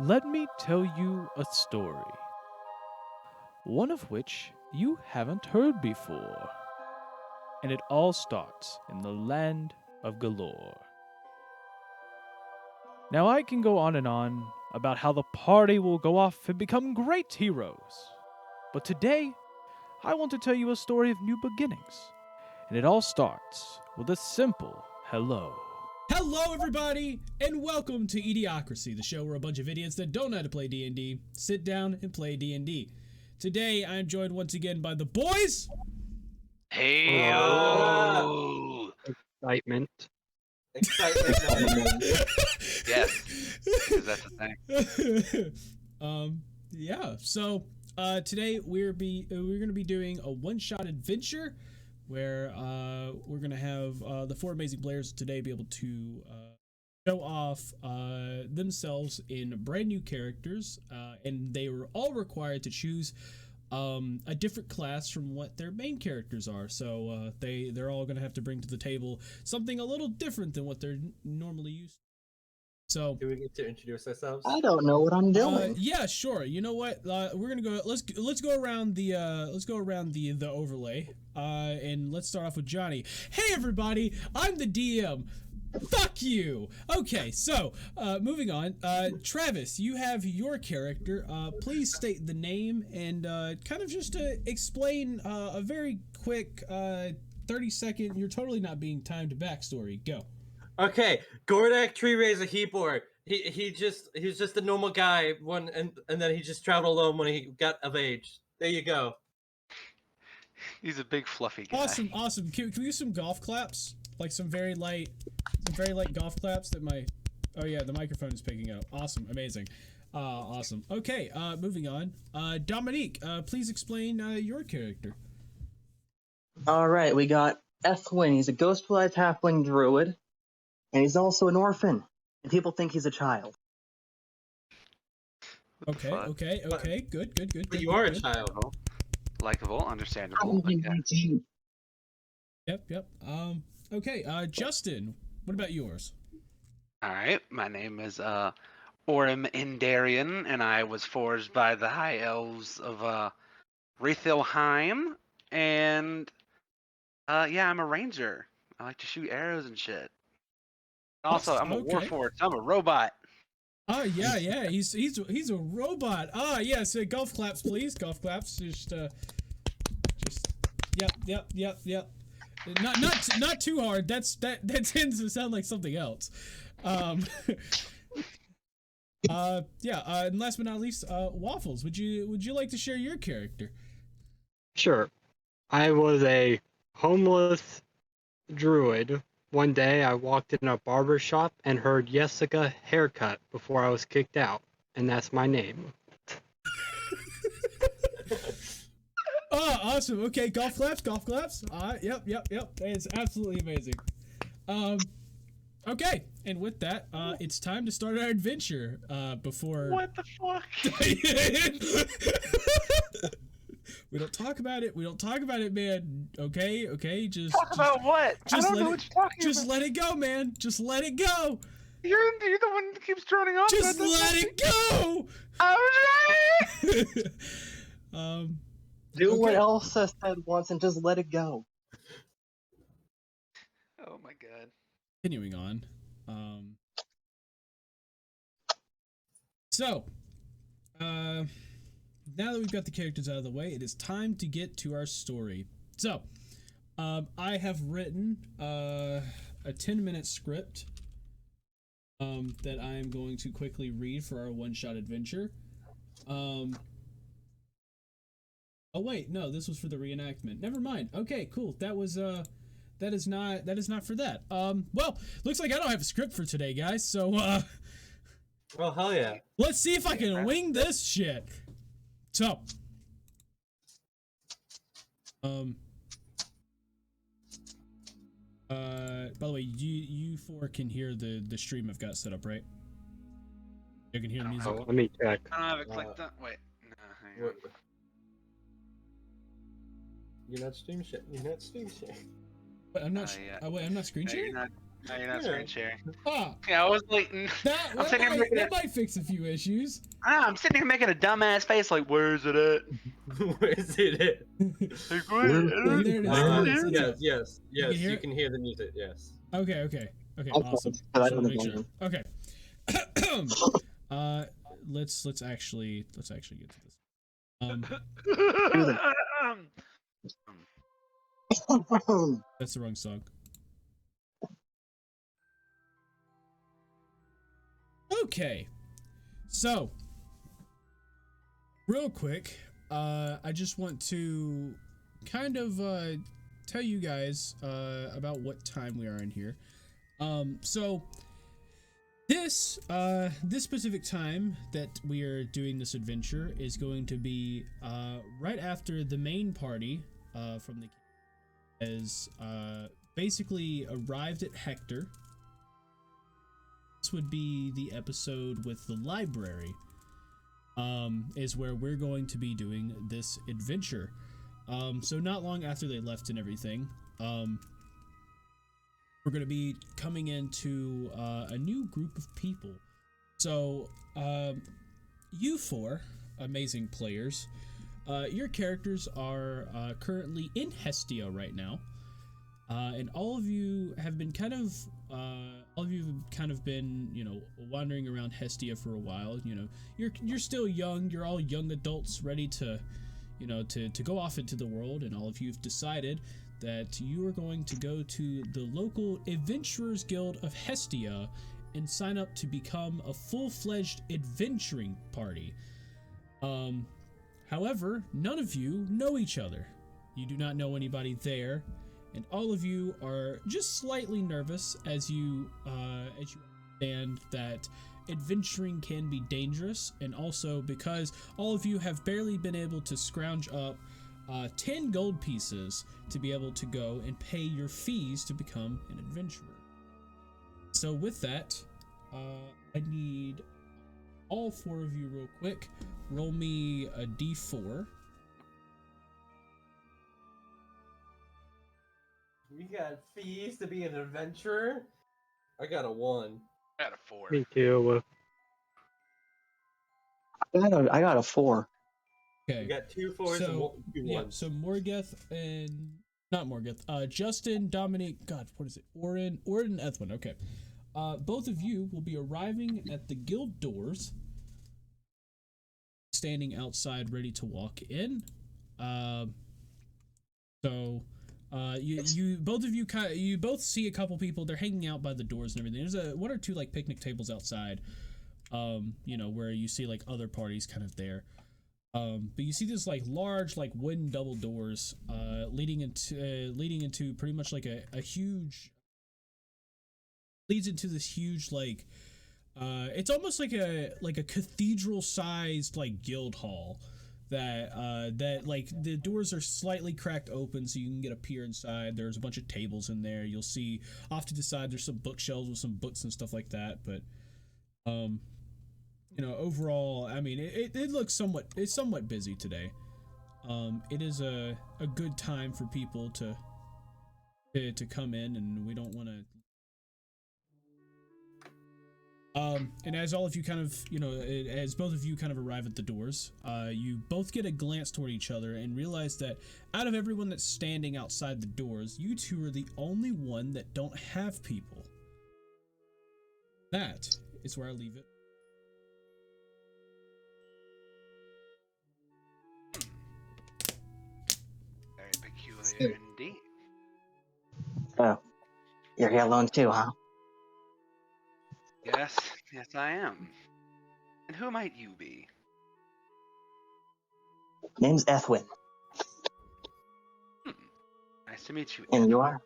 Let me tell you a story, one of which you haven't heard before. And it all starts in the land of Galore. Now, I can go on and on about how the party will go off and become great heroes. But today, I want to tell you a story of new beginnings. And it all starts with a simple hello. Hello, everybody, and welcome to eDIOCRACY, the show where a bunch of idiots that don't know how to play D&D sit down and play D&D. Today, I am joined once again by the boys. Hey, Excitement. Excitement. Yes, because that's the thing. Yeah. So today we're gonna be doing a one-shot adventure where we're gonna have the four amazing players today be able to show off themselves in brand new characters, and they were all required to choose a different class from what their main characters are. So they're all gonna have to bring to the table something a little different than what they're normally used to. So do we get to introduce ourselves? I don't know what I'm doing. yeah, sure. You know what? We're gonna go. Let's go around the the overlay. And let's start off with Johnny. Hey everybody, I'm the DM. Fuck you. Okay, so moving on. Travis, you have your character. Please state the name and kind of just explain a very quick 30-second. You're totally not being timed backstory. Go. Okay, Gordak Tree Raiser Heatboard. He was just a normal guy and then he just traveled alone when he got of age. There you go. He's a big fluffy guy. Awesome. Can we use some golf claps? Like some very light golf claps that oh yeah, the microphone is picking up. Awesome, amazing. Awesome. Okay, moving on. Dominique, please explain your character. Alright, we got Ethwin. He's a ghost-life halfling druid. And he's also an orphan. And people think he's a child. Okay, good. But you are a child. Likeable, understandable. Yep. Okay, Justin, what about yours? Alright, my name is Orim Indarian, and I was forged by the High Elves of Rethilheim, and yeah, I'm a ranger. I like to shoot arrows and shit. Also, I'm a warforged. I'm a robot. Oh yeah, he's a robot. Yes, golf claps, please. Golf claps. Just yep. Not too hard. That tends to sound like something else. Yeah. And last but not least, Waffles. Would you like to share your character? Sure. I was a homeless druid. One day I walked in a barber shop and heard Jessica haircut before I was kicked out. And that's my name. Oh, awesome. Okay, golf claps. Yep. It's absolutely amazing. Okay, and with that, it's time to start our adventure. Before What the fuck? We don't talk about it, man. Okay. Just Talk about what? I don't know what you're talking just about. let it go, man. Just let it go. You're the one that keeps droning on. Just let it go. Do what Elsa said once and just let it go. Oh my god. Continuing on. So, now that we've got the characters out of the way, it is time to get to our story. So, I have written a 10-minute script that I am going to quickly read for our one-shot adventure. Oh wait, no, this was for the reenactment. Never mind. Okay, cool. That is not for that. Well, looks like I don't have a script for today, guys. So Well, hell yeah. let's see if I can wing this shit. So, by the way, you four can hear the stream I've got set up, right? You can hear the music. Let me check. I don't have it clicked on. Wait. No, hang on. You're not stream share. But I'm not. Yeah. Oh wait, I'm not screen No, sharing. No, you're not Yeah. screen sharing. Ah, Yeah, I was waiting. I'm sitting here making that might fix a few issues. I'm sitting here making a dumbass face like, where's it at? Where is it at? Like, where is There it is. There it is. It's up. Yes. can hear You it? can hear the music. Yes. Okay. Okay, Awesome. but I Just don't wanna make know. sure. Okay. Let's actually get to this. That's the wrong song. Okay. So, real quick, I just want to kind of tell you guys about what time we are in here. So this specific time that we are doing this adventure is going to be right after the main party from the has basically arrived at Hector. This would be the episode with the library. Is where we're going to be doing this adventure. So not long after they left and everything, we're going to be coming into a new group of people. So you four amazing players, your characters are currently in Hestia right now, and all of you have been kind of been, you know, wandering around Hestia for a while. You know, you're still young. You're all young adults ready to, you know, to go off into the world, and all of you've decided that you are going to go to the local Adventurers Guild of Hestia and sign up to become a full-fledged adventuring party. However, none of you know each other. You do not know anybody there, and all of you are just slightly nervous as you understand that adventuring can be dangerous, and also because all of you have barely been able to scrounge up 10 gold pieces to be able to go and pay your fees to become an adventurer. So with that, I need all four of you real quick. Roll me a d4. We got fees to be an adventurer. I got a 1. I got a 4. Me too. I got a 4. Okay. We got 2 4s and 2 1s. Yeah, so Morgeth and not Morgeth, Justin, Dominique, God, what is it? Orin, and Ethwin. Okay. Both of you will be arriving at the guild doors, standing outside ready to walk in. You both see a couple people. They're hanging out by the doors and everything. There's one or two like picnic tables outside, you know, where you see like other parties kind of there. But you see this like large like wooden double doors leading into pretty much like a huge, leads into this huge like it's almost like a cathedral sized like guild hall that like the doors are slightly cracked open so you can get a peer inside. There's a bunch of tables in there. You'll see off to the side there's some bookshelves with some books and stuff like that, but you know, overall, I mean, it looks somewhat busy today. It is a good time for people to come in, and we don't want to. And as all of you kind of, you know, as both of you kind of arrive at the doors, you both get a glance toward each other and realize that out of everyone that's standing outside the doors, you two are the only one that don't have people. That is where I leave it. Very peculiar indeed. Oh, you're here alone too, huh? Yes, I am. And who might you be? Name's Ethwin, Nice to meet you. and you are?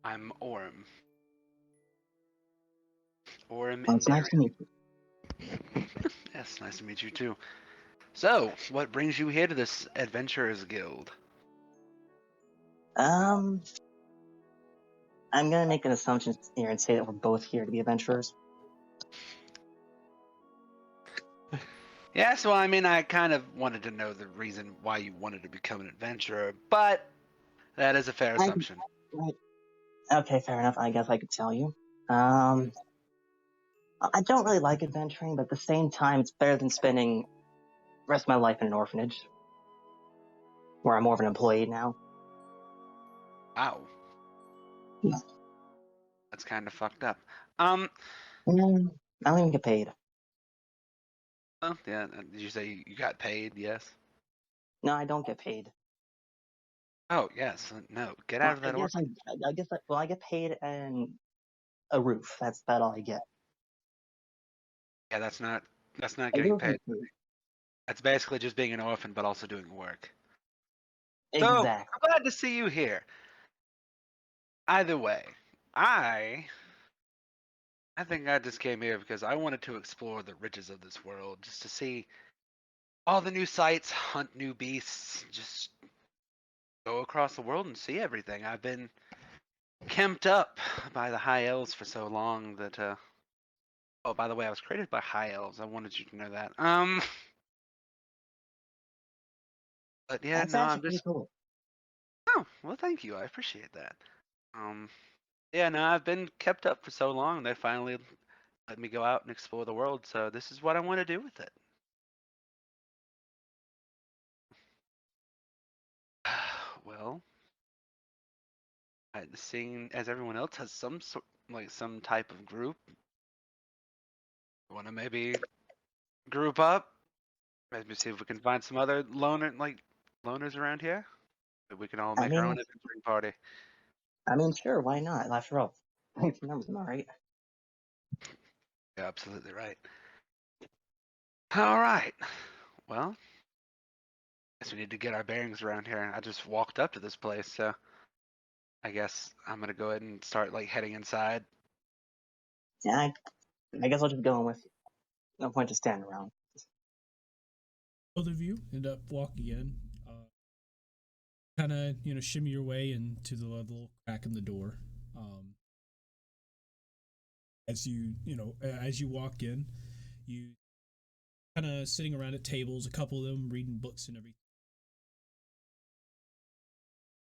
I'm Orm. Orm Well, it's nice to meet you. Yes, nice to meet you too. So, what brings you here to this Adventurers Guild? I'm gonna make an assumption here and say that we're both here to be adventurers. Yes, well, I mean, I kind of wanted to know the reason why you wanted to become an adventurer, but that is a fair assumption. Okay, fair enough. I guess I could tell you. I don't really like adventuring, but at the same time, it's better than spending the rest of my life in an orphanage, where I'm more of an employee now. Wow. Yeah. That's kind of fucked up. And I don't even get paid. Well, yeah. Did you say you got paid? Yes. No, I don't get paid. Oh, yes. No. Get out Well, of I that guess orphanage. I guess I get paid and a roof. That's about all I get. Yeah, that's not A getting roof paid. and food. That's basically just being an orphan, but also doing work. So Exactly. I'm glad to see you here. Either way, I think I just came here because I wanted to explore the riches of this world, just to see all the new sights, hunt new beasts, just go across the world and see everything. I've been kempt up by the high elves for so long that oh, by the way, I was created by high elves. I wanted you to know that. But yeah, That's no, actually I'm pretty just cool. oh, well, thank you. I appreciate that. Um yeah, no, I've been kept up for so long. They finally let me go out and explore the world, so this is what I want to do with it. Well, seeing as everyone else has some sort, like some type of group, want to maybe group up, maybe see if we can find some other loners around here. That we can all I make our own mean, adventuring party. sure, why not? After all, thanks for numbers, am I right? Yeah, absolutely right. All right. Well, guess we need to get our bearings around here. I just walked up to this place, so I guess I'm gonna go ahead and start like heading inside. Yeah, I guess I'll just go in with you. No point just standing around. Both of you end up walking in, kind of shimmy your way into the little crack in the door. As as you walk in, you kind of sitting around at tables, a couple of them reading books and everything.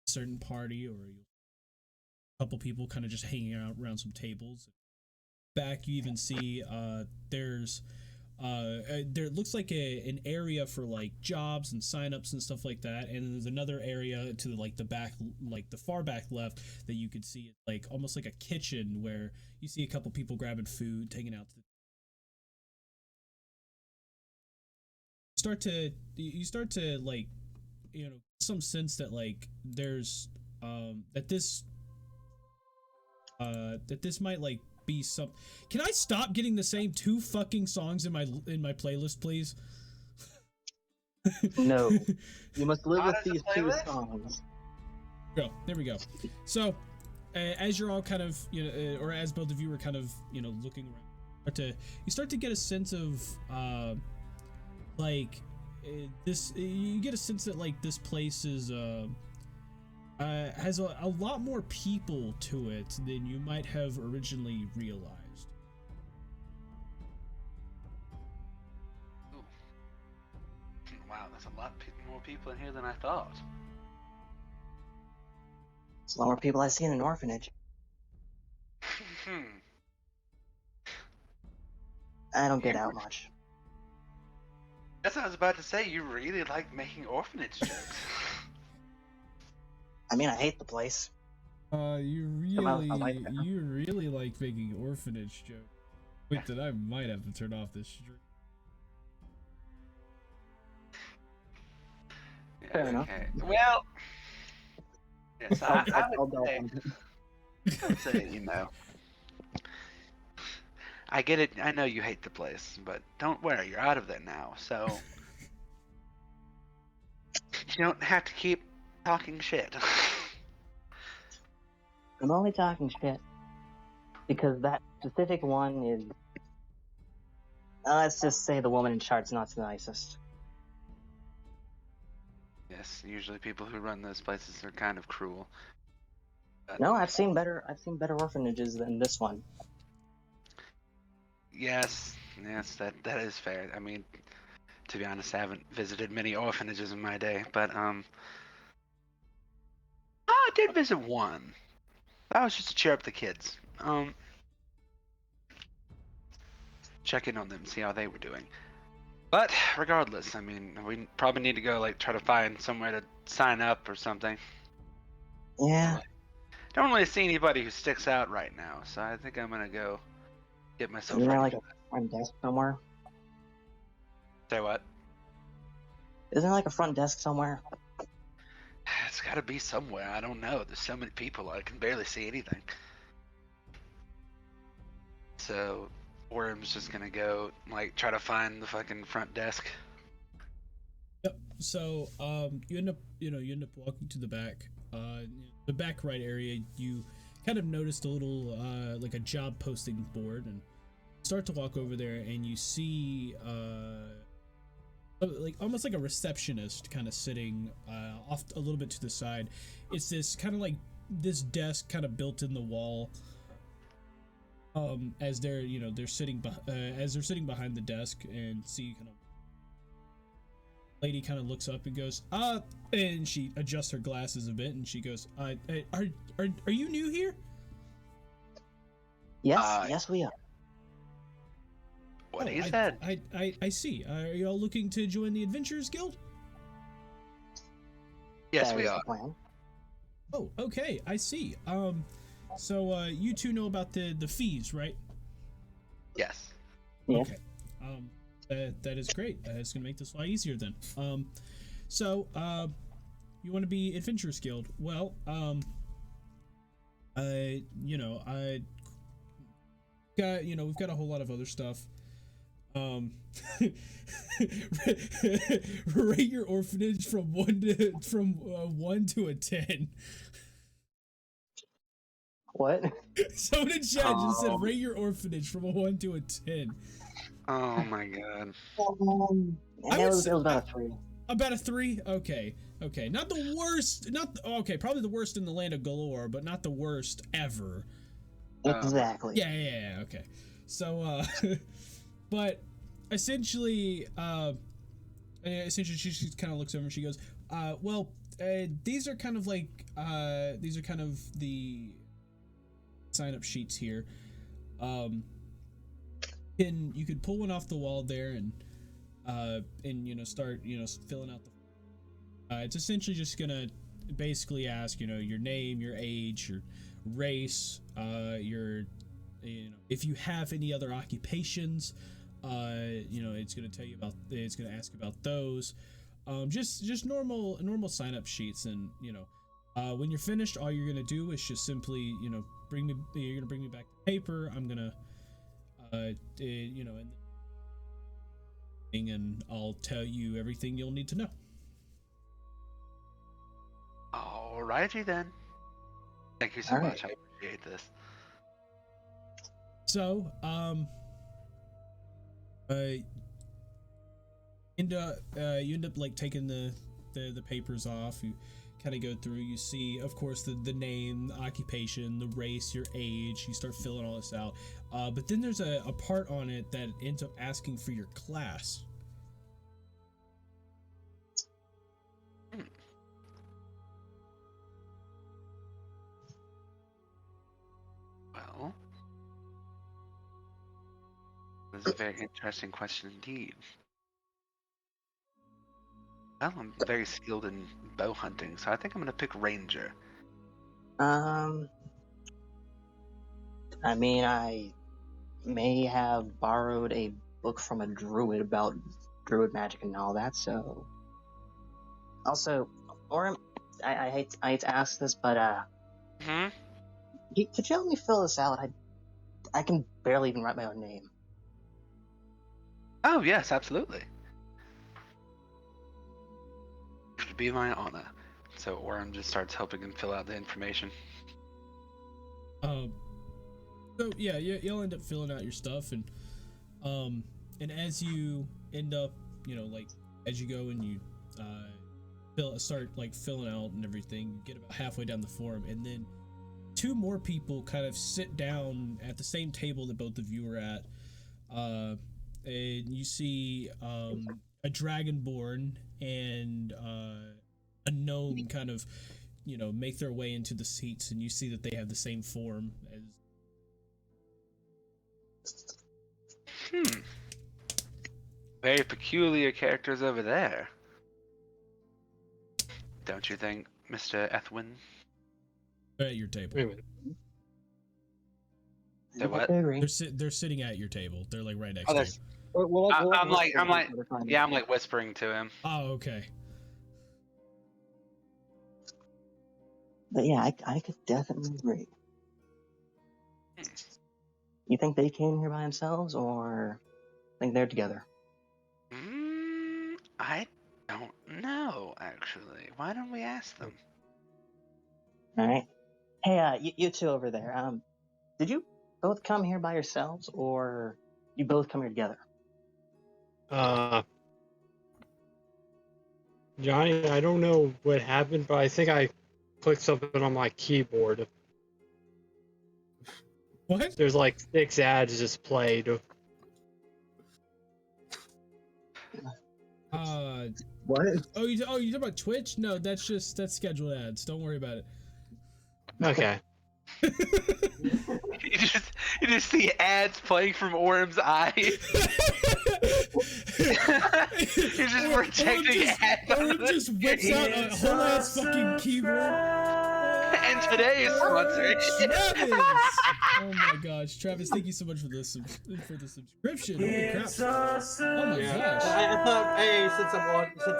Certain party or a couple people kind of just hanging out around some tables. Back, you even see there's there looks like an area for like jobs and signups and stuff like that, and there's another area to like the back, like the far back left, that you could see like almost like a kitchen where you see a couple people grabbing food, taking out. You start to like some sense that like there's that this might like be some. Can I stop getting the same two fucking songs in my playlist, please? No, you must live Not with as a these two playlist? songs. Go. There we go. So, as you're all kind of, or as both of you are kind of, looking around, you start to get a sense of, like, this. You get a sense that like this place is, has a lot more people to it than you might have originally realized. Ooh. Wow, there's a lot more people in here than I thought. It's a lot more people I see in an orphanage. Hmm. I don't get out much. That's what I was about to say. You really like making orphanage jokes. I mean, I hate the place. You really like making orphanage jokes. Wait, that I might have to turn off this stream. Yeah, Fair enough. okay. Well, yes, I I'll would delve say, on it. I would say, I get it. I know you hate the place, but don't worry, you're out of there now, so you don't have to keep talking shit. I'm only talking shit because that specific one is. Let's just say the woman in chart's not the nicest. Yes, usually people who run those places are kind of cruel. But No, I've seen better. I've seen better orphanages than this one. yes, that is fair. I mean, to be honest, I haven't visited many orphanages in my day, but I did visit one. That was just to cheer up the kids. Check in on them, see how they were doing. But regardless, I mean, we probably need to go like try to find somewhere to sign up or something. Yeah. Don't really see anybody who sticks out right now, so I think I'm gonna go get myself Isn't there ready. like a front desk somewhere? Say what? Isn't there like a front desk somewhere? It's got to be somewhere. I don't know. There's so many people. I can barely see anything. So, Worm's just gonna go like try to find the fucking front desk. Yep. So, you end up walking to the back right area. You kind of noticed a little, like a job posting board, and start to walk over there, and you see, like almost like a receptionist kind of sitting, off a little bit to the side. It's this kind of like this desk kind of built in the wall. As they're sitting behind the desk, and see kind of lady kind of looks up and goes, and she adjusts her glasses a bit, and she goes, are you new here? Yes, yes, we are. What Oh, he said. I see. Are y'all looking to join the Adventurers Guild? Yes, That we is are. the plan. Oh, okay, I see. So you two know about the fees, right? Yes. Yeah. Okay. That is great. It's gonna make this a lot easier then. So you want to be Adventurers Guild? Well, I we've got a whole lot of other stuff. Rate your orphanage from 1 to a 10. What? Someone in chat just said Oh. rate your orphanage from a 1 to a 10. Oh my god. I It would was say- about a 3. About a 3? Okay. Not the worst. Okay, probably the worst in the land of Galore, but not the worst ever. Exactly. Yeah. Okay. So, but essentially, she kind of looks over and she goes, these are kind of the sign-up sheets here. You could pull one off the wall there and start filling out the. It's essentially just gonna basically ask your name, your age, your race, if you have any other occupations. It's gonna tell you about. It's gonna ask about those. Just normal sign-up sheets, and when you're finished, all you're gonna do is just simply you're gonna bring me back the paper. I'm gonna and I'll tell you everything you'll need to know. Alrighty then. Thank you so All right. much. I appreciate this. So, you end up like taking the papers off. You kind of go through. You see, of course, the name, the occupation, the race, your age. You start filling all this out. But then there's a part on it that ends up asking for your class. Well, this is a very interesting question indeed. Well, I'm very skilled in bow hunting, so I think I'm gonna pick ranger. I mean, I may have borrowed a book from a druid about druid magic and all that, so. Also, or I hate to ask this, but Hmm. could you help me fill this out? I can barely even write my own name. Oh yes, absolutely. It would be my honor. So Orem just starts helping him fill out the information. So yeah, you'll end up filling out your stuff, and as you end up, as you go and you start like filling out and everything, you get about halfway down the form, and then 2 more people kind of sit down at the same table that both of you are at, and you see a dragonborn and a gnome kind of make their way into the seats, and you see that they have the same form as. Very peculiar characters over there. Don't you think, Mr. Ethwin? At your table. Wait a minute. Say what? I agree. They're sitting at your table. They're like right next Oh, to you. that's. I'm like whispering to him. Oh, okay. But yeah, I could definitely agree. You think they came here by themselves, or think they're together? I don't know, actually. Why don't we ask them? All right. Hey, you two over there. Did you both come here by yourselves, or you both come here together? Johnny, I don't know what happened, but I think I clicked something on my keyboard. What? There's like 6 ads just played. What? Oh, you talking about Twitch? No, that's scheduled ads. Don't worry about it. Okay. You just see ads playing from Orm's eyes. He's just projecting ads. Orm just whips out a whole ass fucking keyboard. And today's sponsor. Travis! Oh my gosh, Travis! Thank you so much for the subscription. Holy crap! Oh my gosh! I thought, hey, since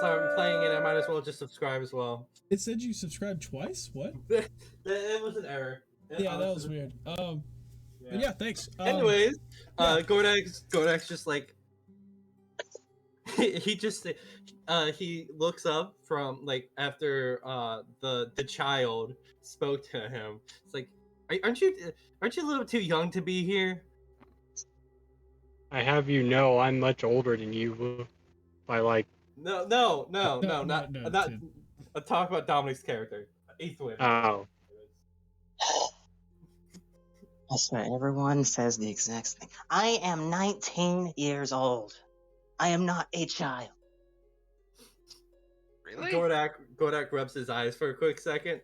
I'm playing it, I might as well just subscribe as well. It said you subscribed twice. What? It was an error. Yeah, that was weird. But yeah, thanks. Anyways, yeah. Gordak just like he looks up from like after the child spoke to him. It's like, aren't you a little too young to be here? I have you know I'm much older than you by like. No, not Tim. talk about Dominic's character, Ethwin. Oh. I swear, everyone says the exact thing. I am 19 years old. I am not a child. Really? Gordak rubs his eyes for a quick second.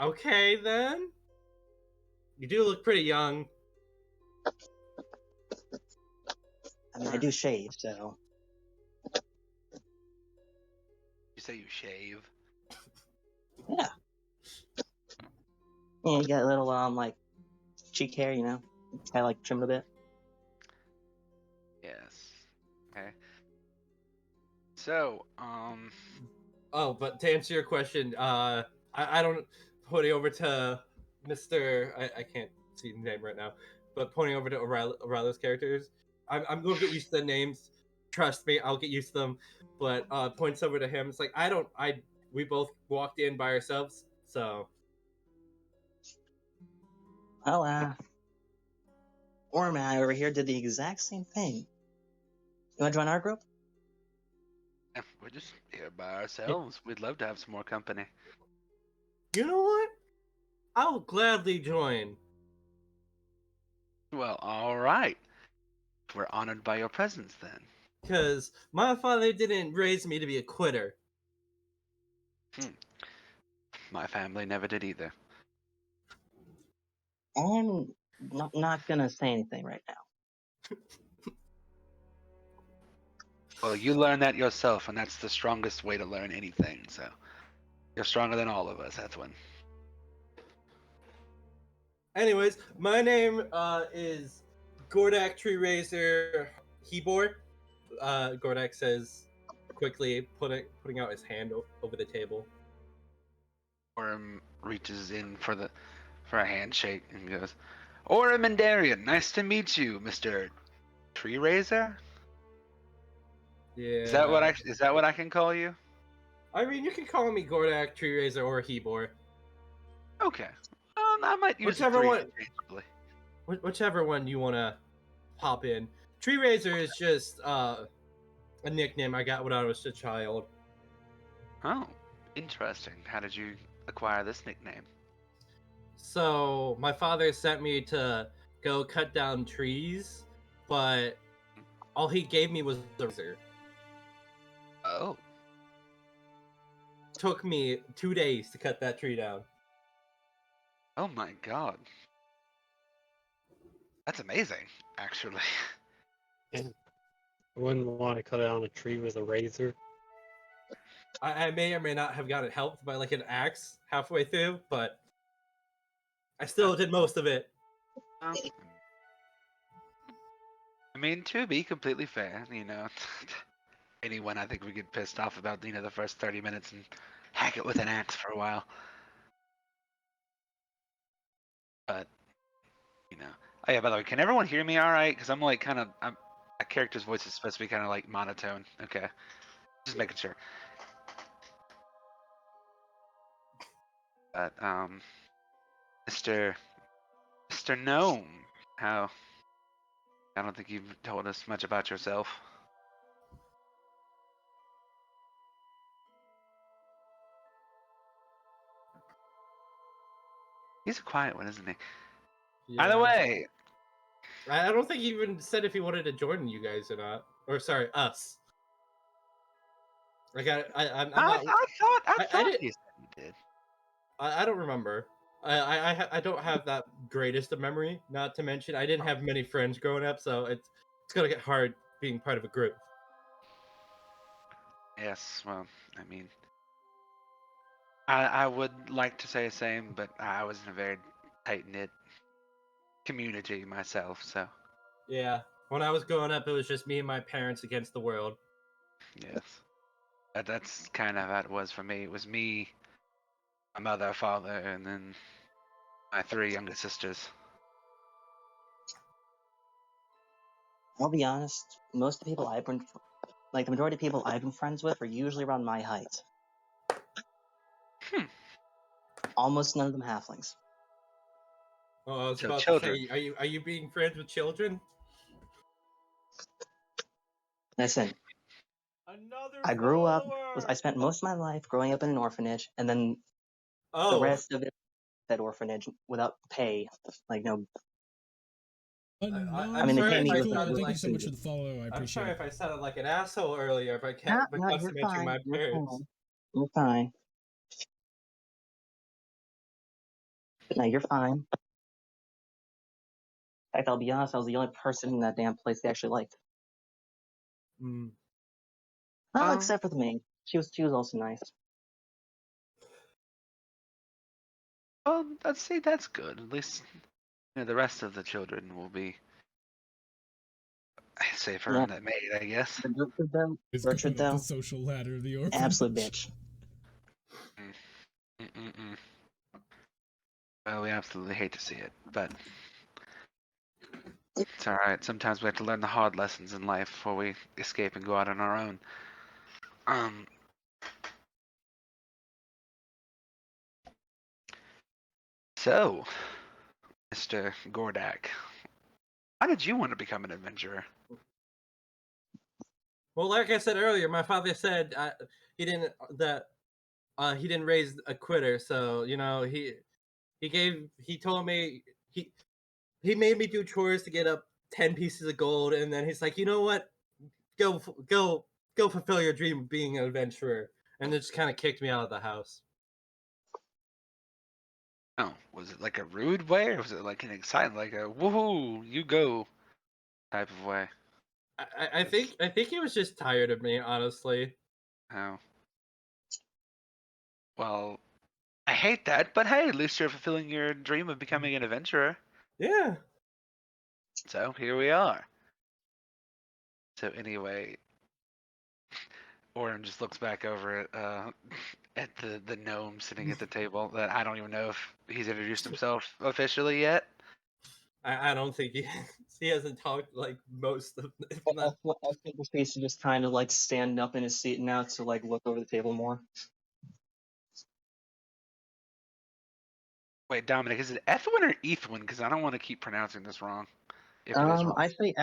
Okay then. You do look pretty young. I mean, I do shave, so. You say you shave? Yeah. Yeah, you got a little, like, cheek hair, kind of like trimmed a bit. Yes. Okay. So, Oh, but to answer your question, I don't pointing over to Mr. I can't see the name right now, but pointing over to O'Reilly's characters. I'm going to get used to the names. Trust me, I'll get used to them. But points over to him. It's like we both walked in by ourselves, so. Well, Orm and I over here did the exact same thing. You want to join our group? we're just here by ourselves. We'd love to have some more company. You know what? I'll gladly join. Well, all right. We're honored by your presence then. Because my father didn't raise me to be a quitter. My family never did either. I'm not gonna say anything right now. Well, you learn that yourself, and that's the strongest way to learn anything, so. You're stronger than all of us, Ethwin. Anyways, my name is Gordak Tree Raiser Hebor. Gordak says quickly, putting out his hand over the table. Orm reaches in for a handshake and goes, Orm and Darian, nice to meet you, Mr. Tree Raiser? Yeah. Is that what I can call you? I mean, you can call me Gordak Tree Raiser or Hebor. Okay. I might use Whichever three one. interchangeably. Whichever one you want to hop in. Tree Raiser is just a nickname I got when I was a child. Oh, interesting. How did you acquire this nickname? So my father sent me to go cut down trees, but all he gave me was a razor. Oh. took me 2 days to cut that tree down. Oh my god. That's amazing, actually. I wouldn't want to cut it on a tree with a razor. I may or may not have gotten helped by like an axe halfway through, but I still did most of it. I mean, to be completely fair, anyone I think would get pissed off about, the first 30 minutes and hack it with an axe for a while. But, Oh yeah, by the way, can everyone hear me all right? Because I'm like my character's voice is supposed to be kind of like monotone. Okay. Just making sure. But, Mr. Gnome, how? I don't think you've told us much about yourself. He's a quiet one, isn't he? By the Yeah. way, I don't think he even said if he wanted to join you guys or not. Or sorry, us. Like I'm not. I thought didn't- he said he did. I don't remember. I don't have that greatest of memory. Not to mention, I didn't have many friends growing up, so it's gonna get hard being part of a group. Yes, well, I mean, I would like to say the same, but I was in a very tight-knit community myself, so Yeah. When I was growing up, it was just me and my parents against the world. yes. That's kind of how it was for me. It was me, my mother, father, and then my 3 younger sisters. I'll be honest, most of the people I've been, the majority of people I've been friends with are usually around my height. Almost none of them halflings. Oh, I was So about children. to say, are you being friends with children? Listen, Another I grew up, follower! I spent most of my life growing up in an orphanage, and then the Oh, rest of it, that orphanage, without pay. No, I'm mean, they sorry pay if me I with Cool. sounded Thank you like so much for the follow. I I'm appreciate sorry it. if I sounded like an asshole earlier, but no, you're constantly mentioning fine. my You're parents. fine. You're fine. No, you're fine. In fact, I'll be honest, I was the only person in that damn place they actually liked. Mm. Well, except for the maid. She was also nice. Well, that's good. At least the rest of the children will be safer Yeah. on that maid, I guess. It's Gertrude, going up though, the social ladder of the orphanage. absolute bitch. Mm-mm-mm. Well, we absolutely hate to see it, but it's all right. Sometimes we have to learn the hard lessons in life before we escape and go out on our own. Um. So, Mr. Gordak, why did you want to become an adventurer? Well, like I said earlier, my father said he didn't he didn't raise a quitter, so he told me he made me do chores to get up 10 pieces of gold, and then he's like, you know what, go fulfill your dream of being an adventurer, and then just kind of kicked me out of the house. Oh, was it like a rude way, or was it like an exciting, like a woohoo, you go type of way? I think he was just tired of me, honestly. Oh. Well, I hate that, but hey, at least you're fulfilling your dream of becoming an adventurer. Yeah. So here we are. So anyway, Orin just looks back over at the gnome sitting at the table. That I don't even know if he's introduced himself officially yet. I don't think he hasn't talked like most of. If not, I think his face is just kind of standing up in his seat now to look over the table more. Wait, Dominic, is it Ethwin or Ethwin? Because I don't want to keep pronouncing this wrong. If it is wrong. I say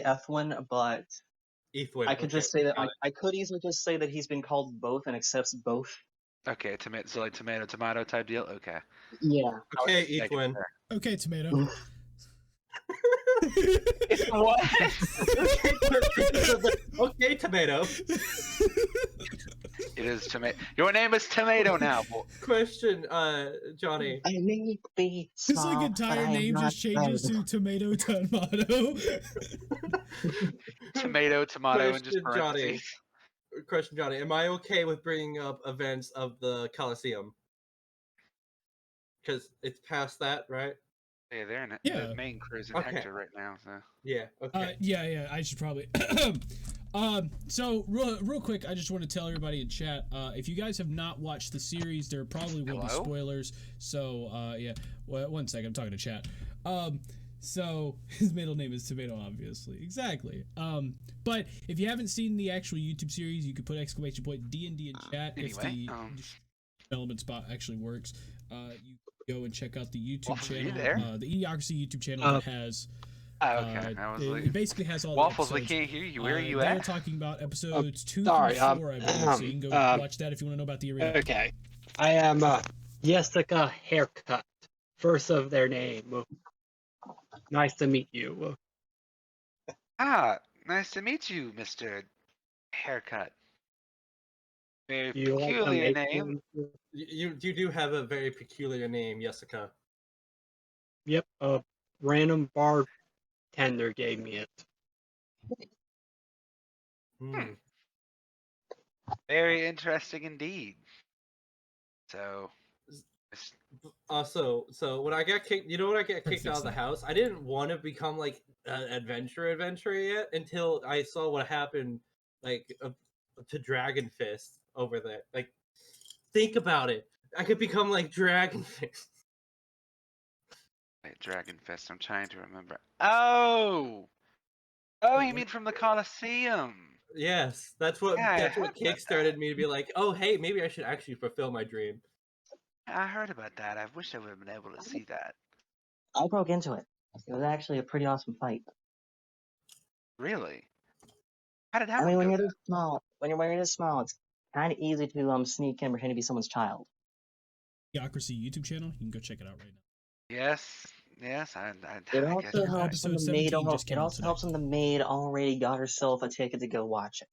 F1, but Ethwin. I could Okay, just say that got it. I could easily just say that he's been called both and accepts both. Okay, so like tomato type deal. Okay. Yeah. Okay, Make it Ethwin. fair. Okay, tomato. What? Okay, tomato. It is tomato. Your name is Tomato now. Question, Johnny. I may be His small, like but I entire am name not just changes red. to Tomato Tomato. Tomato, and just Question, Johnny. parentheses. Question, Johnny. Am I okay with bringing up events of the Coliseum? Because it's past that, right? Yeah, they're in Yeah. the main crew's in Okay. Hector right now. So. Yeah. Okay. Yeah, I should probably. So real quick, I just want to tell everybody in chat, if you guys have not watched the series, there probably will be Hello? spoilers. So yeah, one second, I'm talking to chat. So his middle name is Tomato, obviously, exactly. But if you haven't seen the actual YouTube series, you could put !D&D in chat if Anyway, the development spot actually works. You go and check out the YouTube Waffles, are you channel, there? the eDIOCRACY YouTube channel that has. Oh, okay. I was It basically has all Waffles, the we episodes. can't hear you. Where are you They're at? talking about episodes 2 sorry, through 4, I believe. So you can go watch that if you want to know about the arena. Okay. I am Jessica Haircut. First of their name. Nice to meet you. Ah, nice to meet you, Mr. Haircut. Very Do you like peculiar name. American? You do have a very peculiar name, Jessica. Yep, a random bartender gave me it. Hmm. Very interesting indeed. So, So when I got kicked, you know when I got kicked Fix out of the that. house, I didn't want to become like an adventurer yet until I saw what happened, like to Dragon Fist over there. Like, think about it. I could become like Dragon Fist. wait, Dragon Fist. I'm trying to remember. Oh, you mean from the Coliseum? Yes, that's what Yeah, I heard about kickstarted me to be like, oh hey, maybe I should actually fulfill my dream. I heard about that. I wish I would have been able to see that. I broke into it. It was actually a pretty awesome fight. Really? How did that I one mean, when go you're down? this small, it's kind of easy to sneak in and pretend to be someone's child. eDIOCRACY YouTube channel. You can go check it out right now. Yes. I It guess. also helps Episode when the maid. 17 just came It out also today. helps when the maid already got herself a ticket to go watch it,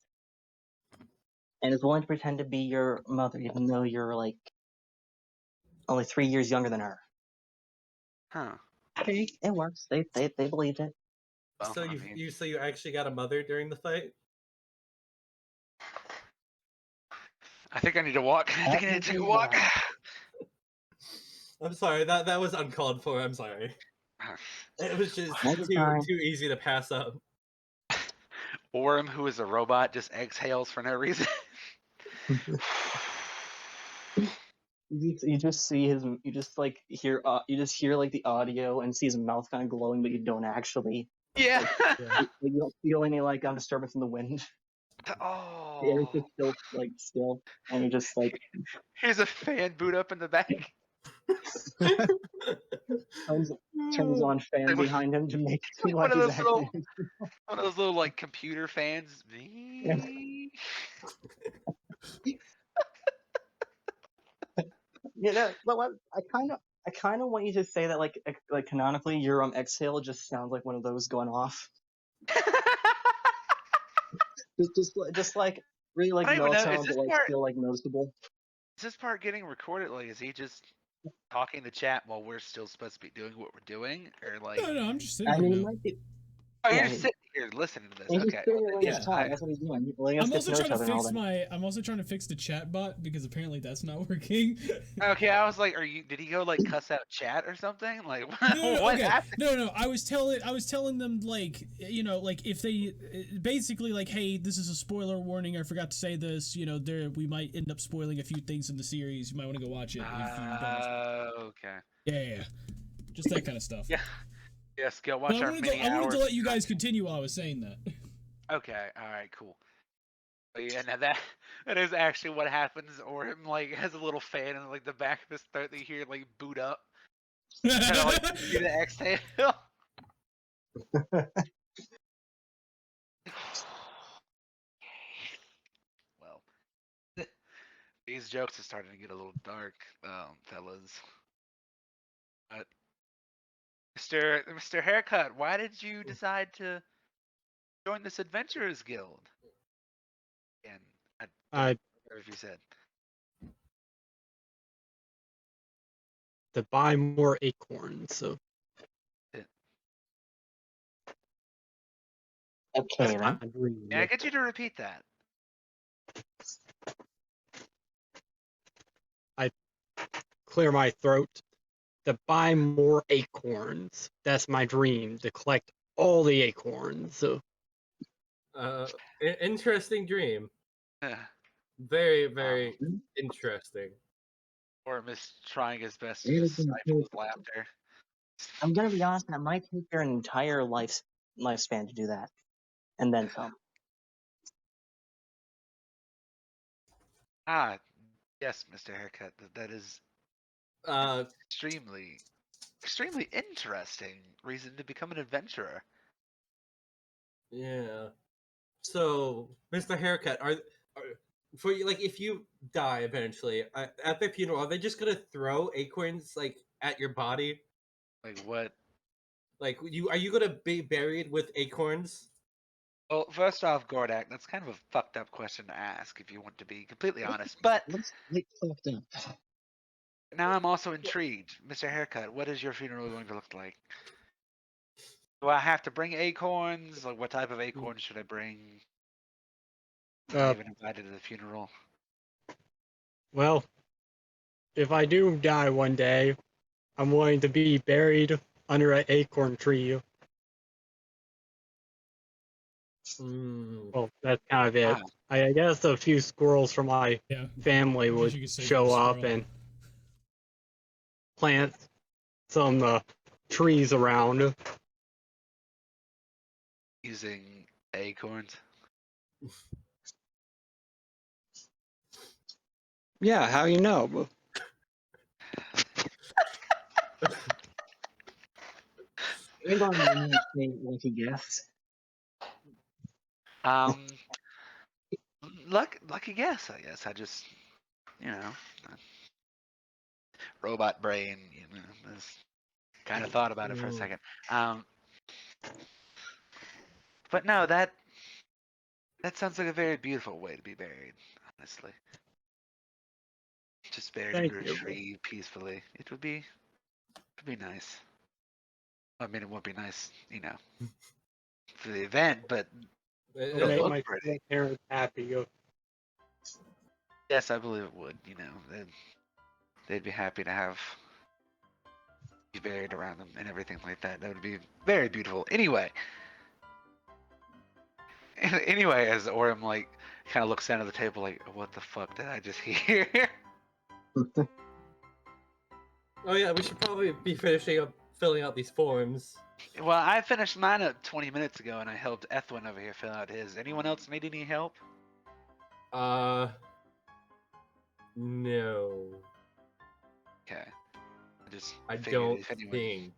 and is willing to pretend to be your mother, even though you're like only 3 years younger than her. Huh. Okay, it works. They believed it. Well, So I you mean, actually got a mother during the fight? I think I need to walk. I think I need to take a walk. I'm sorry, that was uncalled for. I'm sorry. It was just That's fine. too easy to pass up. Orem, who is a robot, just exhales for no reason. You just see his. You just like hear. You just hear like the audio and see his mouth kind of glowing, but you don't actually. Yeah. You don't feel any like disturbance in the wind. The air is Oh. just still, and you just like Here's a fan boot up in the back. turns on fan Like behind him to make it seem one like of he's those actually. one of those little like computer fans. You know, but what I kind of want you to say that like canonically your exhale just sounds like one of those going off. Just like really like I don't even know. monotone, but like still like noticeable. Is this part getting recorded? Like, is he just talking to chat while we're still supposed to be doing what we're doing, or like? No, I'm just sitting I here mean, it now. might be. Oh, Yeah, you're just sitting here listening to this. He's Okay. just sitting there letting us yeah, talk. That's what he's doing. He's letting us I'm get also to know trying each to other and all fix that. I'm also trying to fix the chat bot because apparently that's not working. Okay, I was like, did he go like cuss out chat or something? Like, No, what okay. happened? No. I was telling them like, like if they basically like, hey, this is a spoiler warning. I forgot to say this. We might end up spoiling a few things in the series. You might want to go watch it if you don't. Okay. Yeah. Just that kind of stuff. Yeah. Yes, go But watch I our wanted mini to hours. let you guys continue while I was saying that. Okay, all right, cool. But yeah, now that is actually what happens. Or him like has a little fan in like the back of his throat that you hear like boot up, kind of like do the exhale. Well, these jokes are starting to get a little dark, fellas. But Mr. Haircut, why did you decide to join this adventurers guild? And I Whatever you said. To buy more acorns. So Okay that's then. my dream. Can I get you to repeat that? Clear my throat. To buy more acorns. That's my dream. To collect all the acorns. So Interesting dream. Uh, Very, very Hmm? interesting. Orm is trying his best to Really just gonna stifle his take- laughter. I'm gonna be honest, that might take your entire lifespan to do that, and then some. Ah, yes, Mr. Haircut. That is Uh, extremely, extremely interesting reason to become an adventurer. yeah. So, Mr. Haircut, are for you, like, if you die eventually at the funeral, are they just gonna throw acorns like at your body? Like what? Like, are you gonna be buried with acorns? Well, first off, Gordak, that's kind of a fucked up question to ask if you want to be completely honest. But Let's get fucked up. now I'm also intrigued. Mr. Haircut, what is your funeral going to look like? Do I have to bring acorns? Like, what type of acorns should I bring? Am I Uh, even invited to the funeral? well, if I do die one day, I'm willing to be buried under an acorn tree. Mm. Well, that's kind of it. Ah, I guess a few squirrels from my Yeah. family I guess would you could say show you're a up squirrel. and plant some trees around. using acorns. Yeah, how you know? You're going to say lucky guess. Um, lucky guess, I guess. I just, you know, robot brain. Just kind of thought about it for a Mm. second. Um, but no, that sounds like a very beautiful way to be buried. Honestly, just buried Thank under a you. tree peacefully. It would be nice. I mean, it would be nice, for the event, but It- It'll it'll make it- look my pretty. parents happy. Yes, I believe it would. They'd be happy to have you buried around them and everything like that. That would be very beautiful. Anyway, as Orem like kind of looks down at the table like, what the fuck did I just hear? oh yeah, we should probably be finishing up filling out these forms. Well, I finished mine up 20 minutes ago, and I helped Ethwin over here fill out his. Anyone else need any help? No, Okay. I just I figured don't if anyone. think.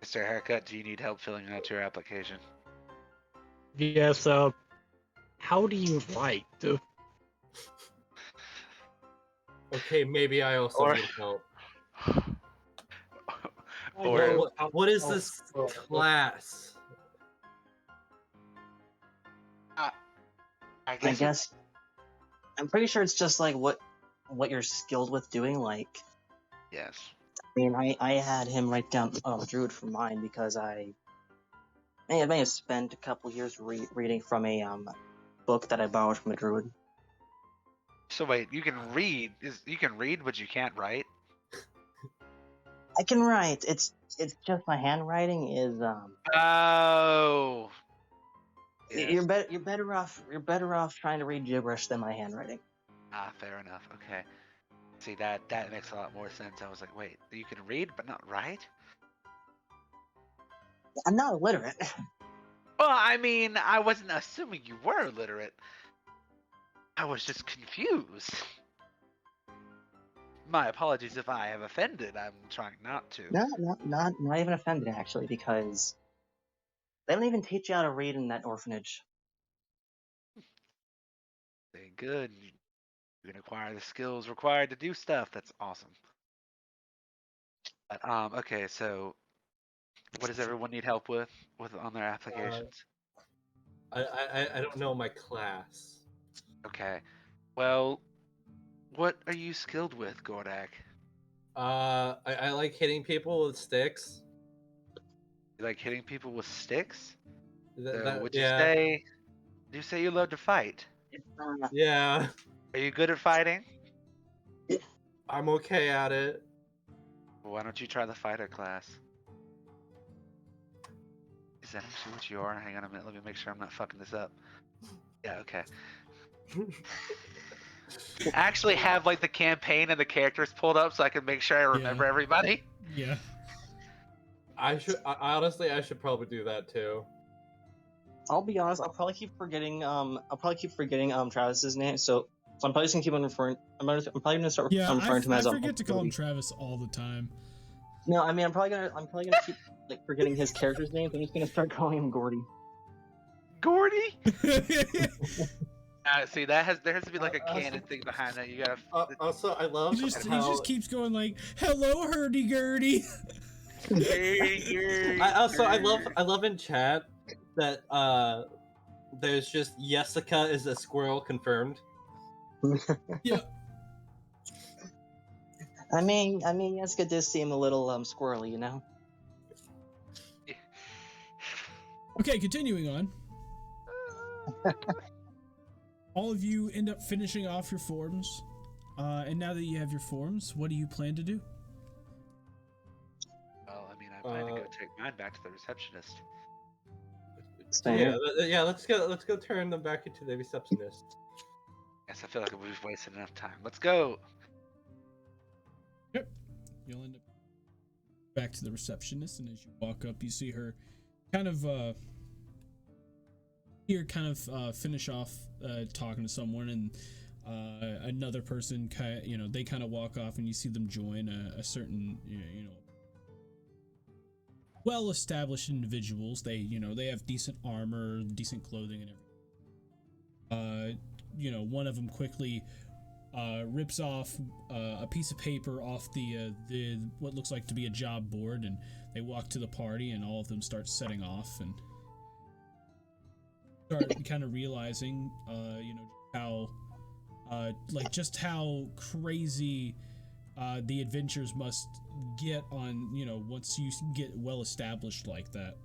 Mr. Haircut, do you need help filling out your application? Yes. How do you write? Okay, maybe I also Or- need help. Or What is this class? I I guess. guess. I'm pretty sure it's just like what you're skilled with doing. Like, Yes. I mean, I had him write down Druid for mine because I may have spent a couple years reading from a book that I borrowed from a Druid. So wait, you can read. You can read, but you can't write. I can write. It's just my handwriting is Oh. Yes. You're better off trying to read gibberish than my handwriting. Ah, fair enough. Okay. See, that makes a lot more sense. I was like, wait, you can read but not write? I'm not illiterate. Well, I mean, I wasn't assuming you were illiterate. I was just confused. My apologies if I have offended. I'm trying not to. No, not even offended actually, because they don't even teach you how to read in that orphanage. Very good. You can acquire the skills required to do stuff. That's awesome. But, okay, so what does everyone need help with on their applications? I don't know my class. Okay. Well, what are you skilled with, Gordak? I like hitting people with sticks. You like hitting people with sticks? So would you Yeah, say you love to fight? yeah. Are you good at fighting? I'm okay at it. Well, why don't you try the fighter class? Is that actually what you are? Hang on a minute. Let me make sure I'm not fucking this up. Yeah, okay. I actually have like the campaign and the characters pulled up so I can make sure I remember everybody. Yeah. Honestly, I should probably do that too. I'll be honest. I'll probably keep forgetting. Travis's name. So I'm probably just gonna keep on referring. I'm probably gonna start Yeah, referring to him I as forget to call him Travis all the time. No, I mean I'm probably gonna keep like forgetting his character's name. So I'm just gonna start calling him Gordy. Gordy? See, there has to be like a canon thing behind that. You gotta. Also, I love he how just keeps going like, "Hello, hurdy-gurdy." I love in chat that there's just Jessica is a squirrel confirmed. Yeah. I mean, Jessica does seem a little squirrely, you know. Okay, continuing on. All of you end up finishing off your forms, and now that you have your forms, what do you plan to do? Well, I mean, I plan to go take mine back to the receptionist. Yeah. Let's go turn them back into the receptionist. Yes, I feel like we've wasted enough time. Let's go. Yep. You'll end up back to the receptionist, and as you walk up, you see her kind of finish off talking to someone, and another person they kind of walk off, and you see them join a certain well-established individuals. They have decent armor, decent clothing, and everything. One of them quickly rips off a piece of paper off the what looks like to be a job board, and they walk to the party, and all of them start setting off and start kind of realizing how how crazy the adventures must get on once you get well established like that.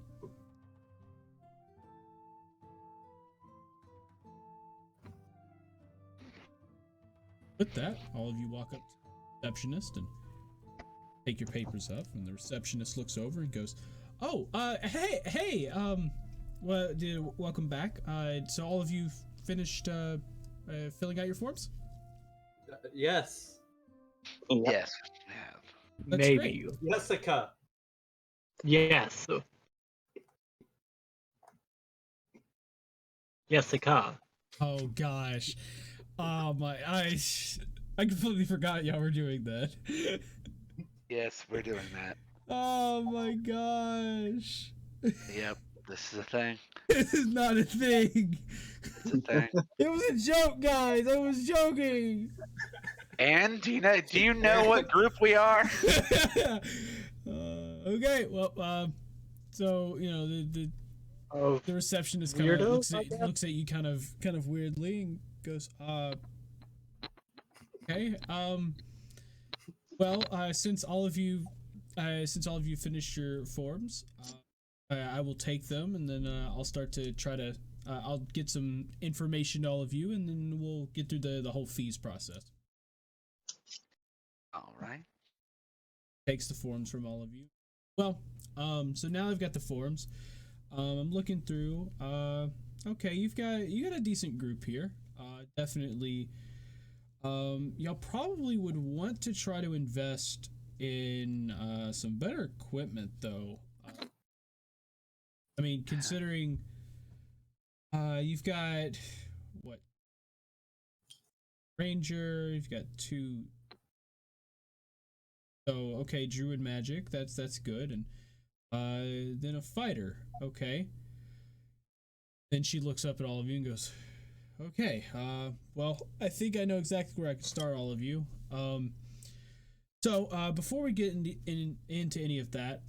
With that, all of you walk up to the receptionist and take your papers up, and the receptionist looks over and goes, "Oh, hey, welcome back. So all of you finished filling out your forms?" Yes. Yep. Yes. Yeah. That's Maybe. great. Jessica. Yes. Jessica. Oh gosh. Oh my, I completely forgot y'all were doing that. Yes, we're doing that. Oh my gosh. Yep. This is a thing. This is not a thing. It's a thing. It was a joke, guys. I was joking. And do you know what group we are? Okay. Well, so the Oh, receptionist kind of looks at you kind of weirdly and goes, okay. Well, since all of you finished your forms, I will take them, and then I'll start to try to I'll get some information to all of you, and then we'll get through the whole fees process. All right. Takes the forms from all of you. Well, so now I've got the forms. I'm looking through. Okay, you got a decent group here. Definitely. Y'all probably would want to try to invest in some better equipment, though. I mean, considering you've got what Ranger, you've got 2. So okay, Druid magic. That's good, and then a fighter. Okay. Then she looks up at all of you and goes, "Okay, well, I think I know exactly where I can start all of you. So before we get into any of that,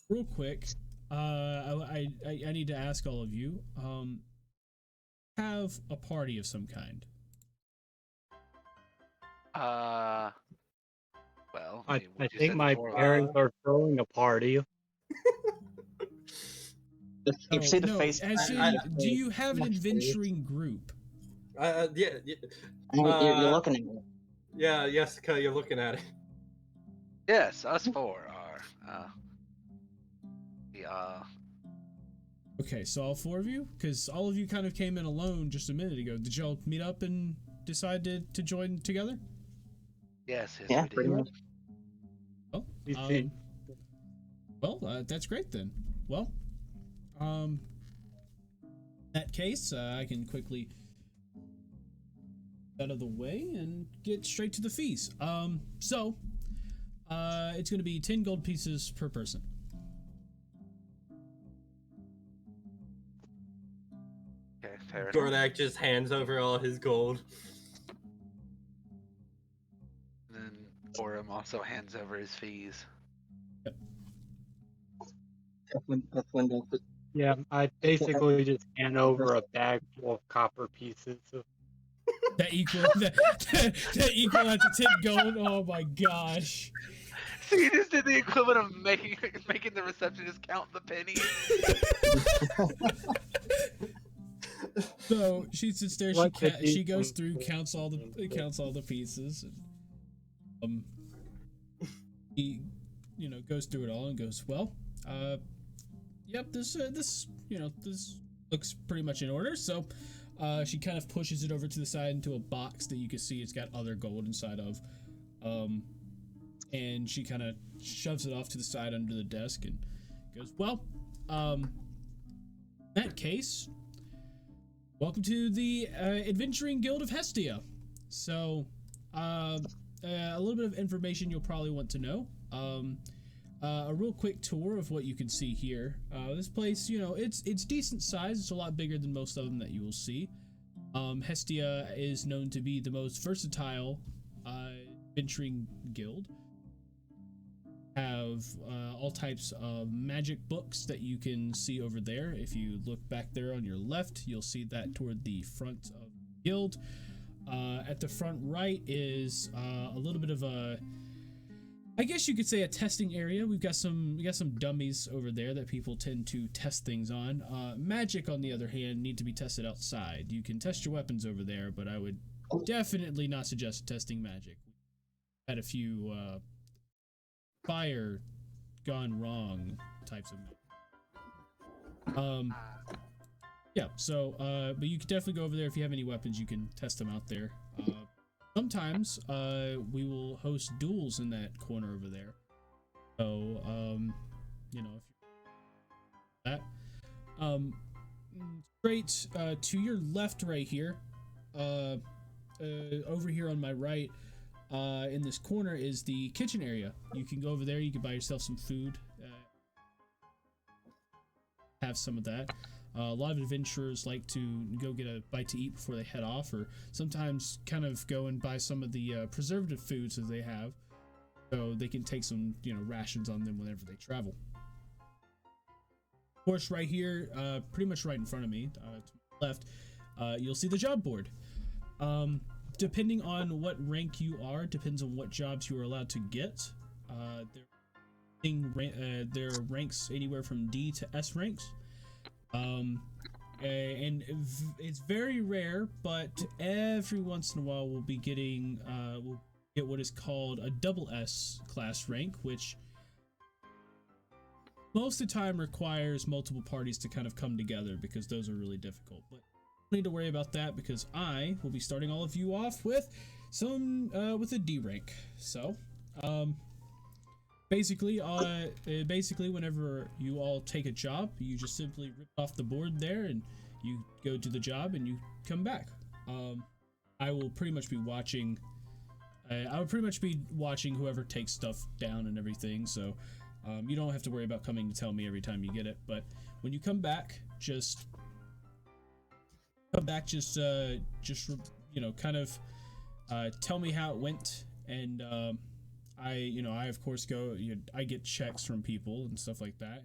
real quick, I need to ask all of you. have a party of some kind. Well, I what you think said my before. parents are throwing a party. You see the No, face. as in, do you have an adventuring group? Yeah, You're looking at it. yeah, Jessica, you're looking at it. Yes, us four are. The Okay, so all four of you? Because all of you kind of came in alone just a minute ago. Did y'all meet up and decide to join together? yes, Yeah, we pretty did. much. Well, You see, that's great then. Well, in that case, I can quickly out of the way and get straight to the fees. So it's going to be 10 gold pieces per person. Okay, fair enough. Gordak just hands over all his gold. Then Orem also hands over his fees. That's window. yeah, I basically just hand over a bag full of copper pieces. That equal that equal to 10 gold. Oh my gosh. So you just did the equivalent of making the receptionist count the pennies. So she sits there. What could She be goes some- through, counts all the pieces. And, he, goes through it all and goes, well, yep, this looks pretty much in order. So, she kind of pushes it over to the side into a box that you can see it's got other gold inside of, and she kind of shoves it off to the side under the desk and goes, well, in that case, welcome to the Adventuring Guild of Hestia. So, a little bit of information you'll probably want to know. A real quick tour of what you can see here. This place, it's decent size. It's a lot bigger than most of them that you will see. Hestia is known to be the most versatile adventuring guild. Have all types of magic books that you can see over there. If you look back there on your left, you'll see that toward the front of the guild. At the front right is a little bit of a, I guess you could say, a testing area. We got some dummies over there that people tend to test things on. Magic, on the other hand, need to be tested outside. You can test your weapons over there, but I would definitely not suggest testing magic. Had a few fire gone wrong types of yeah, so but you can definitely go over there. If you have any weapons, you can test them out there. Sometimes we will host duels in that corner over there, so if you that straight to your left right here, over here on my right, in this corner is the kitchen area. You can go over there, you can buy yourself some food, have some of that. A lot of adventurers like to go get a bite to eat before they head off, or sometimes kind of go and buy some of the preservative foods that they have, so they can take some rations on them whenever they travel. Of course, right here, pretty much right in front of me, to my left, you'll see the job board. Depending on what rank you are, depends on what jobs you are allowed to get. There are ranks anywhere from D to S ranks. And it's very rare, but every once in a while we'll be getting we'll get what is called a double S class rank, which most of the time requires multiple parties to kind of come together, because those are really difficult. But don't need to worry about that, because I will be starting all of you off with with a D rank. So basically whenever you all take a job, you just simply rip off the board there and you go to the job and you come back. I will pretty much be watching whoever takes stuff down and everything, so you don't have to worry about coming to tell me every time you get it. But when you come back, just kind of tell me how it went, and I of course I get checks from people and stuff like that,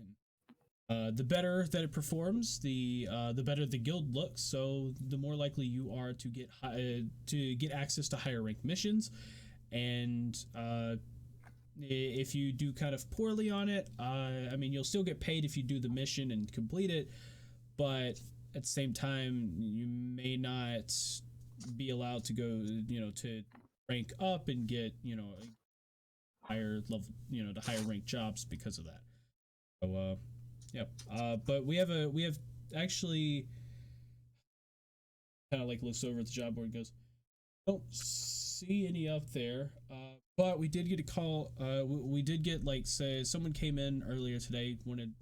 The better that it performs, the better the guild looks. So the more likely you are to get access to higher rank missions, and if you do kind of poorly on it, I mean, you'll still get paid if you do the mission and complete it, but at the same time, you may not be allowed to go, to rank up and get, higher level, to higher rank jobs because of that. So, yeah. But we have actually kind of like looks over at the job board and goes, don't see any up there. But we did get a call. We did get, like, say someone came in earlier today, wanted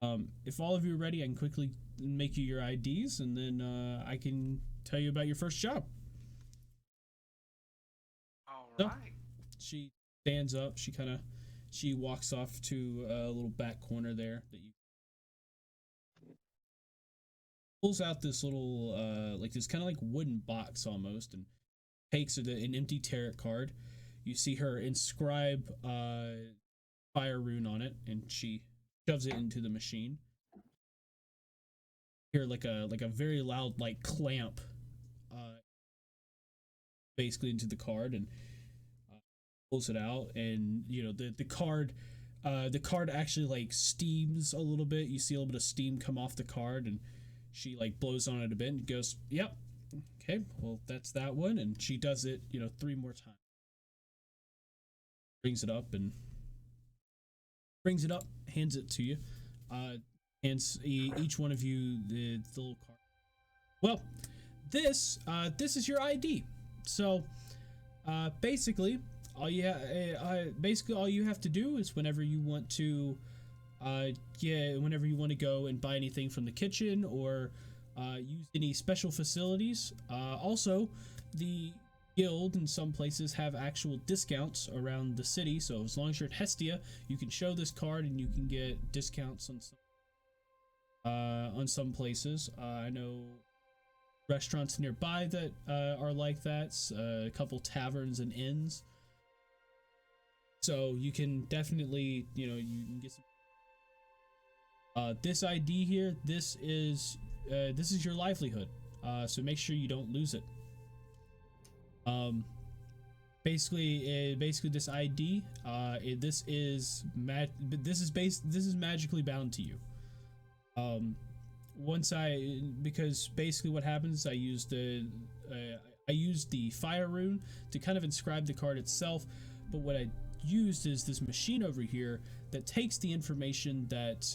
to, if all of you are ready, I can quickly make you your IDs, and then I can tell you about your first job. All So, right. she stands up. She walks off to a little back corner there that you pulls out this little like this kind of like wooden box almost, and takes an empty tarot card. You see her inscribe fire rune on it, and she shoves it into the machine. Hear like a very loud like clamp basically into the card, and pulls it out, and the card actually like steams a little bit. You see a little bit of steam come off the card, and she like blows on it a bit and goes, yep, okay, well, that's that one. And she does it 3 more times. Brings it up, hands it to you, hands each one of you the little card. Well, this is your ID. So basically all you have to do is whenever you want to go and buy anything from the kitchen, or use any special facilities. Also, the guild in some places have actual discounts around the city, so as long as you're in Hestia, you can show this card and you can get discounts on some places. I know restaurants nearby that are like that, a couple taverns and inns, so you can definitely you can get some. This ID here, this is your livelihood, so make sure you don't lose it. Basically this ID, this is magically bound to you. Because basically what happens, I used the fire rune to kind of inscribe the card itself, but what I used is this machine over here that takes the information that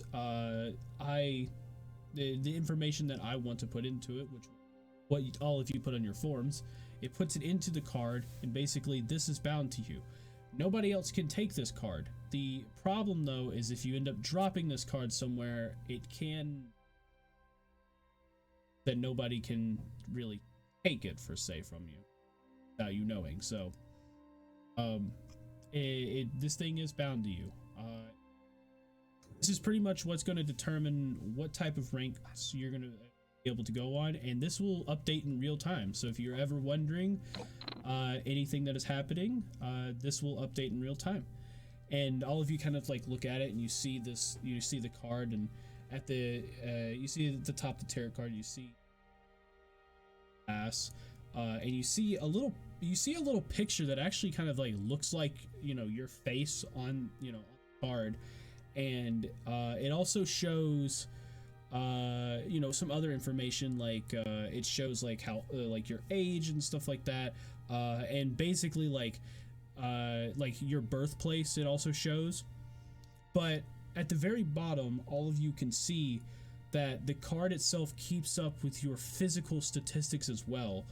the information that I want to put into it, which all of you put on your forms. It puts it into the card, and basically this is bound to you. Nobody else can take this card. The problem though is if you end up dropping this card somewhere, then nobody can really take it for say from you without you knowing. So this thing is bound to you. This is pretty much what's going to determine what type of ranks you're going to be able to go on, and this will update in real time. So if you're ever wondering anything that is happening, this will update in real time. And all of you kind of like look at it, and you see the card, and at you see at the top of the tarot card, you see and you see a little picture that actually kind of like looks like your face on the card, and it also shows some other information, like it shows like how like your age and stuff like that, and basically like your birthplace it also shows. But at the very bottom, all of you can see that the card itself keeps up with your physical statistics as well,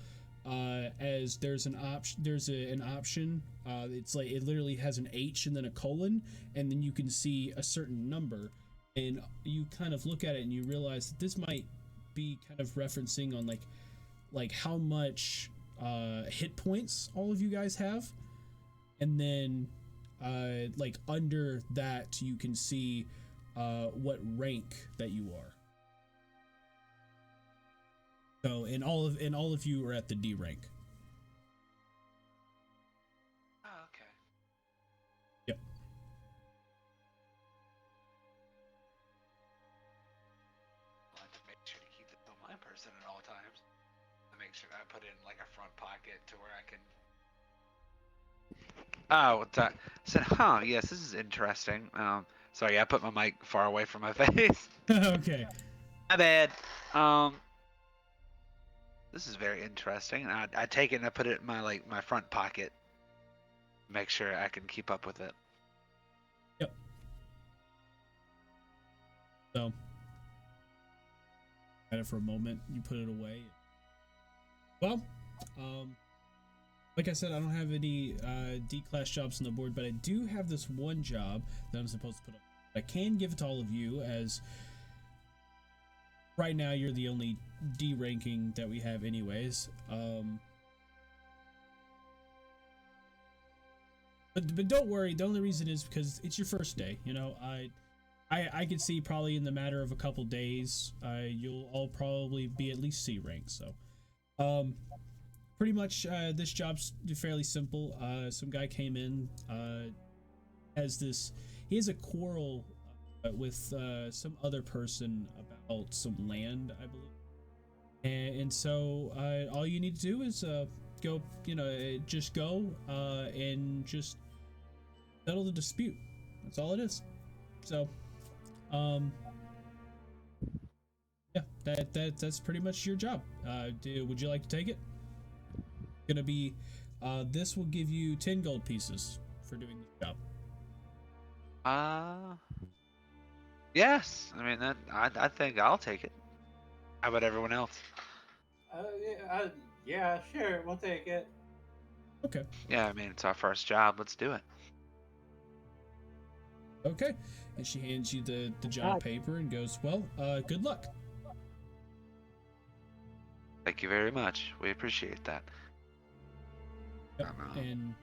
as there's an option. It's like it literally has an H and then a colon, and then you can see a certain number, and you kind of look at it and you realize that this might be kind of referencing on like how much hit points all of you guys have, and then like under that you can see what rank that you are. So and all of you are at the D rank. Oh, okay. Yep. make sure I put it in like a front pocket to where I can. Oh, what's that? I said, huh? Yes, this is interesting. Sorry, I put my mic far away from my face. Okay. My bad. Um, this is very interesting. I take it and I put it in my front pocket. Make sure I can keep up with it. Yep. So, at it for a moment, you put it away. Well, like I said, I don't have any D-class jobs on the board, but I do have this one job that I'm supposed to put up. I can give it to all of you, as right now you're the only D ranking that we have anyways. But don't worry, the only reason is because it's your first day. You know, I could see probably in the matter of a couple days, you'll all probably be at least C rank. So, pretty much this job's fairly simple. Some guy came in, he has a quarrel with some other person about some land, I believe. And so all you need to do is go, just go and just settle the dispute. That's all it is. So, yeah, that's pretty much your job. Would you like to take it? Gonna be, this will give you 10 gold pieces for doing this job. Yes. I mean that. I think I'll take it. How about everyone else? Yeah, sure, we'll take it. Okay. Yeah, I mean it's our first job. Let's do it. Okay. And she hands you the job paper and goes, well, good luck. Thank you very much. We appreciate that. Yep. And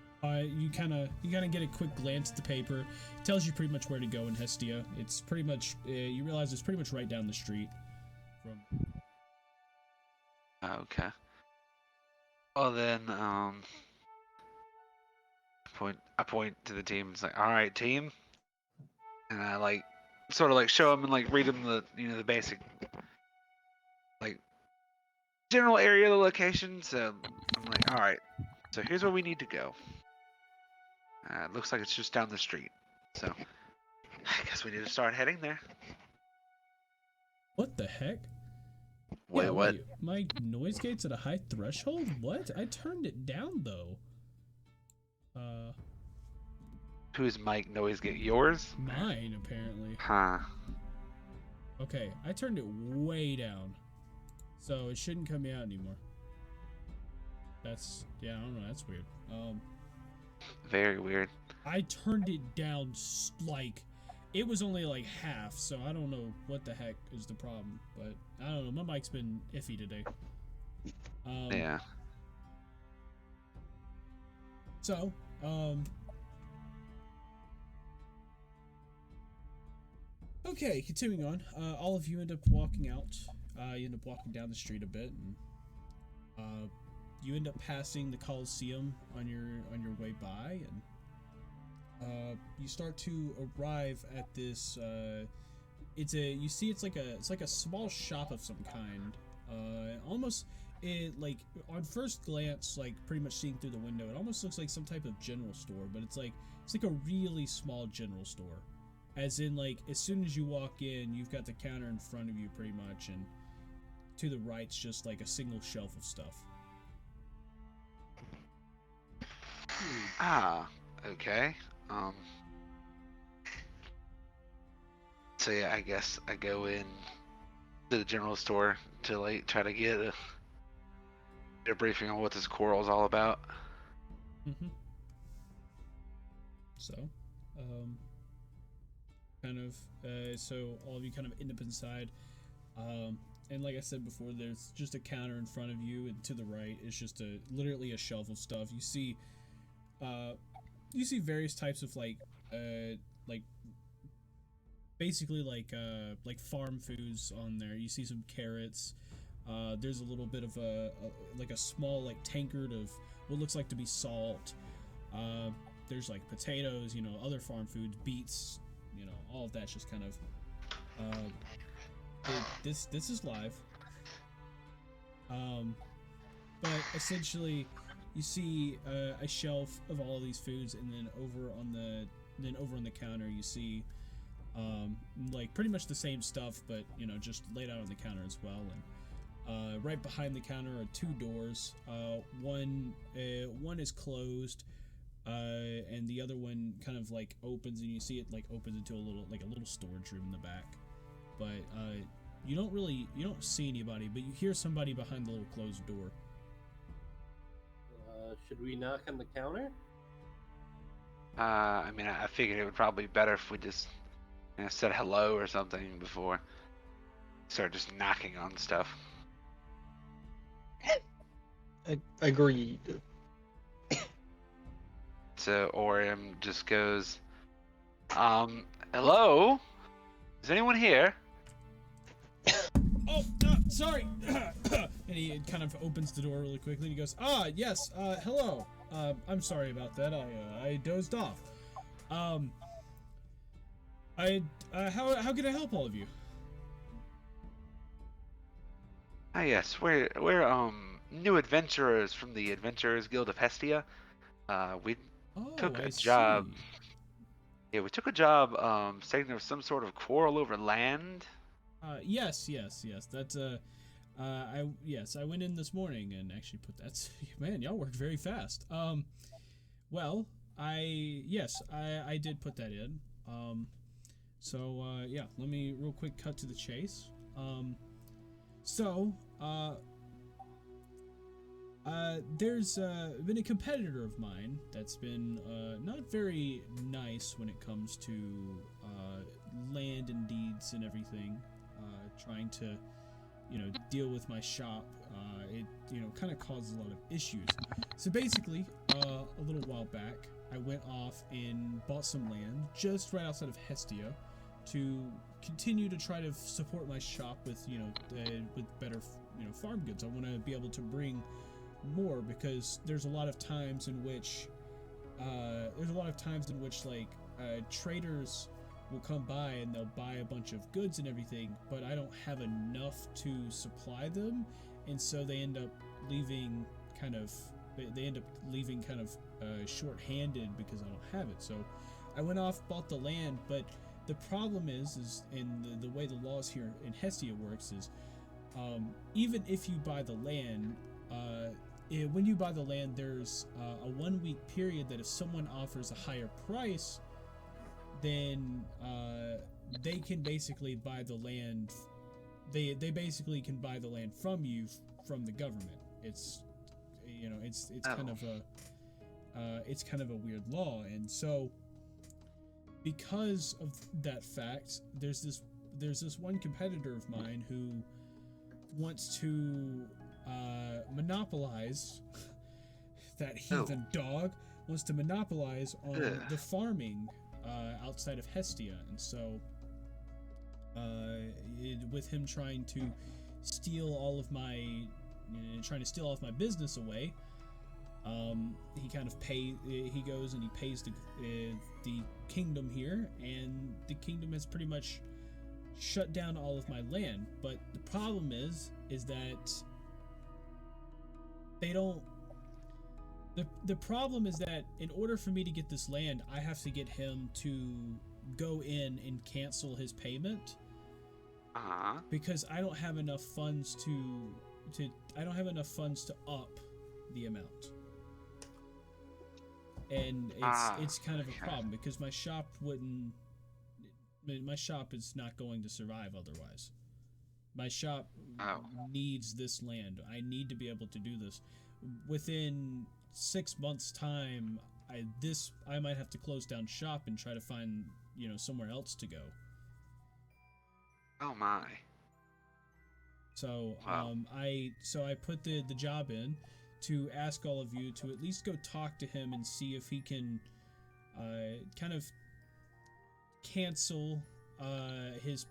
you kind of get a quick glance at the paper. It tells you pretty much where to go in Hestia. It's pretty much you realize it's pretty much right down the street from. Okay. Well then, I point to the team. It's like, all right, team, and I like sort of like show them and like read them the basic like general area of the location. So I'm like, all right, so here's where we need to go. It looks like it's just down the street. So I guess we need to start heading there. What the heck? Wait, Yeah, what? My noise gate's at a high threshold? What? I turned it down though. Whose mic noise get yours? Mine apparently. Huh. Okay, I turned it way down, so it shouldn't come out anymore. I don't know. That's weird. Very weird. I turned it down like it was only like half, so I don't know what the heck is the problem. But I don't know. My mic's been iffy today. Yeah. So, okay, continuing on. All of you end up walking out. You end up walking down the street a bit, and you end up passing the Coliseum on your way by, and you start to arrive at this. It's like a small shop of some kind. Almost like on first glance, like pretty much seeing through the window, it almost looks like some type of general store, but it's like a really small general store. As in, like, as soon as you walk in, you've got the counter in front of you pretty much, and to the right's just like a single shelf of stuff. Okay. So yeah, I guess I go in to the general store to like try to get a briefing on what this quarrel is all about. Mm-hmm. So, so all of you kind of end up inside. And like I said before, there's just a counter in front of you, and to the right is just literally a shelf of stuff. You see various types of like basically like farm foods on there. You see some carrots. There's a little bit of a small like tankard of what looks like to be salt. There's like potatoes, other farm foods, beets, all of that's just kind of this is live. but essentially, you see a shelf of all of these foods, and then over on the counter you see like pretty much the same stuff, but just laid out on the counter as well. And right behind the counter are two doors. One is closed, and the other one kind of like opens, and you see it like opens into a little storage room in the back. But you don't see anybody, but you hear somebody behind the little closed door. Should we knock on the counter? I mean, I figured it would probably be better if we just said hello or something before start just knocking on stuff. Agreed. So Orium just goes, hello? Is anyone here? Oh, sorry. And he kind of opens the door really quickly. And he goes, yes, hello. I'm sorry about that. I dozed off. How can I help all of you? Ah, yes, we're new adventurers from the Adventurers Guild of Hestia. We took a job. See. Yeah, we took a job saying there was some sort of quarrel over land. Yes. That's I went in this morning and actually put that. Man, y'all worked very fast. Well, I did put that in. Yeah, let me real quick cut to the chase. There's been a competitor of mine that's been not very nice when it comes to land and deeds and everything. Trying to, deal with my shop. It, kind of causes a lot of issues. So basically, a little while back, I went off and bought some land just right outside of Hestia to continue to try to support my shop with, with better, farm goods. I want to be able to bring more because there's a lot of times in which, like traders will come by and they'll buy a bunch of goods and everything, but I don't have enough to supply them, and so they end up leaving kind of short-handed because I don't have it. So I went off, bought the land, but the problem is in the way the laws here in Hestia works is, even if you buy the land, when you buy the land, there's a 1-week period that if someone offers a higher price, then they can basically buy the land. They basically can buy the land from you from the government. It's kind of a weird law, and so because of that fact, there's this one competitor of mine who wants to monopolize that heathen dog wants to monopolize on the farming outside of Hestia, and so with him trying to steal all of my business away, he kind of he goes and he pays the kingdom here, and the kingdom has pretty much shut down all of my land. But the problem is that they don't. The problem is that in order for me to get this land, I have to get him to go in and cancel his payment. Because I don't have enough funds to up the amount. And it's kind of a problem because my shop is not going to survive otherwise. My shop needs this land. I need to be able to do this. Within 6 months' time, I might have to close down shop and try to find, somewhere else to go. Oh my. So wow. I put the job in to ask all of you to at least go talk to him and see if he can kind of cancel his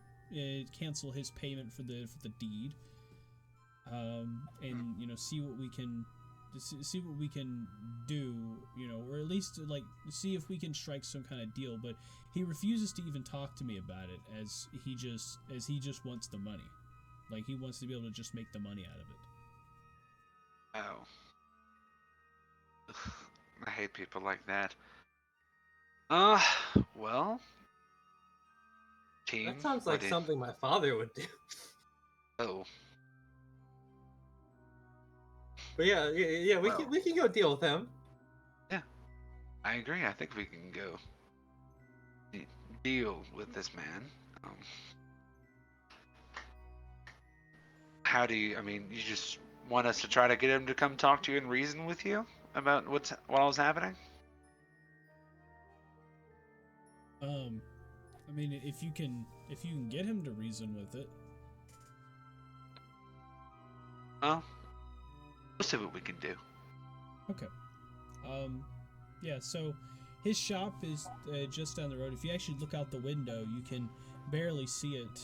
payment for the deed, and see what we can do, or at least like see if we can strike some kind of deal. But he refuses to even talk to me about it, as he just wants the money. Like, he wants to be able to just make the money out of it. Oh. Ugh, I hate people like that. Uh, well, team, That sounds what like do you... something my father would do. Oh, But yeah, we well, can go deal with him. yeah, I agree. I think we can go deal with this man. Um, how do you, I mean, you just want us to try to get him to come talk to you and reason with you about what all is happening? I mean, if you can get him to reason with it. Well, we'll see what we can do. Okay. Yeah. So his shop is just down the road. If you actually look out the window, you can barely see it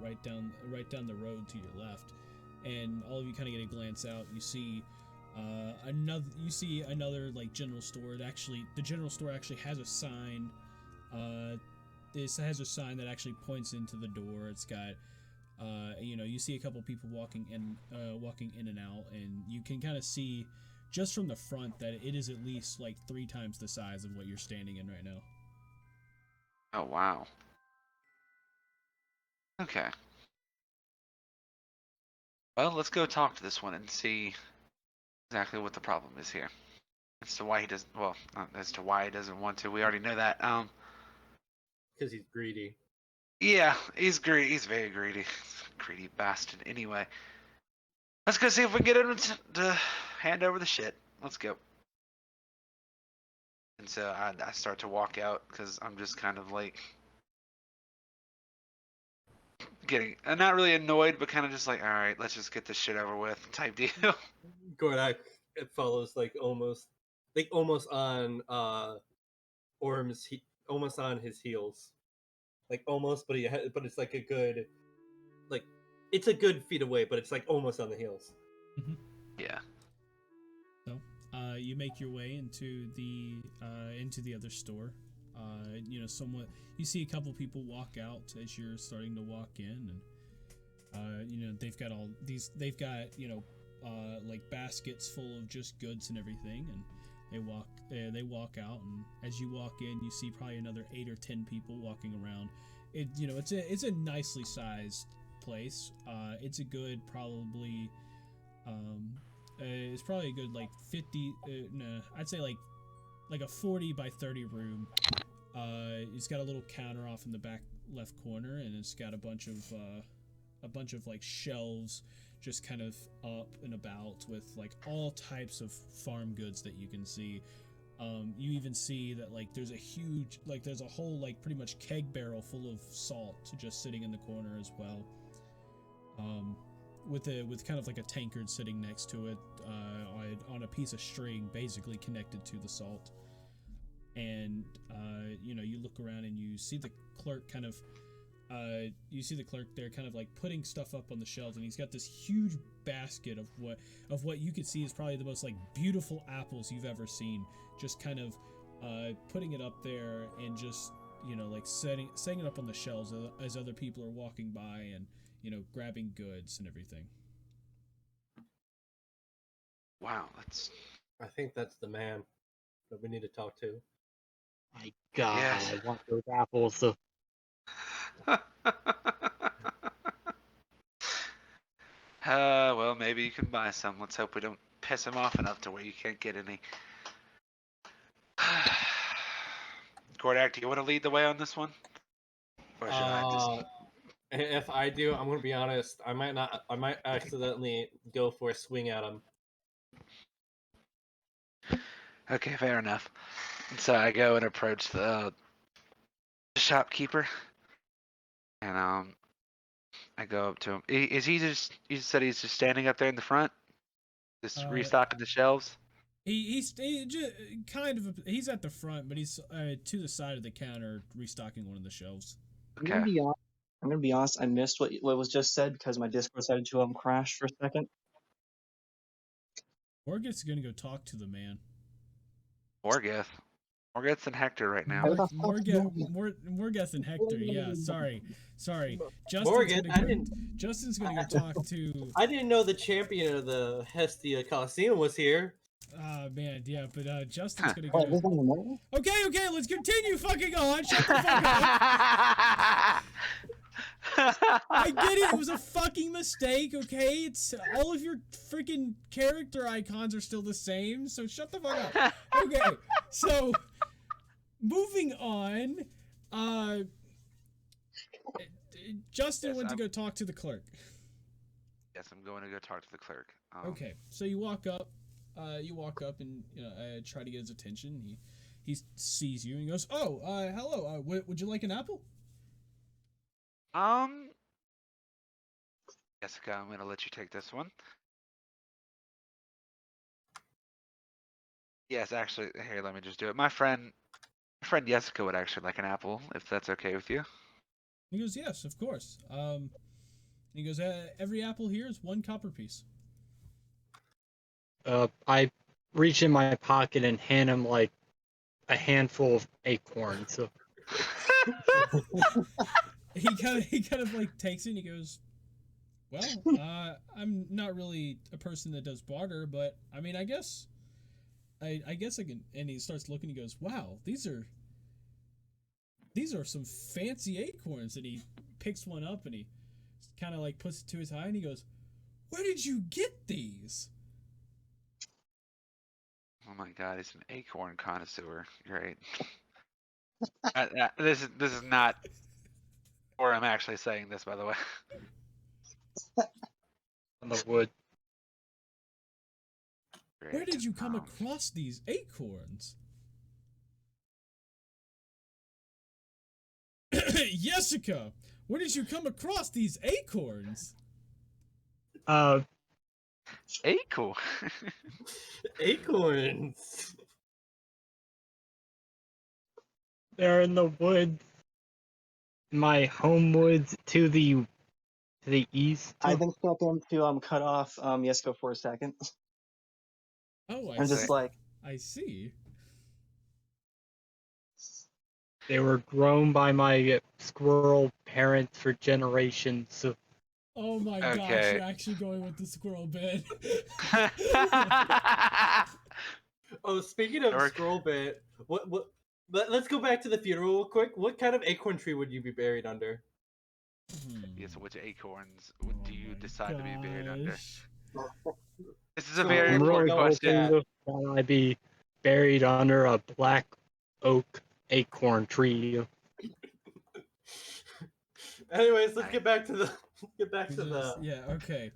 right down the road to your left, and all of you kind of get a glance out. You see another like general store. The general store actually has a sign. This has a sign that actually points into the door. It's got you see a couple people walking in and out, and you can kind of see just from the front that it is at least like 3 times the size of what you're standing in right now. Oh, wow. Okay. Well, let's go talk to this one and see exactly what the problem is here. As to why he doesn't, well, not as to why he doesn't want to. We already know that. Because he's greedy. Yeah, he's greedy. He's very greedy. Greedy bastard. Anyway, let's go see if we can get him to hand over the shit. Let's go. And so I start to walk out because I'm just kind of like I'm not really annoyed, but kind of just like, all right, let's just get this shit over with type deal. Gordak, it follows almost on almost on his heels, like almost, but it's like a good, like it's a good feet away, but it's like almost on the heels. Mm-hmm. Yeah. So you make your way into the other store. Somewhat you see a couple people walk out as you're starting to walk in, and they've got like baskets full of just goods and everything, and they walk out, and as you walk in, you see probably another 8 or 10 people walking around. It's a nicely sized place. It's a good probably it's probably a good like 50 I'd say like a 40 by 30 room. It's got a little counter off in the back left corner, and it's got a bunch of like shelves just kind of up and about with like all types of farm goods that you can see. You even see that like there's a whole like pretty much keg barrel full of salt just sitting in the corner as well. With kind of like a tankard sitting next to it on a piece of string basically connected to the salt. And you look around and you see the clerk there kind of like putting stuff up on the shelves, and he's got this huge basket of what you could see is probably the most like beautiful apples you've ever seen, just kind of putting it up there and just like setting it up on the shelves as other people are walking by and grabbing goods and everything. Wow, that's... I think that's the man that we need to talk to. My God, Yes. I want those apples. Well, maybe you can buy some. Let's hope we don't piss him off enough to where you can't get any. Gordak, do you want to lead the way on this one? Or should I just... If I do, I'm gonna be honest. I might accidentally go for a swing at him. Okay, fair enough. So I go and approach the shopkeeper, and I go up to him. Is he just? You said he's just standing up there in the front, just restocking the shelves. He's he's at the front, but he's to the side of the counter restocking one of the shelves. Okay. I'm gonna be honest. I missed what was just said because my Discord decided to crash for a second. Morgan's gonna go talk to the man. Morgith. More gets than Hector right now. Who the fuck's More guessing Hector. Yeah, sorry. Morgan, Justin's gonna go talk to. I didn't know the champion of the Hestia Coliseum was here. Ah man, yeah, but Justin's gonna Wait, go. who's on the morning? Okay, let's continue fucking on. Shut the fuck up. I get it. It was a fucking mistake. Okay, it's all of your freaking character icons are still the same. So shut the fuck up. Okay, so moving on. Justin Yes, went to go talk to the clerk. Yes, I'm going to go talk to the clerk. Okay, so you walk up. And try to get his attention. He sees you and he goes, "Oh, hello. Would you like an apple?" Jessica, I'm gonna let you take this one. Yes, actually, here, let me just do it. My friend Jessica would actually like an apple, if that's okay with you. He goes, "Yes, of course." He goes, "Every apple here is 1 copper piece." I reach in my pocket and hand him like a handful of acorns. He kind of like takes it and he goes, "Well, I'm not really a person that does barter, but I mean, I guess I can." And he starts looking. He goes, "Wow, these are some fancy acorns." And he picks one up and he kind of like puts it to his eye and he goes, "Where did you get these?" Oh my god, he's an acorn connoisseur. Great. This is not, or I'm actually saying this, by the way. On the wood. Great. Where did you come across these acorns? Jessica, where did you come across these acorns? Acorn. Acorns. They're in the woods. My home woods to the east. I think second to cut off Yesko for a second. Oh, I'm just like, I see. They were grown by my squirrel parents for generations. Oh my gosh, Okay. you're actually going with the squirrel bit. Oh, speaking of scroll bit, what? Let's go back to the funeral real quick. What kind of acorn tree would you be buried under? Yes, which acorns Oh do you my decide to be buried under? gosh. This is a So very I'm really important hoping question. that I be buried under a black oak acorn tree. Anyways, let's get back to the Yeah, okay.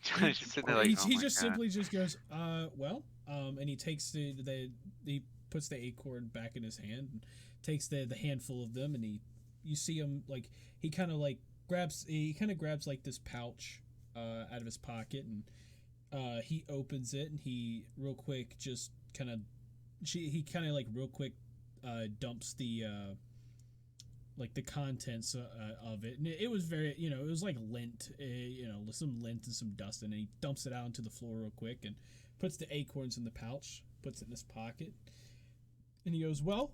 Johnny's just sitting there like, oh He my just god. simply just goes, and he takes he puts the acorn back in his hand and takes the handful of them, and you see him like he kind of grabs like this pouch out of his pocket, and he opens it and he real quick just real quick dumps the like the contents of it, and it was very, it was like lint, some lint and some dust, and he dumps it out onto the floor real quick and puts the acorns in the pouch, puts it in his pocket, and he goes, "Well,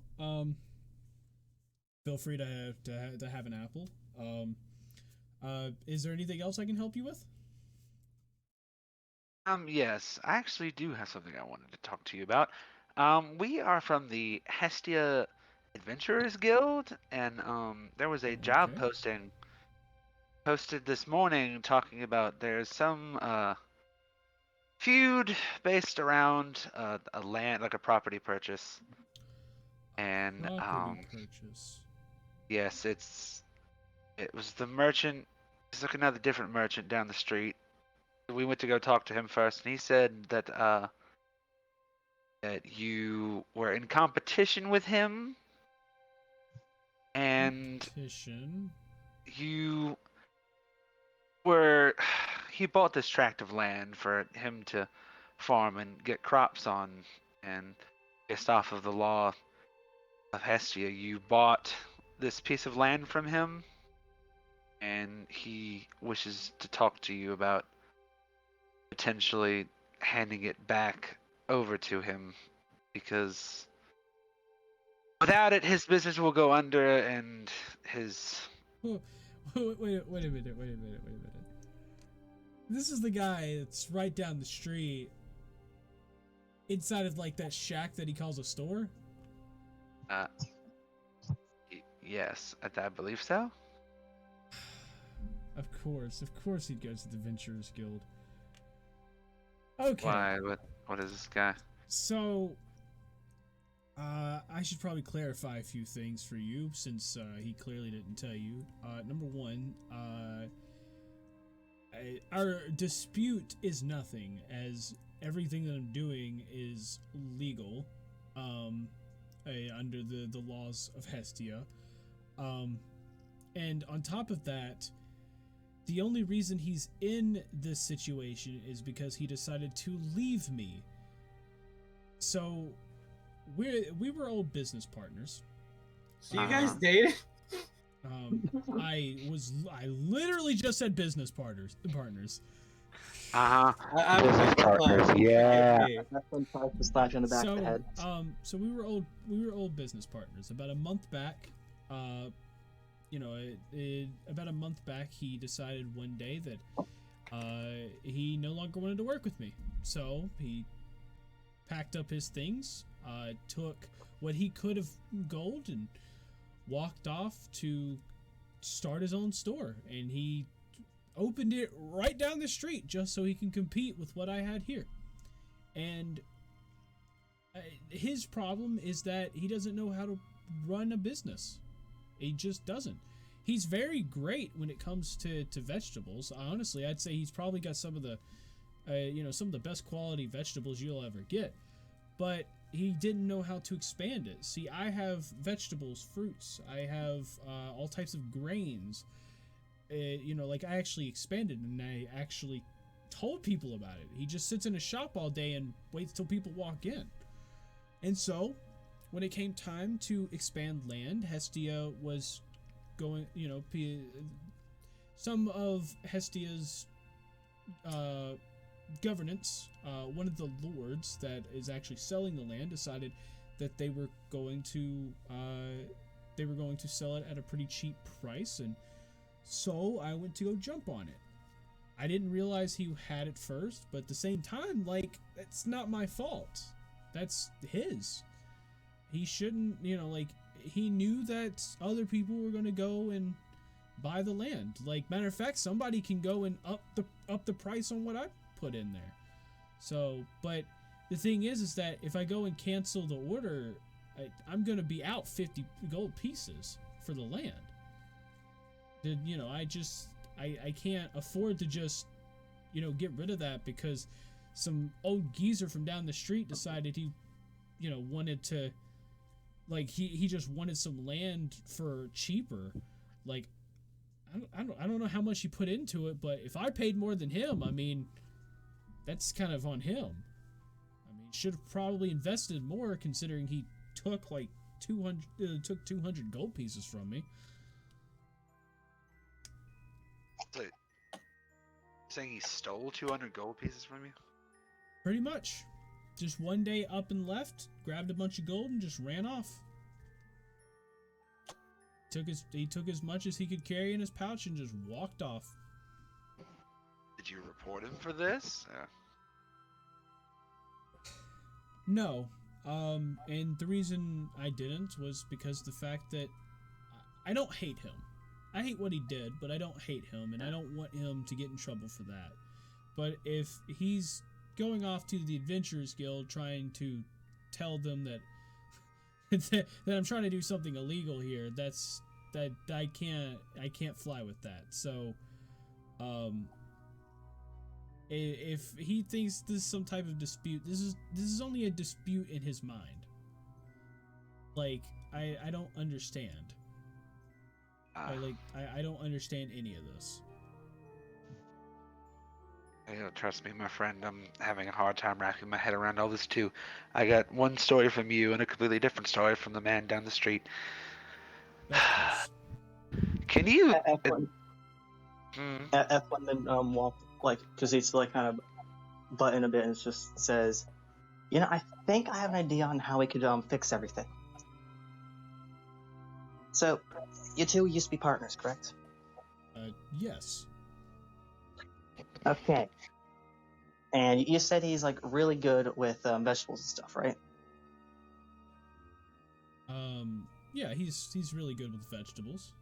feel free to have an apple. Is there anything else I can help you with?" Yes, I actually do have something I wanted to talk to you about. We are from the Hestia Adventurers Guild, and there was a job Okay. posting posted this morning talking about there's some feud based around a land, like a property purchase, and Property purchase. yes, it was the merchant. He's looking at a different merchant down the street. We went to go talk to him first, and he said that that you were in competition with him, and Competition. you were he bought this tract of land for him to farm and get crops on, and based off of the law of Hestia, you bought this piece of land from him, and he wishes to talk to you about potentially handing it back over to him because Without it, his business will go under, and his. Wait a minute. This is the guy that's right down the street, inside of like that shack that he calls a store. Yes, I believe so. Of course he'd go to the Venturers Guild. Okay. Why? What is this guy? So, I should probably clarify a few things for you, since he clearly didn't tell you. Number one, our dispute is nothing, as everything that I'm doing is legal, under the laws of Hestia. And on top of that, the only reason he's in this situation is because he decided to leave me. So, we were old business partners. So you guys dated? I literally just said business partners. Uh huh. Business partners, yeah. That's when Price was slapped in the back of the head. So we were old business partners. About a month back, about a month back, he decided one day that he no longer wanted to work with me. So he packed up his things, took what he could of gold, and walked off to start his own store. And he opened it right down the street just so he can compete with what I had here. And his problem is that he doesn't know how to run a business. He just doesn't. He's very great when it comes to vegetables. Honestly, I'd say he's probably got some of the some of the best quality vegetables you'll ever get. But he didn't know how to expand it. See, I have vegetables, fruits. I have all types of grains. I actually expanded, and I actually told people about it. He just sits in a shop all day and waits till people walk in. And so, when it came time to expand land, Hestia was going, some of Hestia's governance, one of the lords that is actually selling the land, decided that they were going to sell it at a pretty cheap price, and so I went to go jump on it. I didn't realize he had it first, but at the same time, that's not my fault. That's his. He shouldn't, he knew that other people were going to go and buy the land. Matter of fact, somebody can go and up the price on what I put in there. So, but the thing is that if I go and cancel the order, I'm going to be out 50 gold pieces for the land. I can't afford to just, get rid of that because some old geezer from down the street decided he, wanted to, he just wanted some land for cheaper. I don't know how much he put into it, but if I paid more than him, that's kind of on him. Should have probably invested more, considering he took 200 gold pieces from me. Wait, saying he stole 200 gold pieces from you? Pretty much. Just one day up and left, grabbed a bunch of gold, and just ran off. He took as much as he could carry in his pouch and just walked off. Did you report him for this? No. And the reason I didn't was because the fact that I don't hate him. I hate what he did, but I don't hate him, and I don't want him to get in trouble for that. But if he's going off to the Adventurers Guild trying to tell them that that I'm trying to do something illegal here, that I can't fly with that. So, if he thinks this is some type of dispute, this is only a dispute in his mind. I don't understand. I don't understand any of this. Trust me, my friend, I'm having a hard time wrapping my head around all this too. I got one story from you and a completely different story from the man down the street. Can you? F1 then walked because he's kind of butting a bit and just says, I think I have an idea on how we could fix everything. So, you two used to be partners, correct? Yes. Okay. And you said he's like really good with vegetables and stuff, right? Yeah, he's really good with vegetables.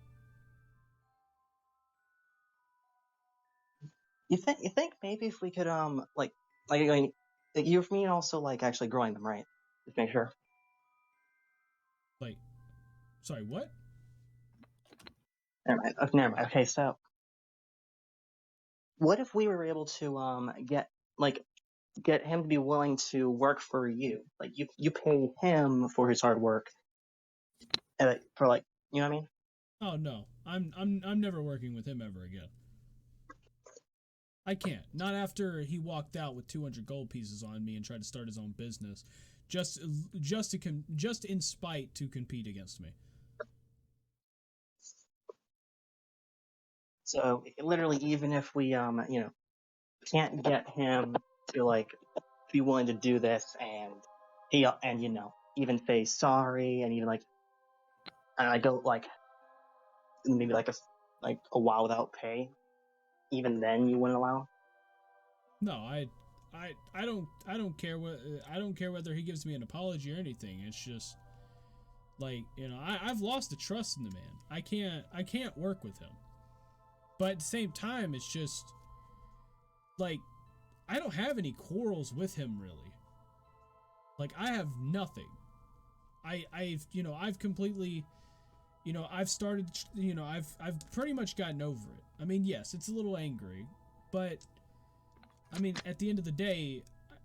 You think maybe if we could like I mean, you mean also like actually growing them, right? Just make sure. Like, sorry, what? Never mind. Okay, never mind. Okay, so what if we were able to get him to be willing to work for you? Like you pay him for his hard work, for like you know what I mean? Oh no, I'm never working with him ever again. I can't. Not after he walked out with 200 gold pieces on me and tried to start his own business, just in spite to compete against me. So literally, even if we can't get him to like be willing to do this, and even say sorry, and even like I go like maybe like a while without pay, even then you wouldn't allow. No, I don't care what I don't care whether he gives me an apology or anything. It's just like I've lost the trust in the man. I can't work with him. But at the same time, it's just like I don't have any quarrels with him really. Like I have nothing. I've completely I've started I've pretty much gotten over it. I mean, yes, it's a little angry, but I mean, at the end of the day,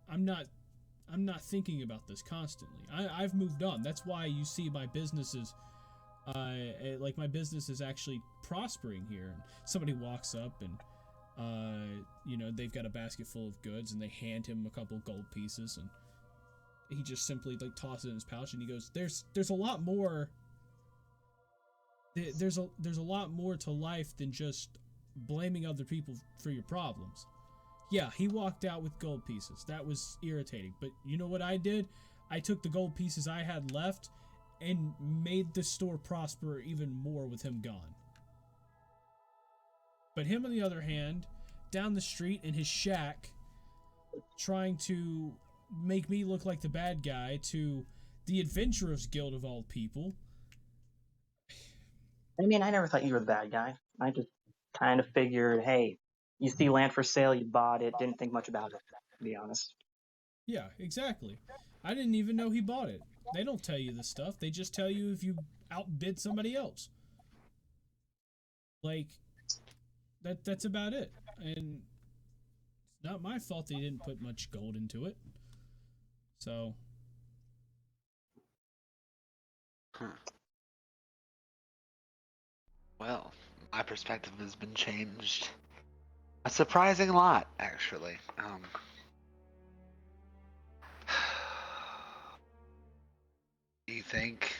I'm not thinking about this constantly. I've moved on. That's why you see my business is like my business is actually prospering here. And somebody walks up and they've got a basket full of goods and they hand him a couple gold pieces and he just simply like tosses it in his pouch and he goes, there's a lot more there's a lot more to life than just blaming other people for your problems. Yeah, he walked out with gold pieces. That was irritating. But you know what I did? I took the gold pieces I had left and made the store prosper even more with him gone. But him, on the other hand, down the street in his shack, trying to make me look like the bad guy to the Adventurers Guild of all people. I mean, I never thought you were the bad guy. I just kind of figured, hey, you see land for sale, you bought it, didn't think much about it, to be honest. Yeah, exactly. I didn't even know he bought it. They don't tell you this stuff. They just tell you if you outbid somebody else. Like that's about it. And it's not my fault they didn't put much gold into it. So, Huh. Well, my perspective has been changed a surprising lot, actually. Do you think?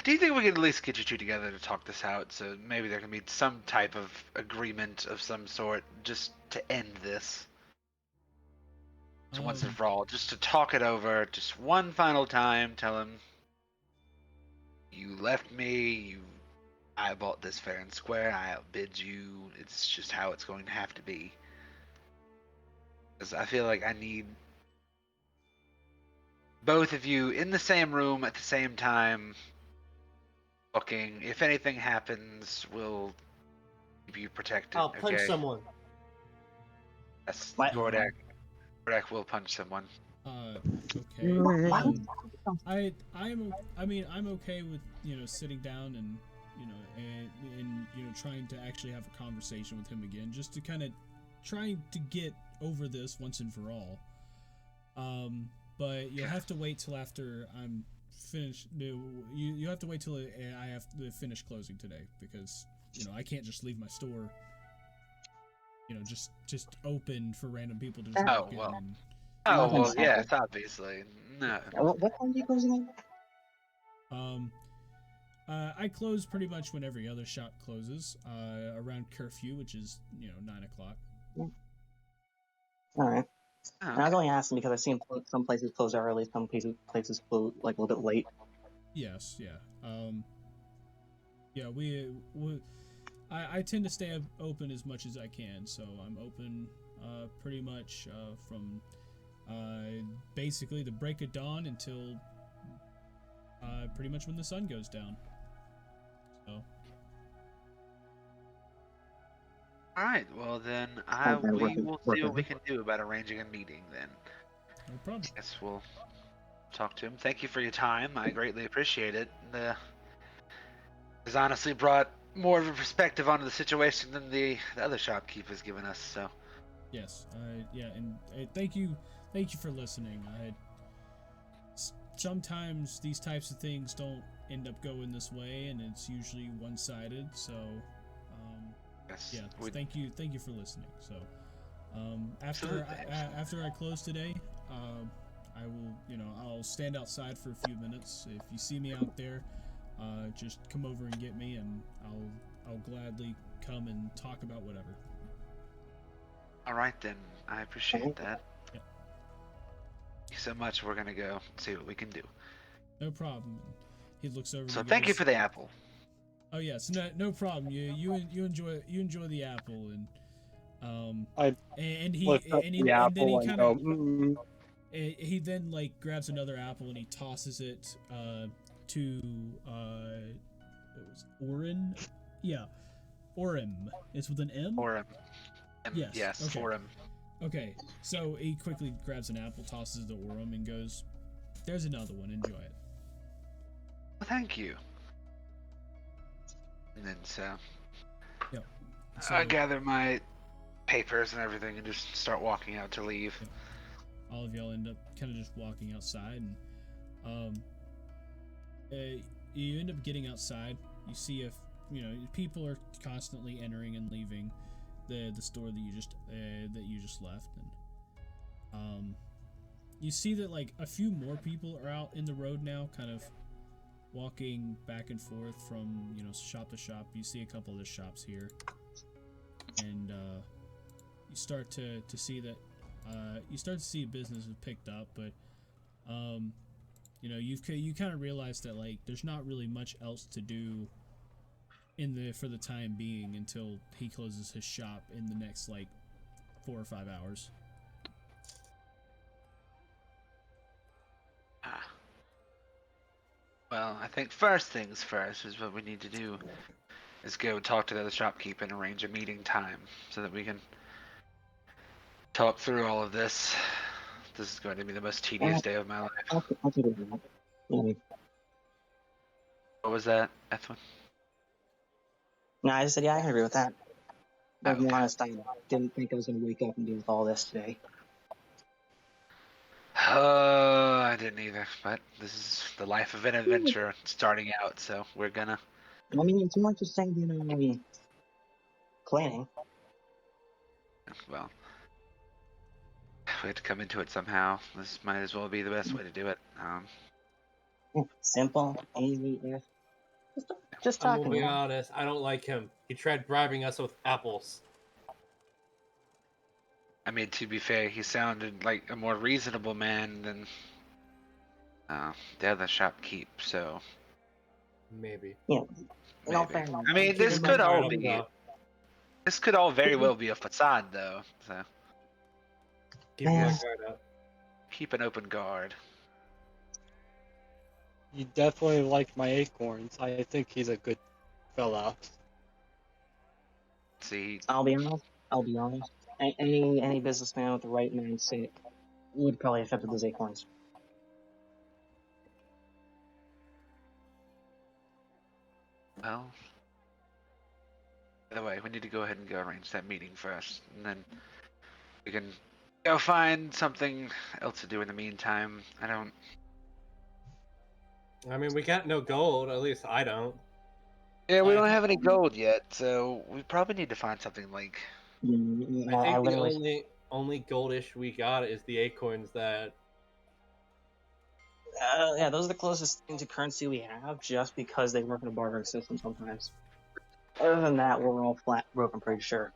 Do you think we could at least get you two together to talk this out? So maybe there can be some type of agreement of some sort, just to end this, to once and for all, just to talk it over, just one final time. Tell him you left me. I bought this fair and square. I outbid you. It's just how it's going to have to be. Because I feel like I need both of you in the same room at the same time, looking. If anything happens, we'll keep you protected. I'll punch Okay? someone. Yes, What? Gordak will punch someone. Okay. Why would I'm okay with sitting down and and trying to actually have a conversation with him again, just to kind of trying to get over this once and for all. But you'll have to wait till after I'm finished. You have to wait till I have to finish closing today, because I can't just leave my store just open for random people to just Oh, walk in. well. And, Oh, Nothing well, yes, happened. obviously. No. What time do you close again? I close pretty much when every other shop closes, around curfew, which is 9 o'clock. All right. Oh, And I was okay. only asking because I've seen some places close early, some places close like a little bit late. Yes, yeah. Yeah, I tend to stay open as much as I can, so I'm open pretty much from basically the break of dawn until pretty much when the sun goes down. So, All right. Well, then Okay, we will see what we working. can do about arranging a meeting. Then no problem. guess we'll talk to him. Thank you for your time. I greatly appreciate it. Has honestly brought more of a perspective onto the situation than the other shopkeep has given us. So Yes, yeah, and thank you for listening. Sometimes these types of things don't end up going this way, and it's usually one-sided. So, yes, yeah, we thank you for listening. So, absolutely. after I close today, I will, I'll stand outside for a few minutes. If you see me out there, just come over and get me, and I'll gladly come and talk about whatever. All right then. I appreciate that. Yeah. Thank you so much. We're gonna go see what we can do. No problem. And he looks over. So and he thank you goes, for the apple. "Oh yes, no problem. You enjoy the apple." And I and lift up the and then he apple and kind go, of mm. he then like grabs another apple and he tosses it to it was Orin. Yeah, Orim. It's with an M. Or Yes, yes, okay. for him. Okay, so he quickly grabs an apple, tosses it to Orim, and goes, "There's another one. Enjoy it." Well, thank you. And then Yep. I So gather my papers and everything and just start walking out to leave. Yep. all of y'all end up kind of just walking outside, and um, you end up getting outside. You see if people are constantly entering and leaving the store that you just left, and you see that like a few more people are out in the road now, kind of walking back and forth from shop to shop. You see a couple of the shops here, and you start to see that business has picked up, but you kind of realize that like there's not really much else to do for the time being until he closes his shop in the next like 4 or 5 hours. Ah. Well, I think first things first is what we need to do is go talk to the other shopkeep and arrange a meeting time so that we can talk through all of this. This is going to be the most tedious day of my life. I'll take it. Yeah. What was that, Ethwin? No, I just said, yeah, I can agree with that. But to be Okay. honest, I didn't think I was going to wake up and deal with all this today. I didn't either, but this is the life of an adventurer starting out, so we're gonna. I mean, it's more just saying, cleaning. Well, we had to come into it somehow. This might as well be the best way to do it. Simple, easy, just I'm talking. gonna be honest. I don't like him. He tried bribing us with apples. I mean, to be fair, he sounded like a more reasonable man than the other shopkeep, so. Maybe. Yeah. In all Maybe. fairness, I mean, Keep this my could guard all up, be. though. This could all very well be a facade, though. So Keep my Yeah. guard up. keep an open guard. You definitely like my acorns. I think he's a good fella. See, I'll be honest. Any businessman with the right mindset would probably have accepted those acorns. well. By the way, we need to go ahead and go arrange that meeting first, and then we can go find something else to do in the meantime. I mean, we got no gold. At least I don't. Yeah, we I- don't have any gold yet, so we probably need to find something like. I I think the literally, only goldish we got is the acorns that. yeah, those are the closest thing to currency we have, just because they work in a bartering system sometimes. Other than that, we're all flat broke, I'm pretty sure.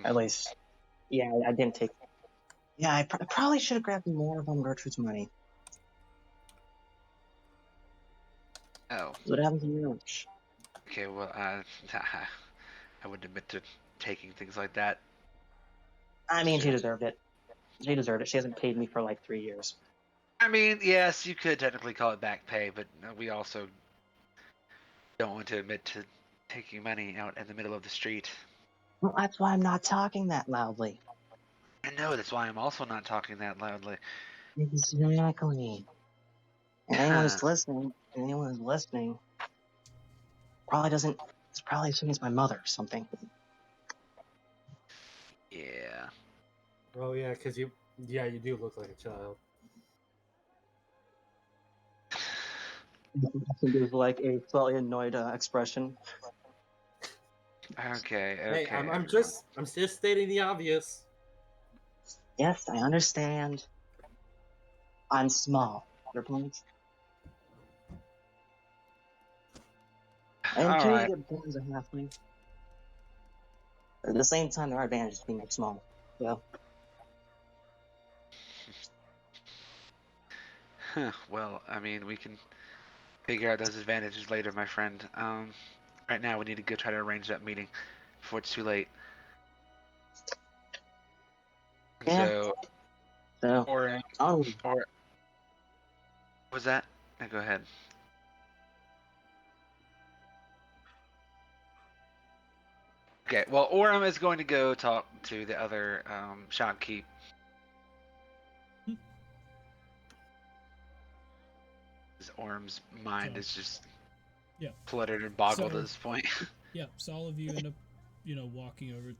At least, yeah, I didn't take. Yeah, I probably should have grabbed more of Gertrude's money. Oh, What happens in your lunch? okay. Well, I wouldn't admit to taking things like that. I mean, she Sure. deserved it. She deserved it. She hasn't paid me for like 3 years. I mean, yes, you could technically call it back pay, but we also don't want to admit to taking money out in the middle of the street. Well, that's why I'm not talking that loudly. I know, that's why I'm also not talking that loudly. Exactly. And anyone who's listening, probably doesn't. It's probably assuming it's my mother or something. Yeah. Oh yeah, because you do look like a child. There's like a slightly annoyed expression. Okay, Hey, okay, I'm everyone. just stating the obvious. Yes, I understand. I'm small. Your point. I am too to Alright. get born as a halfling. But at the same time, there are advantages to being small. So, Well, I mean, we can figure out those advantages later, my friend. Right now we need to go try to arrange that meeting before it's too late. yeah. So, So, or, oh, or, what was that? No, go ahead. Okay, well, Orem is going to go talk to the other shopkeep. Orem's mind So, is just yeah. cluttered and boggled So at this point. yeah, so all of you end up, walking over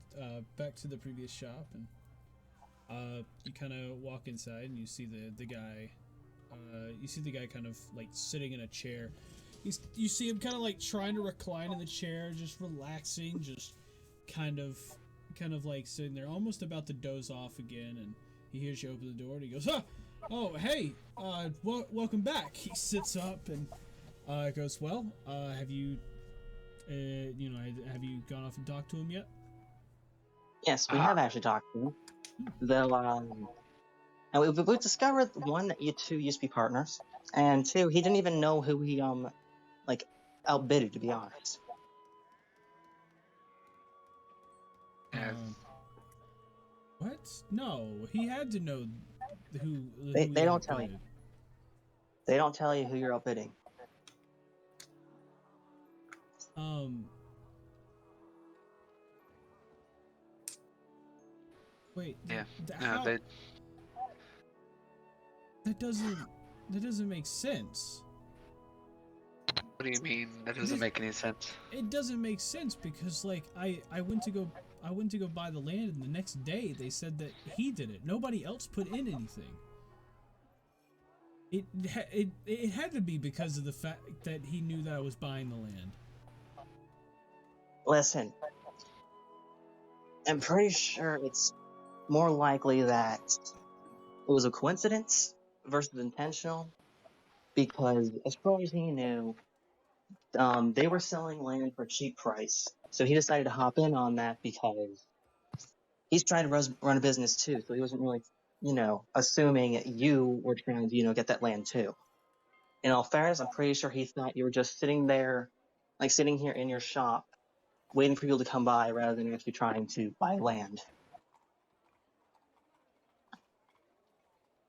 back to the previous shop, and you kind of walk inside, and you see the guy. You see the guy kind of like sitting in a chair. You see him kind of like trying to recline in the chair, just relaxing, just kind of like sitting there, almost about to doze off again. And he hears you open the door, and he goes, "Oh, hey, welcome back." He sits up and goes, "Well, have you, have you gone off and talked to him yet?" yes, we have actually talked to him. Though, and we've discovered one that you two used to be partners, and two, he didn't even know who he like outbidded. To be honest, Yeah. What? No, he had to know who they he don't tell you. outbidded. They don't tell you who you're outbidding. Um. Wait. Yeah. No, How? they. That doesn't make sense. What do you mean? That doesn't This- make any sense. It doesn't make sense because like I went to go buy the land, and the next day they said that he did it. Nobody else put in anything. It had to be because of the fact that he knew that I was buying the land. Listen, I'm pretty sure it's more likely that it was a coincidence versus intentional, because as far as he knew, they were selling land for a cheap price. So he decided to hop in on that because he's trying to run a business too. So he wasn't really, assuming you were trying to, get that land too. In all fairness, I'm pretty sure he thought you were just sitting there, like sitting here in your shop, waiting for people to come by rather than actually trying to buy land.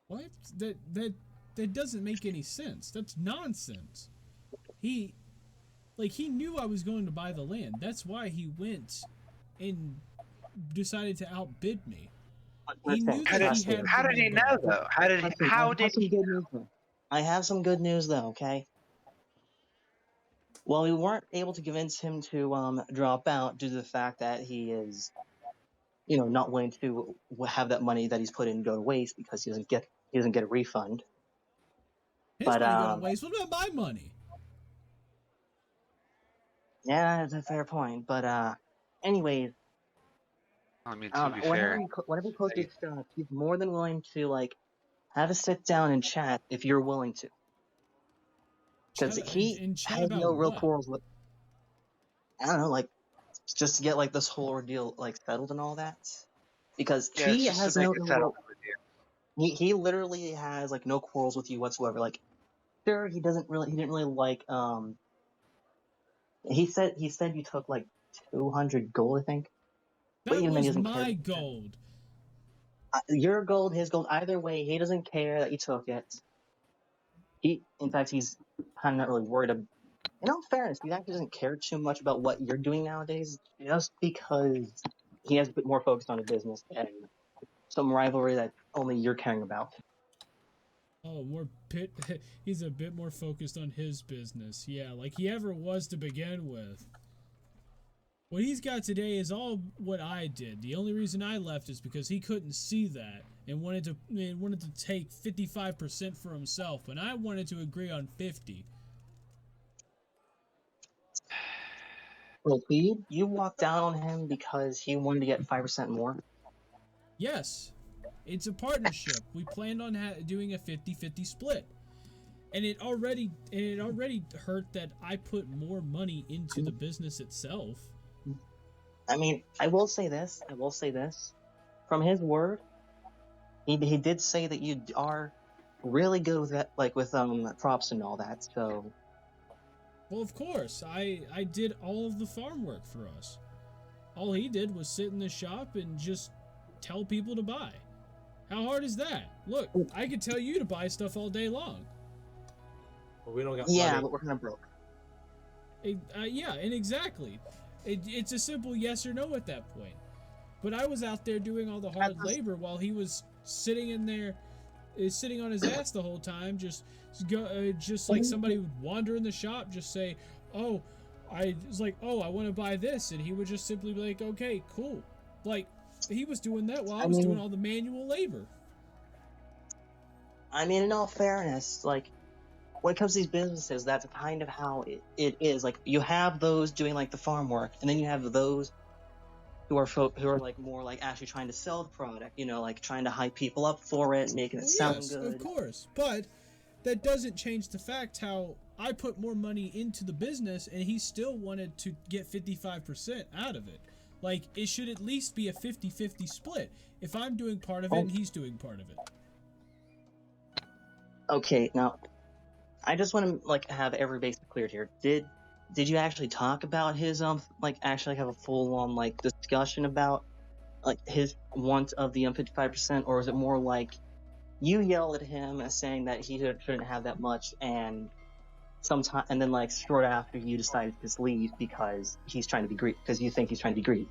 What? That doesn't make any sense. That's nonsense. He he knew I was going to buy the land. That's why he went and decided to outbid me. He knew How that did, he had how the did he land know back. though? How did he? I have some good news though, okay? Well, we weren't able to convince him to drop out due to the fact that he is, not willing to have that money that he's put in go to waste because he doesn't get a refund. His But money go to waste. What about my money? yeah, that's a fair point. But anyways, I mean, to be fair, whenever he closes his shop, he's more than willing to like have a sit down and chat if you're willing to, because Chat he and chat has about no real what? quarrels with. I don't know, like just to get like this whole ordeal like settled and all that, because yeah, it's he just to has make no it no settled real. with you. He literally has like no quarrels with you whatsoever. Like sure he didn't really like he said you took like 200 gold, I think. But That even then, he was doesn't care. my gold. Your gold, his gold, either way, he doesn't care that you took it. In fact, he's kind of not really worried. In all fairness, he actually doesn't care too much about what you're doing nowadays, just because he has a bit more focused on his business and some rivalry that only you're caring about. Oh, he's a bit more focused on his business. Yeah, like he ever was to begin with. What he's got today is all what I did. The only reason I left is because he couldn't see that and wanted to take 55% for himself, and I wanted to agree on 50. Well, Pete, you walked down on him because he wanted to get 5% more. Yes, it's a partnership. We planned on doing a 50-50 split. And it already hurt that I put more money into the business itself. I mean, I will say this. From his word, he did say that you are really good with that, like with props and all that. So, Well, of course, I did all of the farm work for us. All he did was sit in the shop and just tell people to buy. How hard is that? Look, I could tell you to buy stuff all day long. Well, we don't got yeah, money. but we're kind of broke. Yeah, and exactly. It's a simple yes or no at that point. But I was out there doing all the hard labor while he was sitting in there, sitting on his ass the whole time. Just like somebody would wander in the shop, just say, "Oh, I want to buy this," and he would just simply be like, "Okay, cool." Like he was doing that while I was doing all the manual labor. I mean, in all fairness, like when it comes to these businesses, that's kind of how it is. Like you have those doing like the farm work, and then you have those who are like more like actually trying to sell the product. You know, like trying to hype people up for it, making it sound Yes, good. of course, but that doesn't change the fact how I put more money into the business, and he still wanted to get 55% out of it. Like it should at least be a 50-50 split. If I'm doing part of it and he's doing part of it. Okay, now I just want to like have every base cleared here. Did you actually talk about his like actually have a full on like discussion about like his want of the 55%, or is it more like you yell at him as saying that he shouldn't have that much, and sometime and then like short after you decided to just leave because he's trying to be greedy, because you think he's trying to be greedy?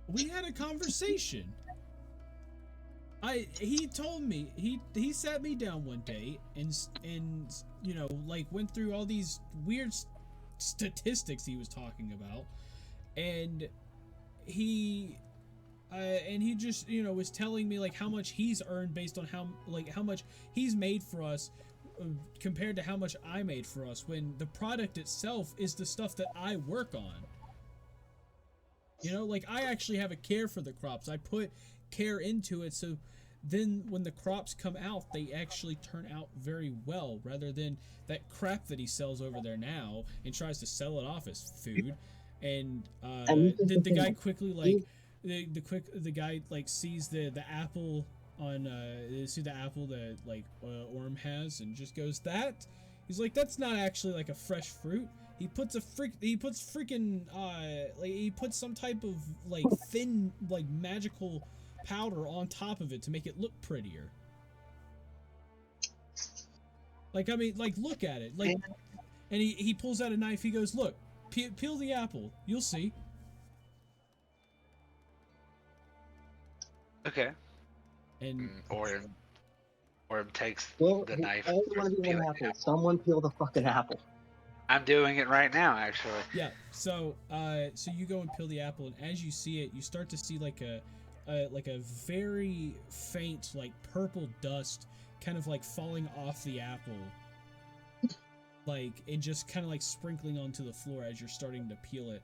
We had a conversation. He told me he sat me down one day and you know like went through all these weird statistics he was talking about, and he just was telling me like how much he's earned based on how much he's made for us compared to how much I made for us, when the product itself is the stuff that I work on. You know, like I actually have a care for the crops. I put care into it, so then when the crops come out, they actually turn out very well, rather than that crap that he sells over there now and tries to sell it off as food. And the guy quickly like the guy like sees the apple on see the apple that like Orm has, and just goes, that he's like, that's not actually like a fresh fruit. He puts freaking like he puts some type of like thin like magical powder on top of it to make it look prettier. Like I mean, like look at it, like, and he pulls out a knife. He goes, look, peel the apple, you'll see. Okay. And Or takes Well, the knife. I only want to do one apple. Someone peel the fucking apple. I'm doing it right now, actually. yeah, so you go and peel the apple, and as you see it, you start to see like a very faint like purple dust kind of like falling off the apple, like, and just kind of like sprinkling onto the floor as you're starting to peel it.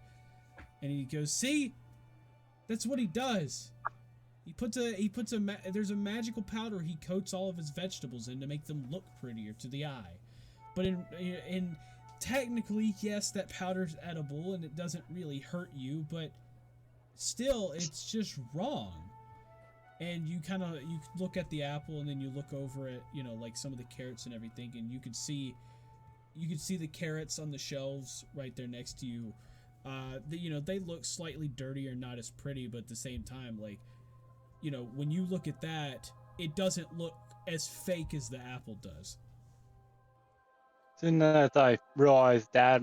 And he goes, see, that's what he does. There's a magical powder he coats all of his vegetables in to make them look prettier to the eye. But in technically, yes, that powder's edible and it doesn't really hurt you, but still, it's just wrong. and you look at the apple, and then you look over at like some of the carrots and everything, and you could see the carrots on the shelves right there next to you. They look slightly dirty or not as pretty, but at the same time, like, when you look at that, it doesn't look as fake as the apple does. Soon as I realized that,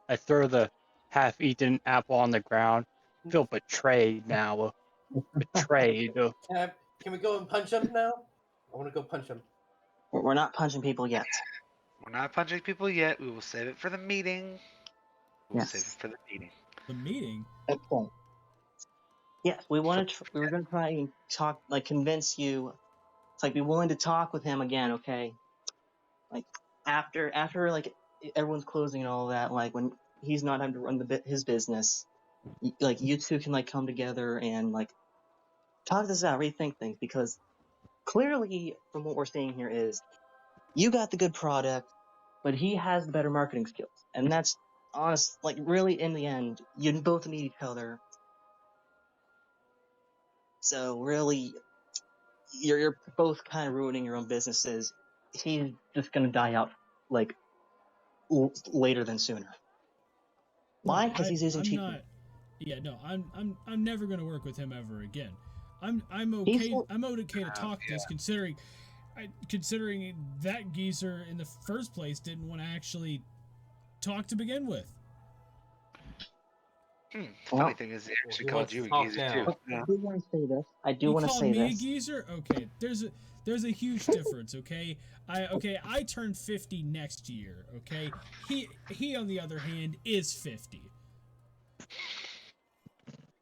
I throw the half-eaten apple on the ground. I feel betrayed now. Betrayed. Can we go and punch him now? I want to go punch him. We're not punching people yet. We're not punching people yet. We will save it for the meeting. We'll Yes. save it for the meeting. The meeting. Okay. Yes, we were going to try and talk, like, convince you. It's like, be willing to talk with him again, okay? Like, after like everyone's closing and all that, like when he's not having to run his business, like you two can like come together and like talk this out, rethink things, because clearly from what we're seeing here is you got the good product, but he has the better marketing skills, and that's honest. Like, really, in the end, you both need each other. So really, you're both kind of ruining your own businesses. He's just gonna die out like later than sooner. Why? Because he's using I'm cheap. not. Yeah, no, I'm never gonna work with him ever again. I'm He's okay. still- I'm okay to talk this, considering that geezer in the first place didn't want to actually talk to begin with. The Well, funny thing is, he actually he called wants you to a talk geezer now. too. I Yeah. do want to say this. I do You want to call say me this. a geezer? Okay, there's a huge difference. Okay, I turn 50 next year. Okay, he on the other hand is 50.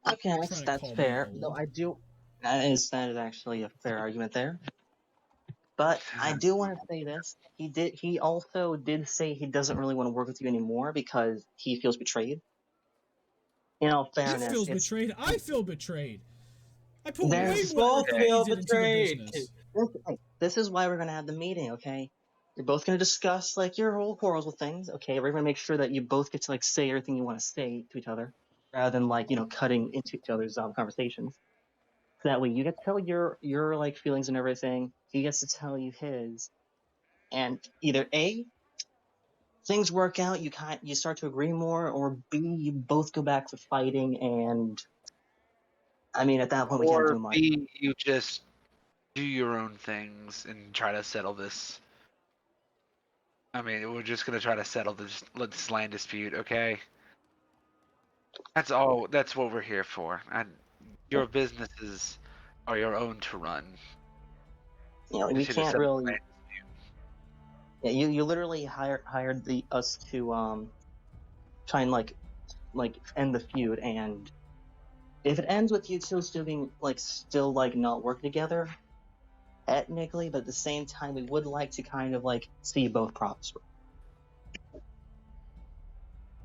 Okay, Trying to that's call me fair. old. No, I do. That is actually a fair argument there. But I do want to say this. He also did say he doesn't really want to work with you anymore because he feels betrayed. In all He fairness, feels betrayed. I feel betrayed. I put There's- way more Both effort feel into the betrayed. business. this is why we're gonna have the meeting, okay? You're both gonna discuss like your whole quarrels with things, okay? We're gonna make sure that you both get to like say everything you want to say to each other, rather than like cutting into each other's conversations. So that way you get to tell your like feelings and everything. He gets to tell you his, and either A, things work out, you start to agree more, or B, you both go back to fighting, and I mean at that point we can't do Or much. B, you just do your own things and try to settle this. I mean, we're just gonna try to settle this land dispute, okay? That's all. That's what we're here for. And your businesses are your own to run. We Just here to can't settle the really. land. Yeah, you literally hired us to try and like end the feud, and if it ends with you two still like not working together, technically, but at the same time we would like to kind of like see both prosper.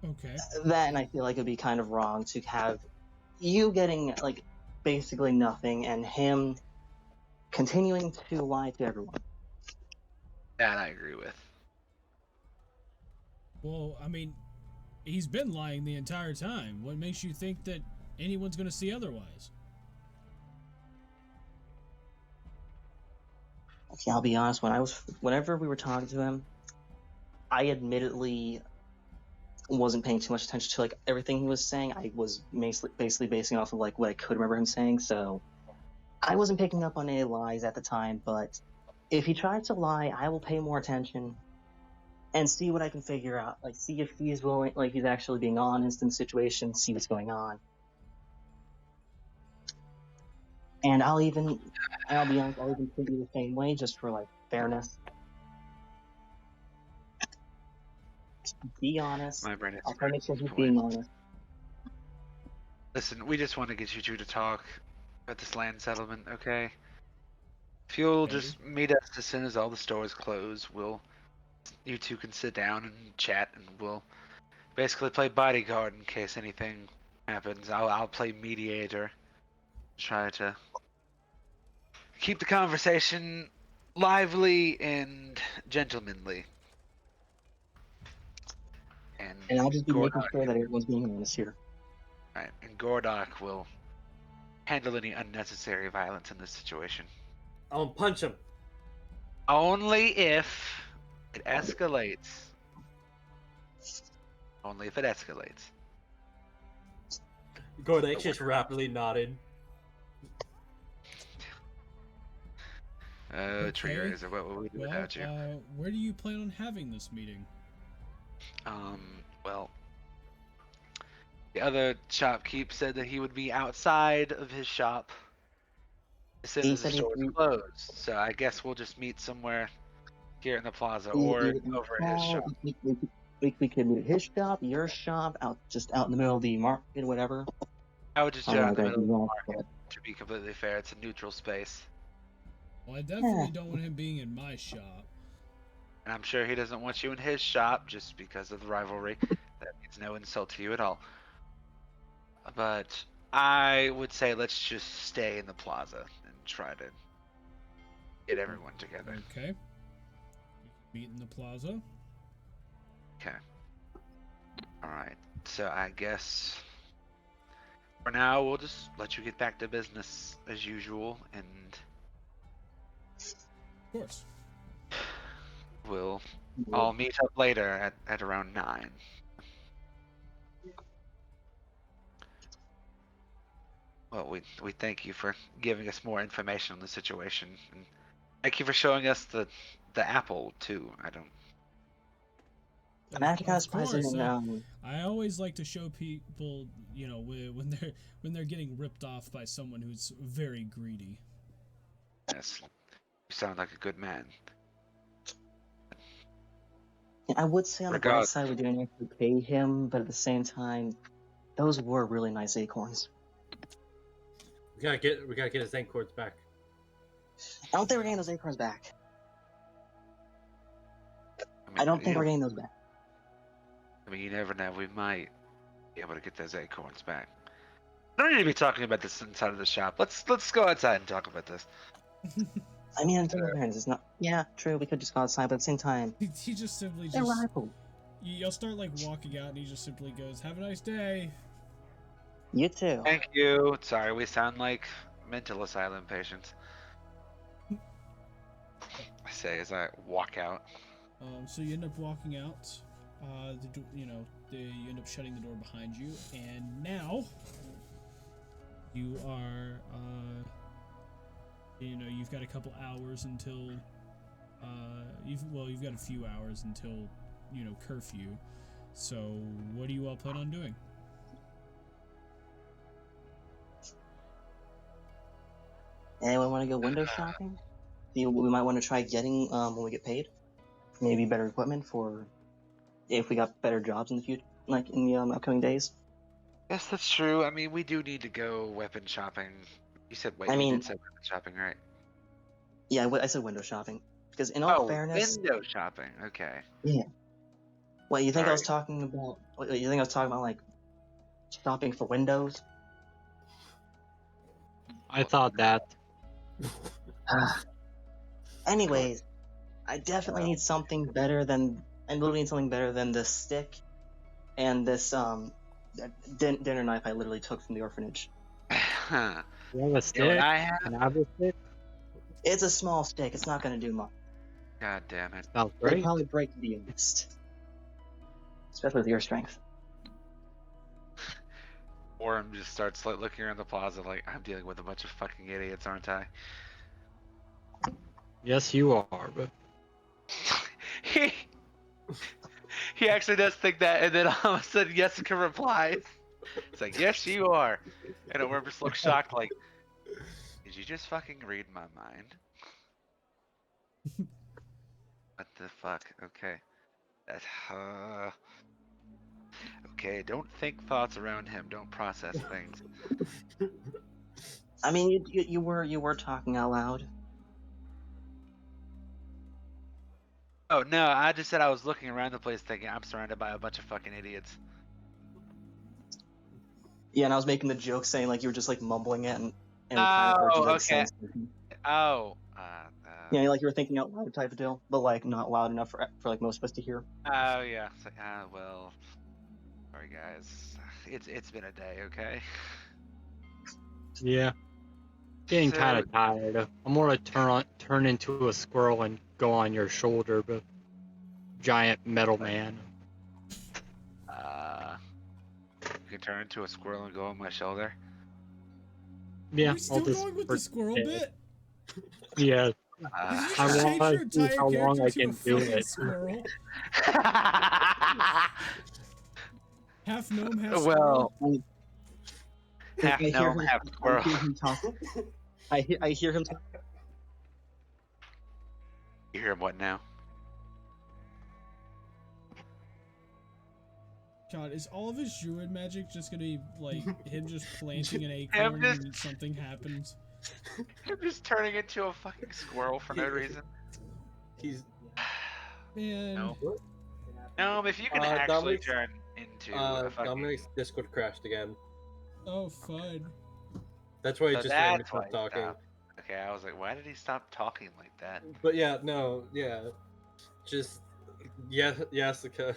Okay. Then I feel like it'd be kind of wrong to have you getting like basically nothing and him continuing to lie to everyone. That I agree with. Well, I mean, he's been lying the entire time. What makes you think that anyone's going to see otherwise? Okay, I'll be honest. Whenever we were talking to him, I admittedly wasn't paying too much attention to like everything he was saying. I was basically basing off of like what I could remember him saying, so I wasn't picking up on any lies at the time. But if he tries to lie, I will pay more attention and see what I can figure out. Like, see if he's willing, like he's actually being honest in the situation, see what's going on. And I'll be honest, I'll even treat you the same way just for like fairness. Be honest. My brain is I'll try to make sure at this he's point. being honest. Listen, we just want to get you two to talk about this land settlement, okay? If you'll Okay. just meet us as soon as all the stores close, you two can sit down and chat, and we'll basically play bodyguard in case anything happens. I'll play mediator, try to keep the conversation lively and gentlemanly. And I'll just be making Gordok, sure that everyone's being honest here. right? And Gordok will handle any unnecessary violence in this situation. I'll punch him. Only if it escalates. Only if it escalates. Gordak just rapidly nodded. Oh, Okay. Trailblazer, what would we do Well, without you? where do you plan on having this meeting? Well, the other shopkeep said that he would be outside of his shop as soon He as the said store was closed. So I guess we'll just meet somewhere here in the plaza or either in over at his hall, shop. we could meet at his shop, your shop, out in the middle of the market, whatever. I would just I chill don't out know in how the to middle do of that, the market. To be completely fair, it's a neutral space. Well, I definitely don't want him being in my shop. And I'm sure he doesn't want you in his shop just because of the rivalry. That means no insult to you at all. But I would say let's just stay in the plaza and try to get everyone together. Okay. We can meet in the plaza. Okay. Alright. So I guess for now we'll just let you get back to business as usual and Of course. we'll but all meet up later at around 9. Well, we thank you for giving us more information on the situation, and thank you for showing us the apple too. I don't. I'm actually kind of Of surprised course. in I always like to show people, when they're getting ripped off by someone who's very greedy. Yes, you sound like a good man. I would say on the bright Regardless, side, we didn't actually pay him, but at the same time, those were really nice acorns. We gotta get his acorns back. I don't think we're getting those acorns back. I I don't you think we're getting those back. I mean, you never know. We might be able to get those acorns back. I don't need to be talking about this inside of the shop. Let's go outside and talk about this. I mean, in fairness, it's not. Yeah, true. We could just go outside, but at the same time, He just simply they're just. rifle. You'll start like walking out, and he just simply goes, "Have a nice day." You too. Thank you. Sorry, we sound like mental asylum patients. I say as I walk out. So you end up walking out. You end up shutting the door behind you, and now you are, you've got a couple hours until, you've got a few hours until, curfew. So what do you all plan on doing? Anyone want to go window shopping? We might want to try getting when we get paid. Maybe better equipment for if we got better jobs in the future, like in the upcoming days. Yes, that's true. I mean, we do need to go weapon shopping. You said wait. I You mean- did say weapon shopping, right? Yeah, I said window shopping because in all Oh, fairness, window shopping. Okay. what you think I was Sorry. talking about? What, you think I was talking about like shopping for windows? I thought that. Anyways, I definitely need something better than. I literally need something better than this stick and this dinner knife I literally took from the orphanage. Huh. You have a You know what stick? I have? Can I have a stick? It's a small stick. It's not going to do much. God damn it. Sounds It'd great. probably break, to be honest, especially with your strength. Orm just starts like looking around the plaza like I'm dealing with a bunch of fucking idiots, aren't I? Yes, you are, but he he actually does think that, and then all of a sudden Jessica replies. It's like, yes, you are. And Orm just looks shocked, like, did you just fucking read my mind? What the fuck? Okay. That, okay, don't think thoughts around him. Don't process things. I mean, you were talking out loud. Oh no, I just said I was looking around the place thinking I'm surrounded by a bunch of fucking idiots. Yeah, and I was making the joke saying like you were just like mumbling it, and we kind of Oh, heard you like okay. saying something. Oh, Yeah, like you were thinking out loud type of deal, but like not loud enough for like most of us to hear. oh yeah. It's like, well, sorry guys. It's been a day, okay? Yeah, getting So- kind of tired. I'm gonna turn into a squirrel and go on your shoulder, but giant metal man. You can turn into a squirrel and go on my shoulder. Are Yeah, we still going with the squirrel bit? Yeah, Did Uh, you I just change want your to see entire how long character I to a can do fucking it. squirrel? Half gnome, half well, squirrel? half I hear gnome, him. half I squirrel. hear him talk. I hear him talk. You hear him what now? God, is all of his druid magic just gonna be like him just planting an acorn just- and something happens? I'm just turning into a fucking squirrel for no reason. He's Man, No. No, if you can actually Dominic's- turn into a fucking... Dominic's Discord crashed again. oh fud. That's why he So just randomly that's why stopped he talking. stopped. Okay, I was like, why did he stop talking like that? But yeah, no, yeah, just Jessica.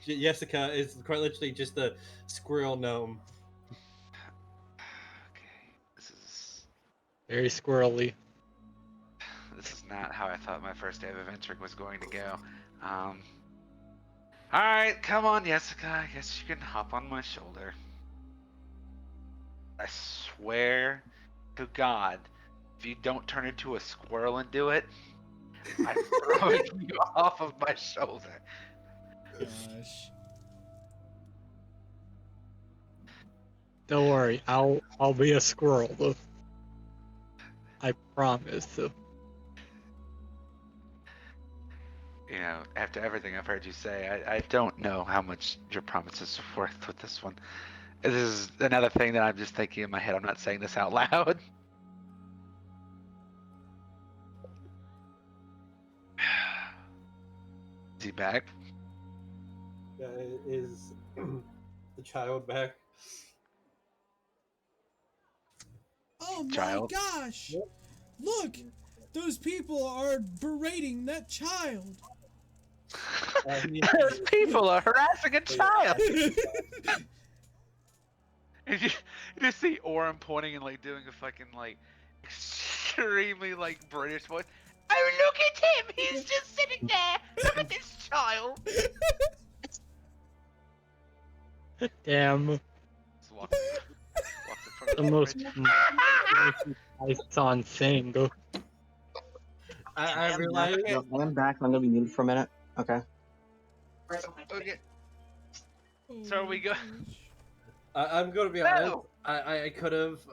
Jessica is quite literally just a squirrel gnome. Okay, Very squirrely. this is not how I thought my first day of adventuring was going to go. All right, come on, Jessica. I guess you can hop on my shoulder. I swear to God, if you don't turn into a squirrel and do it, I'm throwing you off of my shoulder. Gosh. Don't worry, I'll be a squirrel. I promise. You know, after everything I've heard you say, I don't know how much your promises are worth with this one. This is another thing that I'm just thinking in my head. I'm not saying this out loud. Is he back? Is the child back? Oh my Child. gosh! Look! Those people are berating that child! Those people are harassing a child. You just see Orem pointing and like doing a fucking like extremely like British voice. Oh, look at him! He's just sitting there. Look at this child. Damn, Just walks in front of the the most fridge. Python thing. I realized No, I am back. I'm gonna be muted for a minute. Okay. Okay. So are we go- I'm gonna be No! honest.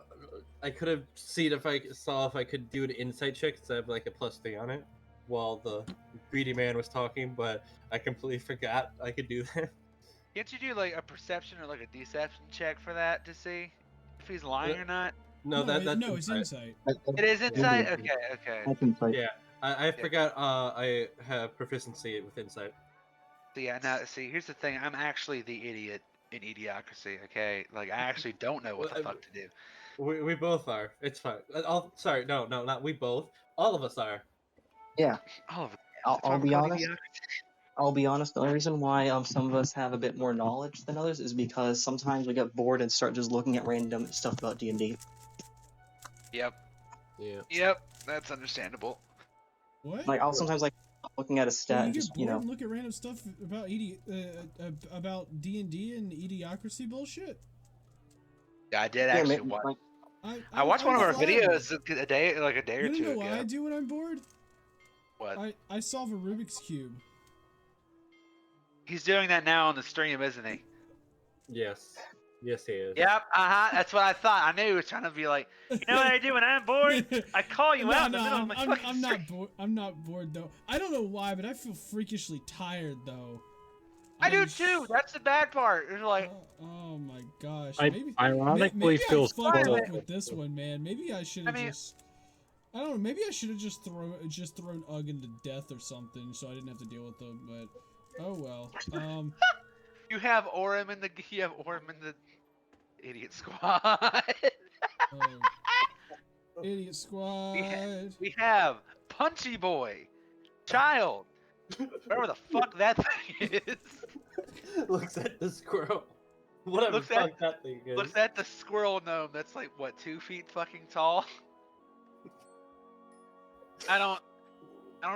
I could have seen if I saw if I could do an insight check instead of like a +3 on it while the greedy man was talking, but I completely forgot I could do that. Can't you do like a perception or like a deception check for that to see if he's lying or not? No, that's no, it's insight. It is insight. Okay, okay. I can play. Yeah, I forgot. I have proficiency with insight. So yeah, now see, here's the thing. I'm actually the idiot in idiocracy. Okay, like I actually don't know what the fuck to do. We both are. It's fine. Sorry, no, not we both. All of us are. Yeah. All of it. I'll, That's why I'll we're be called honest. idiocracy. I'll be honest. The only reason why some of us have a bit more knowledge than others is because sometimes we get bored and start just looking at random stuff about D&D. Yep. Yeah. Yep. That's understandable. What? Like I'll sometimes like looking at a Oh, stat you and get just bored and look at random stuff about D&D and idiocracy bullshit? Yeah, I did yeah, actually maybe, watch. like, I watched one of our flattered. videos a day, like a day or You two know what ago. I do when I'm bored? What? I solve a Rubik's Cube. He's doing that now on the stream, isn't he? Yes. Yes, he is. Yep. That's what I thought. I knew he was trying to be like, you know what I do when I'm bored? I call you out in the middle of my fucking I'm stream. not bored. I'm not bored though. I don't know why, but I feel freakishly tired though. I do I'm too. That's the bad part. It's like, Oh my gosh. I Maybe, ironically maybe feel I fucked squirrel. up with this one, man. Maybe I should have just. I don't know. Maybe I should have just thrown Ugin to death or something, so I didn't have to deal with them. But oh well. you have Orem in the idiot squad. Idiot squad. We have Punchy Boy, Child, whatever the fuck that thing is. Looks at the squirrel. Whatever Looks the fuck that thing is. Looks at the squirrel gnome that's like what, 2 feet fucking tall. I don't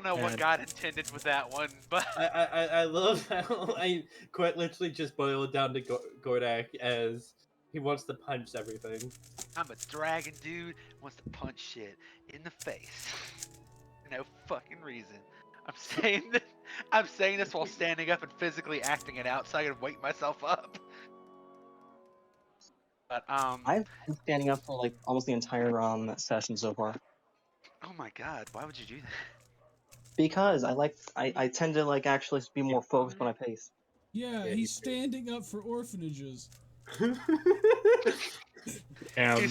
know what Man. God intended with that one, but I love how I quite literally just boiled down to Gordak as he wants to punch everything. I'm a dragon dude wants to punch shit in the face. No fucking reason. I'm saying this while standing up and physically acting it out so I can wake myself up. But I've been standing up for like almost the entire session so far oh my god, why would you do that? because I tend to like actually be more focused when I pace. Yeah, Yeah, he's he's standing up for orphanages. He's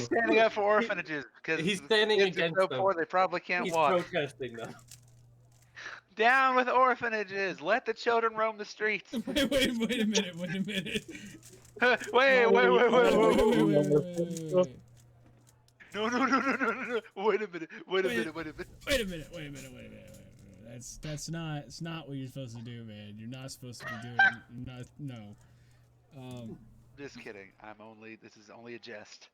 standing up for orphanages because He's standing kids are against so them. poor they probably can't He's walk. protesting them. Down with orphanages! Let the children roam the streets. Wait a minute. Wait. Wait. No. Wait a minute. Wait a minute. That's not what you're supposed to do, man. You're not supposed to be doing. No. Just kidding. This is only a jest.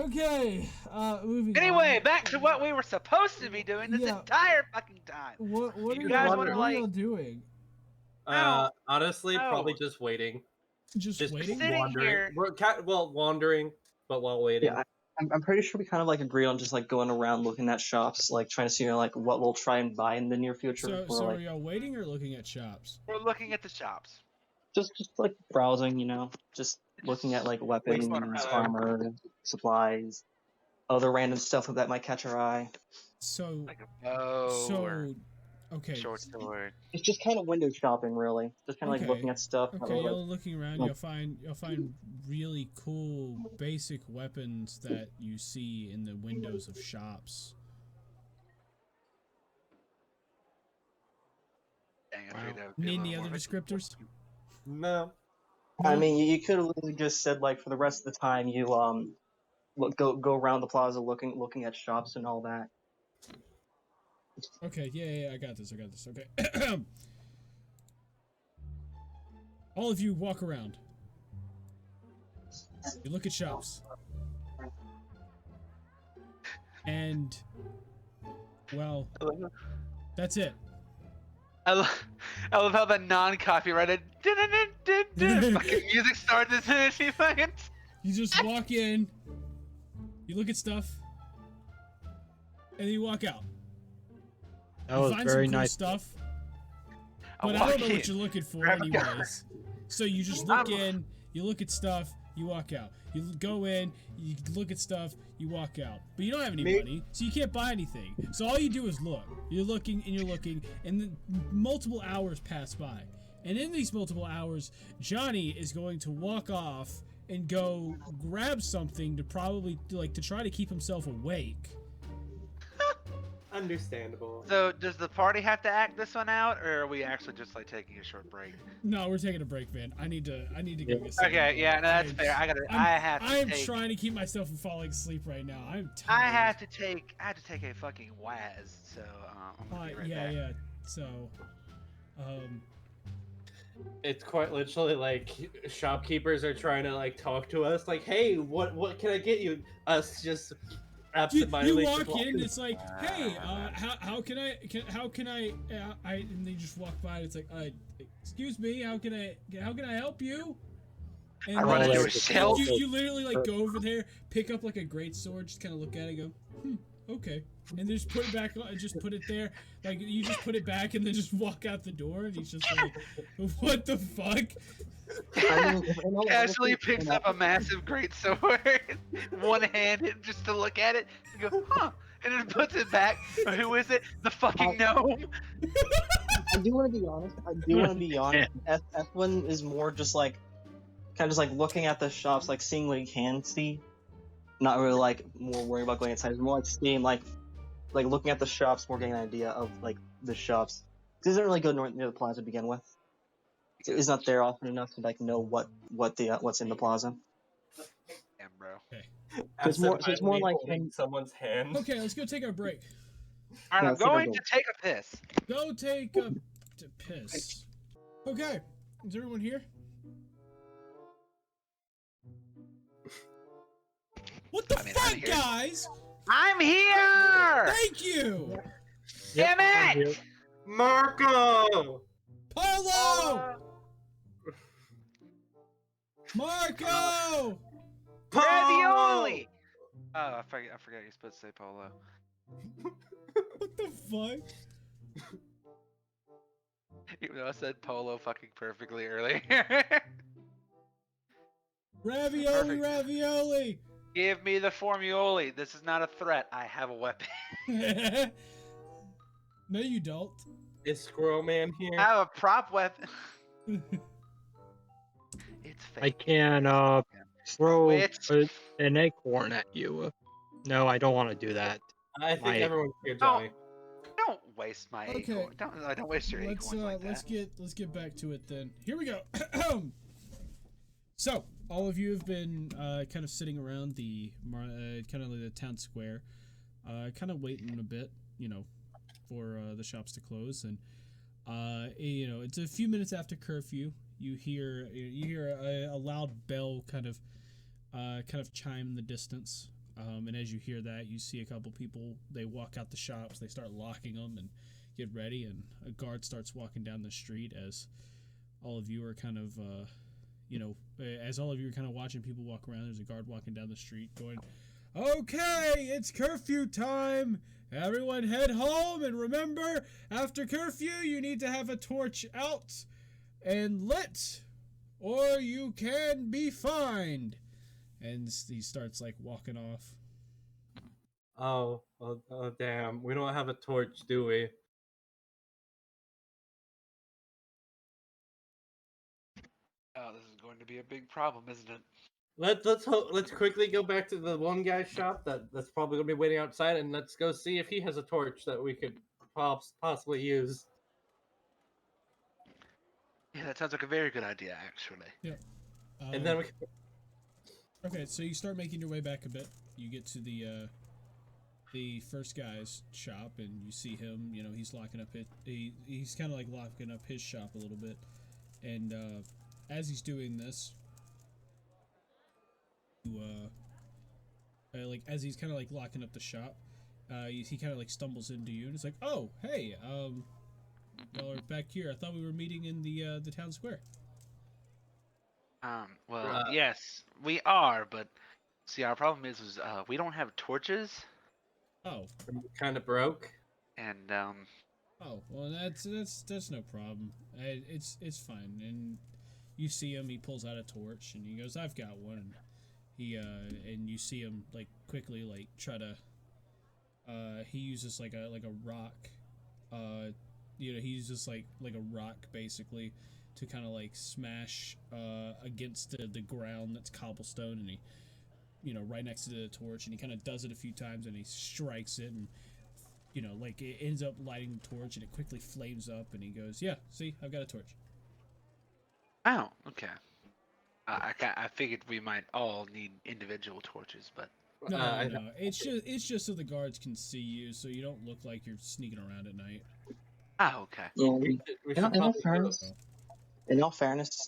Okay. Moving Anyway, on. back to what we were supposed to be doing this Yeah. entire fucking time. What You are guys y'all, wanna, what are like- y'all doing? Honestly, know. probably just waiting. Just waiting. Sitting wandering. here. Wandering, but while waiting. Yeah, I'm pretty sure we kind of like agree on just like going around looking at shops, like trying to see like what we'll try and buy in the near future. So like are y'all waiting or looking at shops? We're looking at the shops. just like browsing, just looking at like weapons, armor, supplies, other random stuff that might catch our eye. So Like a bow or okay. short sword. It's just kind of window shopping, really. Just kind of Okay. like looking at stuff. Okay, like, y'all looking around, you'll find really cool basic weapons that you see in the windows of shops. Dang, I Wow. figured that would be a Need little any more other of a- descriptors? No. I mean, you could have literally just said like for the rest of the time you go around the plaza looking at shops and all that. Okay, yeah, I got this. Okay. All of you walk around. You look at shops. And, well, that's it. I love how the non-copyrighted fucking music starts as soon as she fucking. You just walk in, you look at stuff, and then you walk out. That You was find very some cool nice. stuff, I but I walk don't know in, what you're looking for grab a gun. anyways. So you just look in, you look at stuff, you walk out. You go in, you look at stuff, you walk out. But you don't have any money, so you can't buy anything. So all you do is look. You're looking, and then multiple hours pass by. And in these multiple hours, Johnny is going to walk off and go grab something to probably, to try to keep himself awake. Understandable. So does the party have to act this one out, or are we actually just like taking a short break? No, we're taking a break, man. I need to go get something. Okay, yeah, no, that's fair. I'm trying to keep myself from falling asleep right now. I'm tired. I have to take a fucking Waz, so I'm gonna be right back. Yeah. So, It's quite literally like shopkeepers are trying to like talk to us, like, "Hey, what can I get you?" Us just you absentmindedly walk in. It's like, hey, how can I? And they just walk by. And it's like, excuse me, how can I help you? And I run then into a just- shelf. You literally like go over there, pick up like a great sword, just kind of look at it, and go, okay, and then just put it back. Just put it there. Like you just put it back, and then just walk out the door, and he's just like, what the fuck? I mean, in all Casually honesty, picks up a massive great sword, one-handed, just to look at it, and go, huh, and then puts it back. Who is it? The fucking gnome. I do want to be honest. F1 is more just like, kind of just like looking at the shops, like seeing what he can see. Not really like more worrying about going inside. It's more like seeing like looking at the shops, more getting an idea of like the shops. Because it doesn't really go near the plaza to begin with. So it's not there often enough to like know what's in the plaza. Damn, bro. It's more like holding someone's hand. Okay, let's go take our break. All right, Yeah, I'm let's take a going break. to take a piss. Go take a piss. Okay, is everyone here? What the I mean, fuck, I'm here. guys? I'm here! Thank you! Damn I'm here. it! Marco! Polo! Marco! Ravioli! Oh, I forgot you're supposed to say polo. What the fuck? Even though I said polo fucking perfectly earlier. Ravioli, Perfect. ravioli! Give me the formuoli. This is not a threat. I have a weapon. No, you don't. Is Squirrel Man I here? have a prop weapon. It's fake. I can throw Witch. an acorn at you. No, I don't want to do that. I think My- everyone's here, Johnny. Don't waste my Okay. acorn. Don't waste your Let's acorns like let's that. let's get back to it then. Here we go. So all of you have been kind of sitting around the kind of like the town square, kind of waiting a bit, for the shops to close, and it's a few minutes after curfew. You hear a loud bell kind of chime in the distance. And as you hear that, you see a couple people. They walk out the shops. They start locking them and get ready. And a guard starts walking down the street as all of you are kind of, as all of you are kind of watching people walk around. There's a guard walking down the street going, "Okay, it's curfew time. Everyone head home. And remember, after curfew, you need to have a torch out and lit, or you can be fined." And he starts like walking off. Oh, damn. We don't have a torch, do we? Oh, this is going to be a big problem, isn't it? Let's quickly go back to the one guy's shop that's probably gonna be waiting outside, and let's go see if he has a torch that we could possibly use. Yeah, that sounds like a very good idea, actually. And then we can... Okay, so you start making your way back a bit. You get to the first guy's shop, and you see him. He's locking up he's kind of like locking up his shop a little bit, and as he's doing this, as he's kind of like locking up the shop, he kind of like stumbles into you, and it's like, "Oh, hey, y'all are back here. I thought we were meeting in the town square." Well, yes, we are, but see, our problem is we don't have torches, Oh, kind of broke. and oh, well, that's no problem. It's fine. And you see him. He pulls out a torch, and he goes, "I've got one." And you see him like quickly like try to. He uses like a rock. He uses like a rock basically to kind of like smash against the ground that's cobblestone, and he right next to the torch, and he kind of does it a few times, and he strikes it, and like it ends up lighting the torch, and it quickly flames up, and he goes, "Yeah, see, I've got a torch." oh, okay. I figured we might all need individual torches, but No. It's just so the guards can see you, so you don't look like you're sneaking around at night. okay. Yeah. We In should all probably fairness,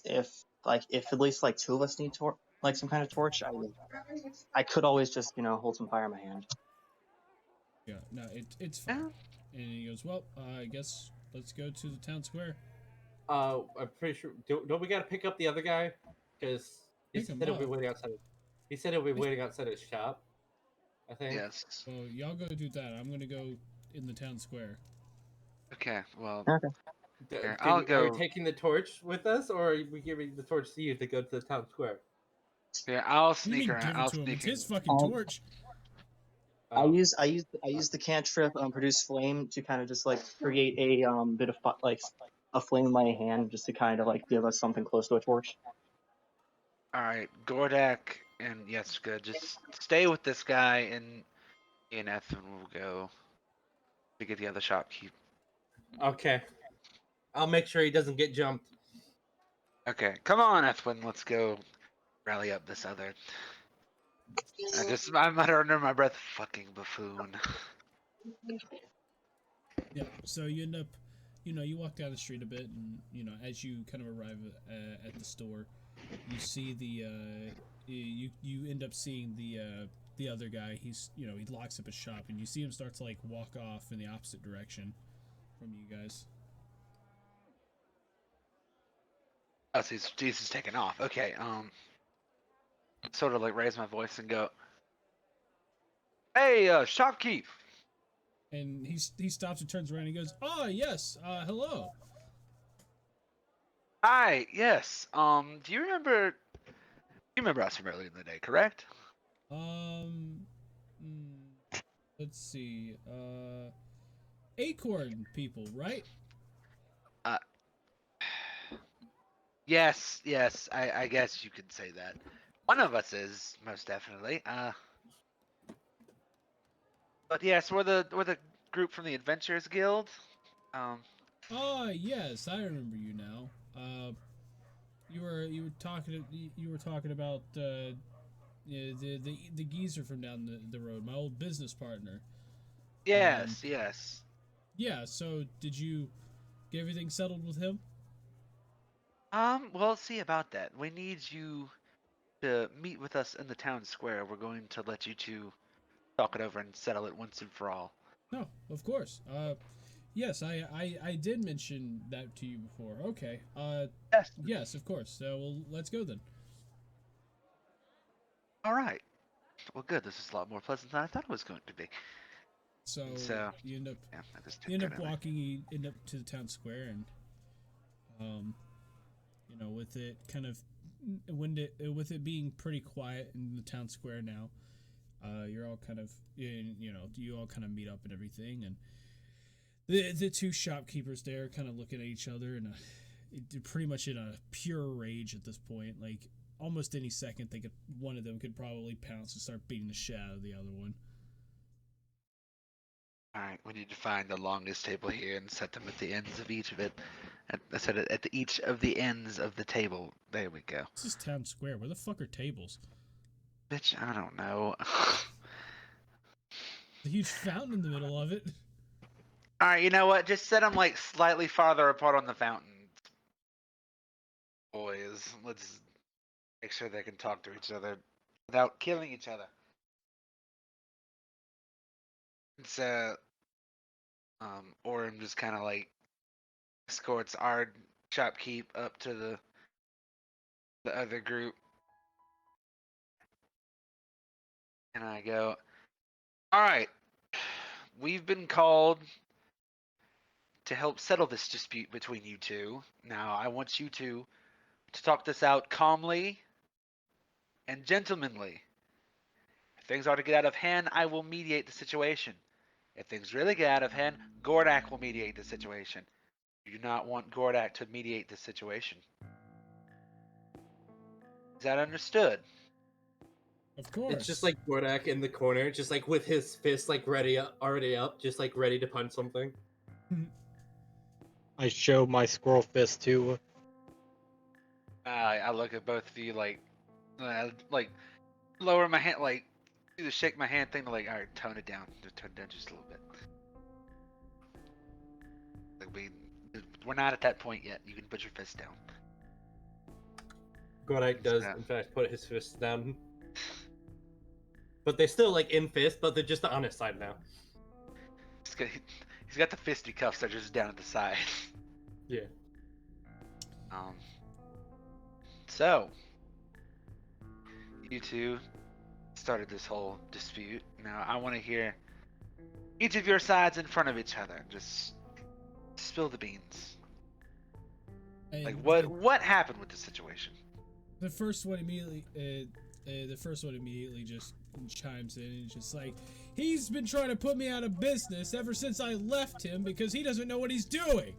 if at least like two of us need like some kind of torch, I could always just hold some fire in my hand. Yeah, no, it's fine. And he goes, "Well, I guess let's go to the town square." I'm pretty sure. Don't we gotta pick up the other guy? Because he Pick said him he'll be up? waiting outside. He said he'll be waiting outside his shop. I think. Yes. So y'all go do that. I'm gonna go in the town square. Okay. Well, Okay. here, Are I'll we go. taking the torch with us, or are we giving the torch to you to go to the town square? Here, I'll What do you sneak mean around. give it I'll to him? sneak It's in. his fucking torch. I Oh. use the cantrip produce flame to kind of just like create a bit of like a flame in my hand just to kind of like give us something close to a torch. All right, Gordak, and yes, good. Just stay with this guy, and me and Ethan will go to get the other shopkeep. Okay. I'll make sure he doesn't get jumped. Okay, come on, Etwin. Let's go rally up this other. I mutter under my breath, "Fucking buffoon." Yeah. So you end up, you walk down the street a bit, and as you kind of arrive at the store, you see you end up seeing the the other guy, he's he locks up his shop, and you see him start to like walk off in the opposite direction from you guys. Oh, so he's taking off. Okay. Sort of like raise my voice and go, "Hey, shopkeep." And he stops and turns around and he goes, "Oh yes, hello." Hi. Yes. Do you remember? You remember us from earlier in the day, correct? Um, let's see. Acorn people, right? Uh. Yes. Yes. I guess you could say that. One of us is most definitely. But yes, we're the group from the Adventurers Guild. Um. Oh yes, I remember you now. You were talking about yeah, the geezer from down the road, my old business partner. Um, Yes. Yes. yeah. So did you get everything settled with him? Well, see about that. We need you to meet with us in the town square. We're going to let you two talk it over and settle it once and for all. No, of course. Yes, I did mention that to you before. Okay. Yes. Yes, of course. So well, let's go then. All right. Well, good. This is a lot more pleasant than I thought it was going to be. So So, you end up yeah, I just you end took up that in walking. You end up to the town square, and um, with it kind of with it being pretty quiet in the town square now, you're all kind of you all kind of meet up and everything, and the two shopkeepers there kind of looking at each other and pretty much in a pure rage at this point. Like almost any second, one of them could probably pounce and start beating the shit out of the other one. All right, we need to find the longest table here and set them at the ends of each of it. I said it at each of the ends of the table. There we go. This is town square. Where the fuck are tables? Bitch, I don't know. The huge fountain in the middle of it. All right, you know what? Just set them like slightly farther apart on the fountain. Boys, let's make sure they can talk to each other without killing each other. So, Orem just kind of like escorts our shopkeep up to the other group, and I go, "All right, we've been called to help settle this dispute between you two. Now, I want you two to talk this out calmly and gentlemanly. If things are to get out of hand, I will mediate the situation. If things really get out of hand, Gordak will mediate the situation. You do not want Gordak to mediate the situation. Is that understood?" Of course. It's just like Gordak in the corner, just like with his fist like already up, just like ready to punch something. I show my squirrel fist to. I look at both of you like lower my hand, like do the shake my hand thing to like, all right, tone it down, just a little bit. Like we're not at that point yet. You can put your fist down. Gordak does, in fact, put his fist down. But they're still like in fist, but they're just on his side now. He's got the fisticuffs. They're just down at the side. Yeah. So you two started this whole dispute. Now I want to hear each of your sides in front of each other. Just spill the beans. And Like what happened with the situation? the first one immediately just chimes in and just like, he's been trying to put me out of business ever since I left him because he doesn't know what he's doing.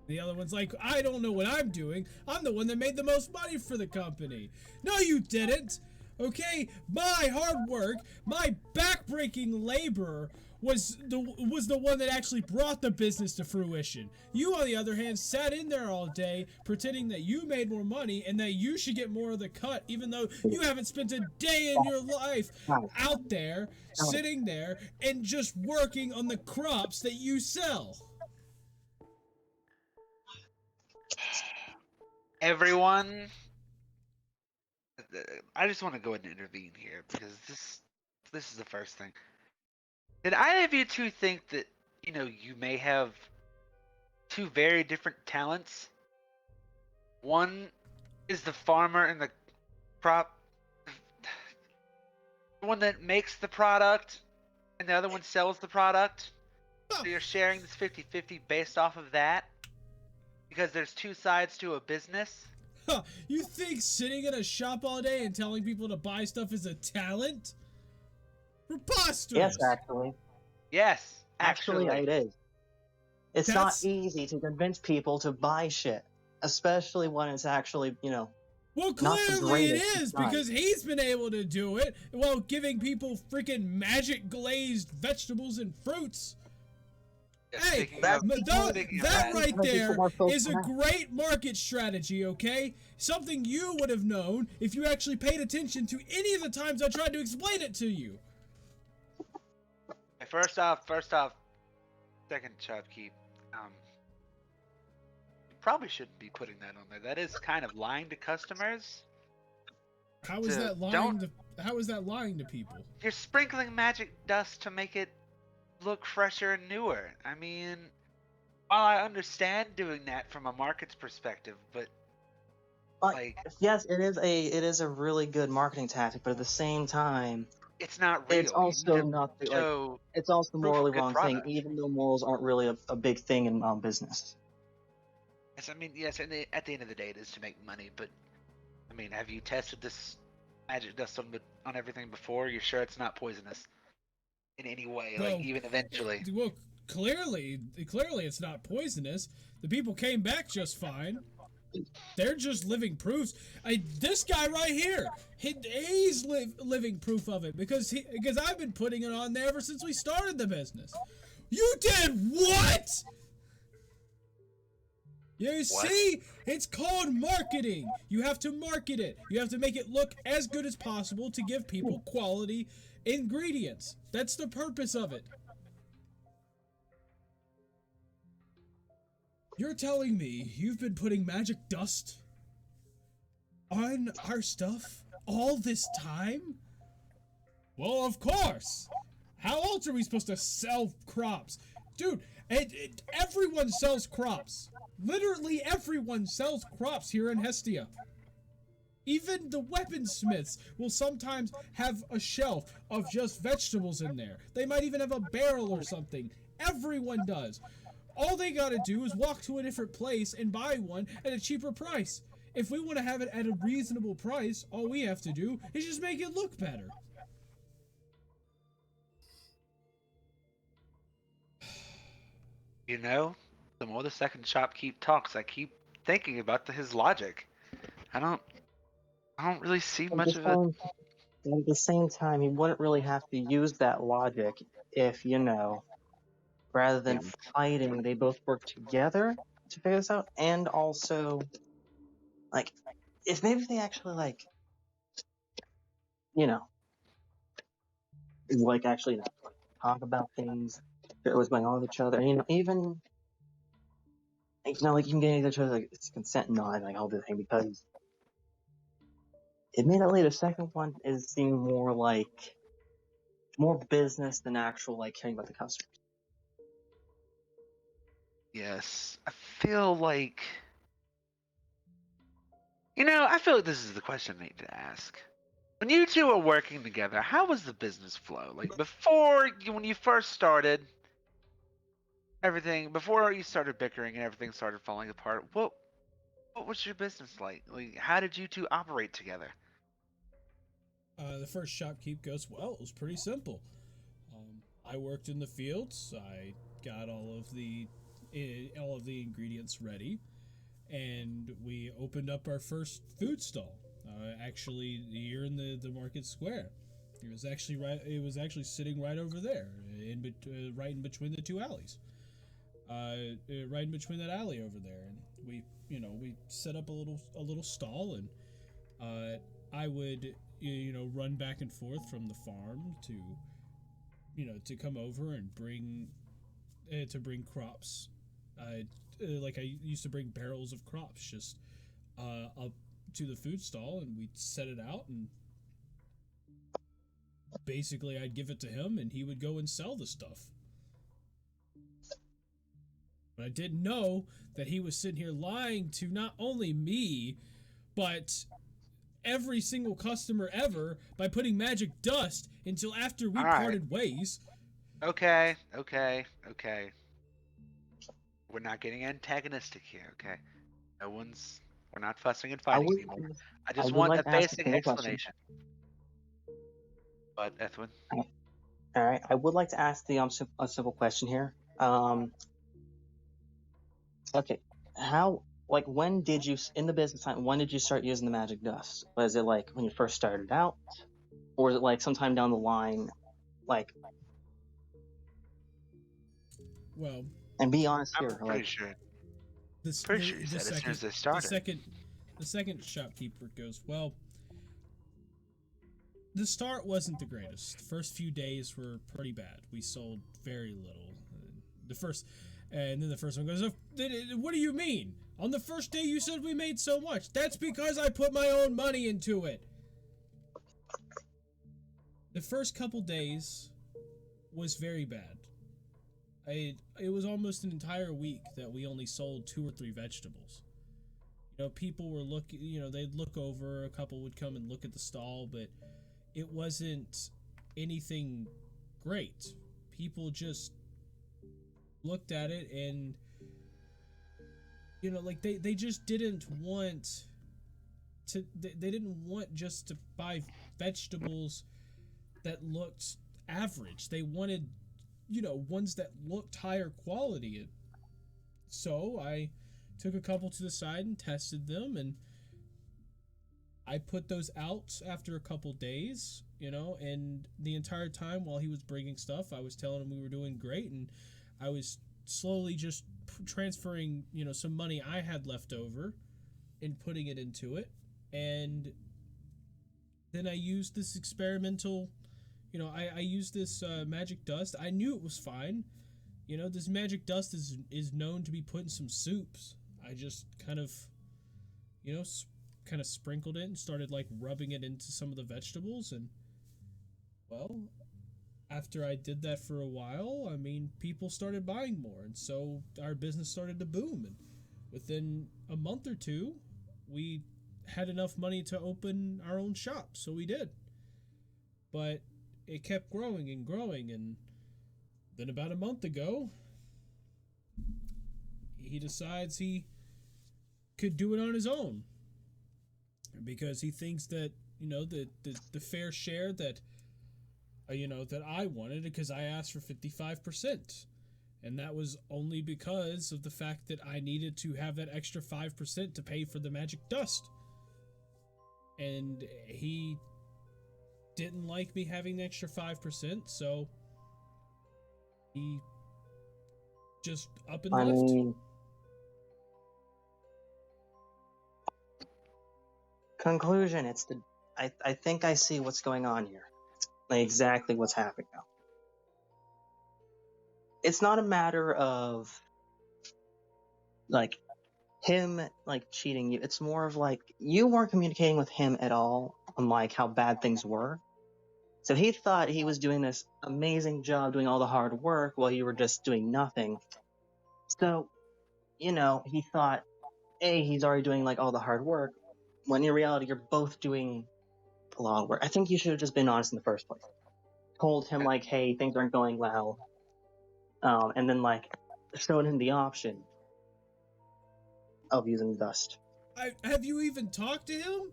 The other one's like, I don't know what I'm doing. I'm the one that made the most money for the company. No, you didn't. Okay, my hard work, my backbreaking labor was the one that actually brought the business to fruition. You, on the other hand, sat in there all day pretending that you made more money and that you should get more of the cut, even though you haven't spent a day in your life out there, sitting there, and just working on the crops that you sell. Everyone I just want to go ahead and intervene here because this is the first thing. Did either of you two think that you may have two very different talents? One is the farmer and the crop, the one that makes the product, and the other one sells the product. So you're sharing this 50-50 based off of that? Because there's two sides to a business? Huh, you think sitting in a shop all day and telling people to buy stuff is a talent? Preposterous! Yes, actually. Yes, Actually, actually. it is. It's That's- not easy to convince people to buy shit, especially when it's actually, Well, not the clearly it greatest is, design. because he's been able to do it while giving people freaking magic glazed vegetables and fruits. Hey, Speaking that- of- speaking of that right Because there people are so is a smart. great market strategy, okay? Something you would have known if you actually paid attention to any of the times I tried to explain it to you. First off, second shopkeep. You probably shouldn't be putting that on there. That is kind of lying to customers. How is that lying to people? You're sprinkling magic dust to make it look fresher and newer. I mean, while I understand doing that from a market's perspective, but like yes, it is a really good marketing tactic, but at the same time, it's not real. it's You need also to not the, show it's also the proof of morally good wrong thing, product. even though morals aren't really a big thing in business. Yes, I mean, yes, and at the end of the day, it is to make money. But I mean, have you tested this magic dust on everything before? You're sure it's not poisonous in any way, Well, like even eventually? Well, clearly it's not poisonous. The people came back just fine. They're just living proofs. This guy right here, he's living proof of it because I've been putting it on there ever since we started the business. You did what? You see, it's called marketing. You have to market it. You have to make it look as good as possible to give people quality ingredients. That's the purpose of it. You're telling me you've been putting magic dust on our stuff all this time? Well, of course. How else are we supposed to sell crops? Dude, everyone sells crops. Literally everyone sells crops here in Hestia. Even the weaponsmiths will sometimes have a shelf of just vegetables in there. They might even have a barrel or something. Everyone does. All they gotta do is walk to a different place and buy one at a cheaper price. If we want to have it at a reasonable price, all we have to do is just make it look better. You know, the more the second shopkeep talks, I keep thinking about his logic. I don't really see much of it. At the same time, he wouldn't really have to use that logic if, rather than fighting, they both work together to figure this out, and also, if maybe they actually, actually talk about things that was going on with each other, and, even, you can get each other, it's consent and all that, all the thing, because admittedly, the second one is seeming more business than actual, caring about the customer. Yes, I feel like this is the question I need to ask. When you two are working together, how was the business flow? Like when you first started, before you started bickering and everything started falling apart, what was your business like? Like, how did you two operate together? The first shopkeep goes, well, it was pretty simple. I worked in the fields. I got all of the ingredients ready, and we opened up our first food stall. Actually, here in the market square. It was actually sitting right over there, right in between the two alleys. Right in between that alley over there, and we set up a little stall, and I would run back and forth from the farm to come over and bring crops. Like I used to bring barrels of crops just up to the food stall and we'd set it out, and basically I'd give it to him and he would go and sell the stuff. But I didn't know that he was sitting here lying to not only me, but every single customer ever by putting magic dust until after we All right. parted ways. Okay. We're not getting antagonistic here, okay? We're not fussing and I fighting would, anymore. I I just would want like a to ask a basic single question. explanation. But, Ethwin? All right, I would like to ask a simple question here. Okay, when did you, in the business time, when did you start using the magic dust? Was it like when you first started out, or is it like sometime down the line? Like, Well, and be honest I'm here, pretty like, sure. this Pretty sure you said as soon as they started. The second shopkeeper goes, well, the start wasn't the greatest. The first few days were pretty bad. We sold very little. And then the first one goes, what do you mean? On the first day you said we made so much. That's because I put my own money into it. The first couple days was very bad. It was almost an entire week that we only sold 2 or 3 vegetables. You know, people were looking, you know, they'd look over, a couple would come and look at the stall, but it wasn't anything great. People just looked at it and, you know, like they just didn't want to, they didn't want just to buy vegetables that looked average. They wanted, you know, ones that looked higher quality. So I took a couple to the side and tested them, and I put those out after a couple days, you know, and the entire time while he was bringing stuff, I was telling him we were doing great, and I was slowly just transferring, you know, some money I had left over and putting it into it. And then I used this experimental, you know, I used this magic dust. I knew it was fine. You know, this magic dust is known to be put in some soups. I just kind of, you know, kind of sprinkled it and started like rubbing it into some of the vegetables. And, well, after I did that for a while, I mean, people started buying more. And so our business started to boom. And within a month or two, we had enough money to open our own shop. So we did. But it kept growing and growing. And then about a month ago, he decides he could do it on his own, because he thinks that, you know, the fair share that, you know, that I wanted, because I asked for 55%, and that was only because of the fact that I needed to have that extra 5% to pay for the magic dust, and he didn't like me having the extra 5%, so he just up and I left. mean, conclusion, I think I see what's going on here. Like, exactly what's happening now. It's not a matter of like him like cheating you. It's more of like you weren't communicating with him at all on like how bad things were. So he thought he was doing this amazing job doing all the hard work while you were just doing nothing. So, you know, he thought, hey, he's already doing like all the hard work, when in reality you're both doing a lot of work. I think you should have just been honest in the first place. Told him like, hey, things aren't going well. And then like showed him the option of using dust. Have you even talked to him?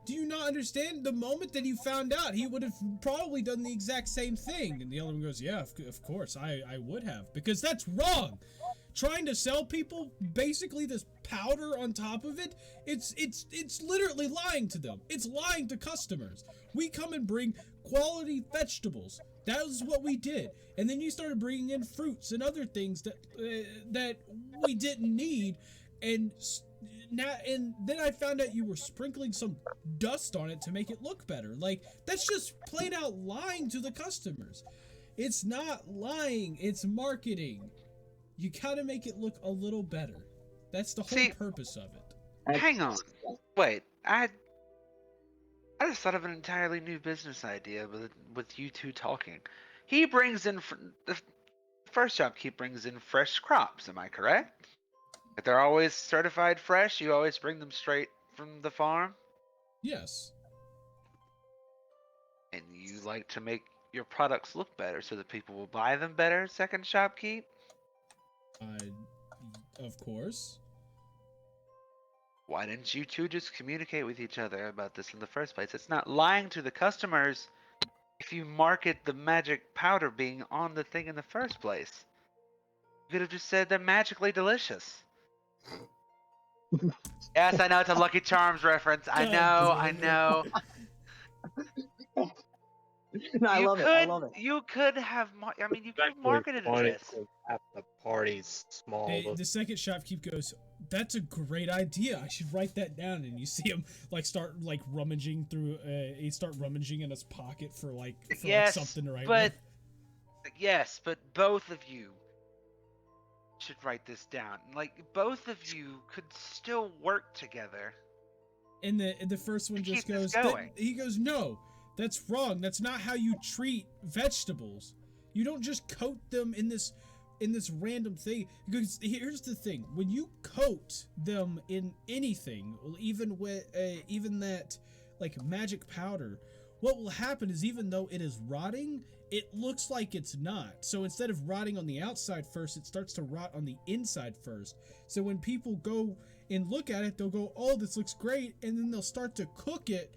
Do you not understand? The moment that he found out, he would have probably done the exact same thing. And the other one goes, yeah, of course, I would have. Because that's wrong. Trying to sell people basically this powder on top of it, it's literally lying to them. It's lying to customers. We come and bring quality vegetables. That is what we did. And then you started bringing in fruits and other things that we didn't need. And then I found out you were sprinkling some dust on it to make it look better. Like, that's just plain out lying to the customers. It's not lying, it's marketing. You gotta make it look a little better. That's the whole purpose of it. Hang on. Wait, I just thought of an entirely new business idea with you two talking. He brings in the first shopkeep brings in fresh crops. Am I correct? If they're always certified fresh, you always bring them straight from the farm, Yes. and you like to make your products look better so that people will buy them better. Second shopkeep. Of course. Why didn't you two just communicate with each other about this in the first place? It's not lying to the customers if you market the magic powder being on the thing in the first place. You could have just said they're magically delicious. Yes, I know it's a Lucky Charms reference. I God know, I damn it. know. No, I love it. I love it. You could have. I mean, you could have Especially marketed funny this. since half the party's small. Hey, the second shopkeep goes, "That's a great idea. I should write that down." And you see him like start like rummaging through. He start rummaging in his pocket for Yes, something to write but with. yes, but both of you should write this down. Like both of you could still work together. And the first one To just keep this goes. going. He goes, "No, that's wrong. That's not how you treat vegetables. You don't just coat them in this random thing." Because here's the thing: when you coat them in anything, even with even that like magic powder, what will happen is even though it is rotting, it looks like it's not. So instead of rotting on the outside first, it starts to rot on the inside first. So when people go and look at it, they'll go, "Oh, this looks great," and then they'll start to cook it.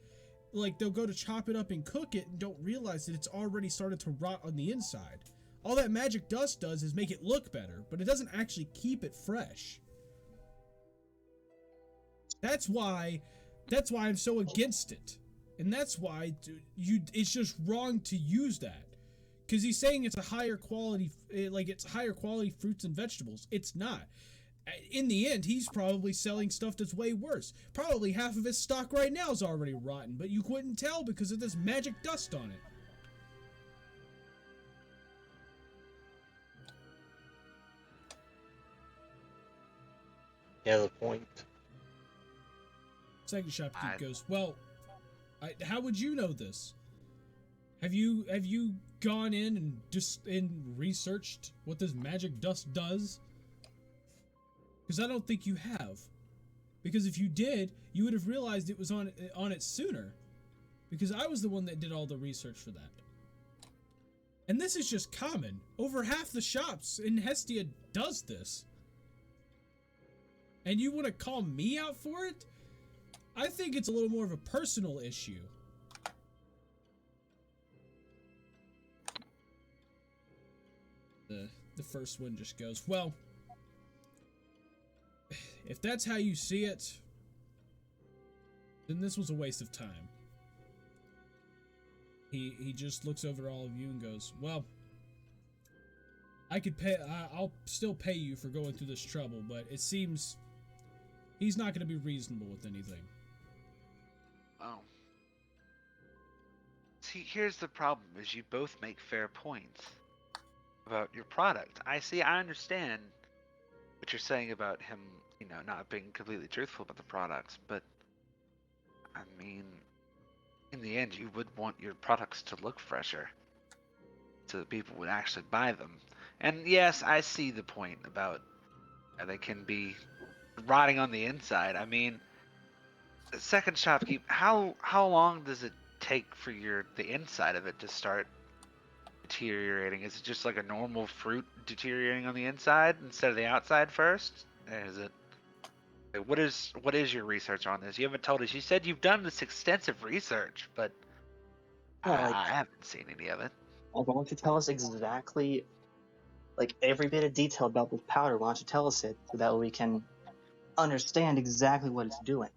Like they'll go to chop it up and cook it and don't realize that it's already started to rot on the inside. All that magic dust does is make it look better, but it doesn't actually keep it fresh. That's why I'm so against it. And that's why it's just wrong to use that. Cuz he's saying it's a higher quality it's higher quality fruits and vegetables. It's not. In the end, he's probably selling stuff that's way worse. Probably half of his stock right now is already rotten, but you couldn't tell because of this magic dust on it. Yeah, the point. Second shopkeep goes, "Well, how would you know this? Have you gone in and just researched what this magic dust does? Because I don't think you have. Because if you did, you would have realized it was on it sooner. Because I was the one that did all the research for that. And this is just common. Over half the shops in Hestia does this. And you want to call me out for it? I think it's a little more of a personal issue." The first one just goes, "Well, if that's how you see it, then this was a waste of time." He just looks over all of you and goes, "Well, I'll still pay you for going through this trouble, but it seems he's not going to be reasonable with anything." Oh. See, here's the problem: is you both make fair points about your product. I understand what you're saying about him, not being completely truthful about the products, but I mean, in the end, you would want your products to look fresher so that people would actually buy them. And yes, I see the point about they can be rotting on the inside. I mean, second shopkeep, how long does it take for the inside of it to start deteriorating? Is it just like a normal fruit deteriorating on the inside instead of the outside first? Or is it? What is your research on this? You haven't told us. You said you've done this extensive research, but I haven't seen any of it. Why don't you tell us exactly, like every bit of detail about this powder? Why don't you tell us it so that we can understand exactly what it's doing?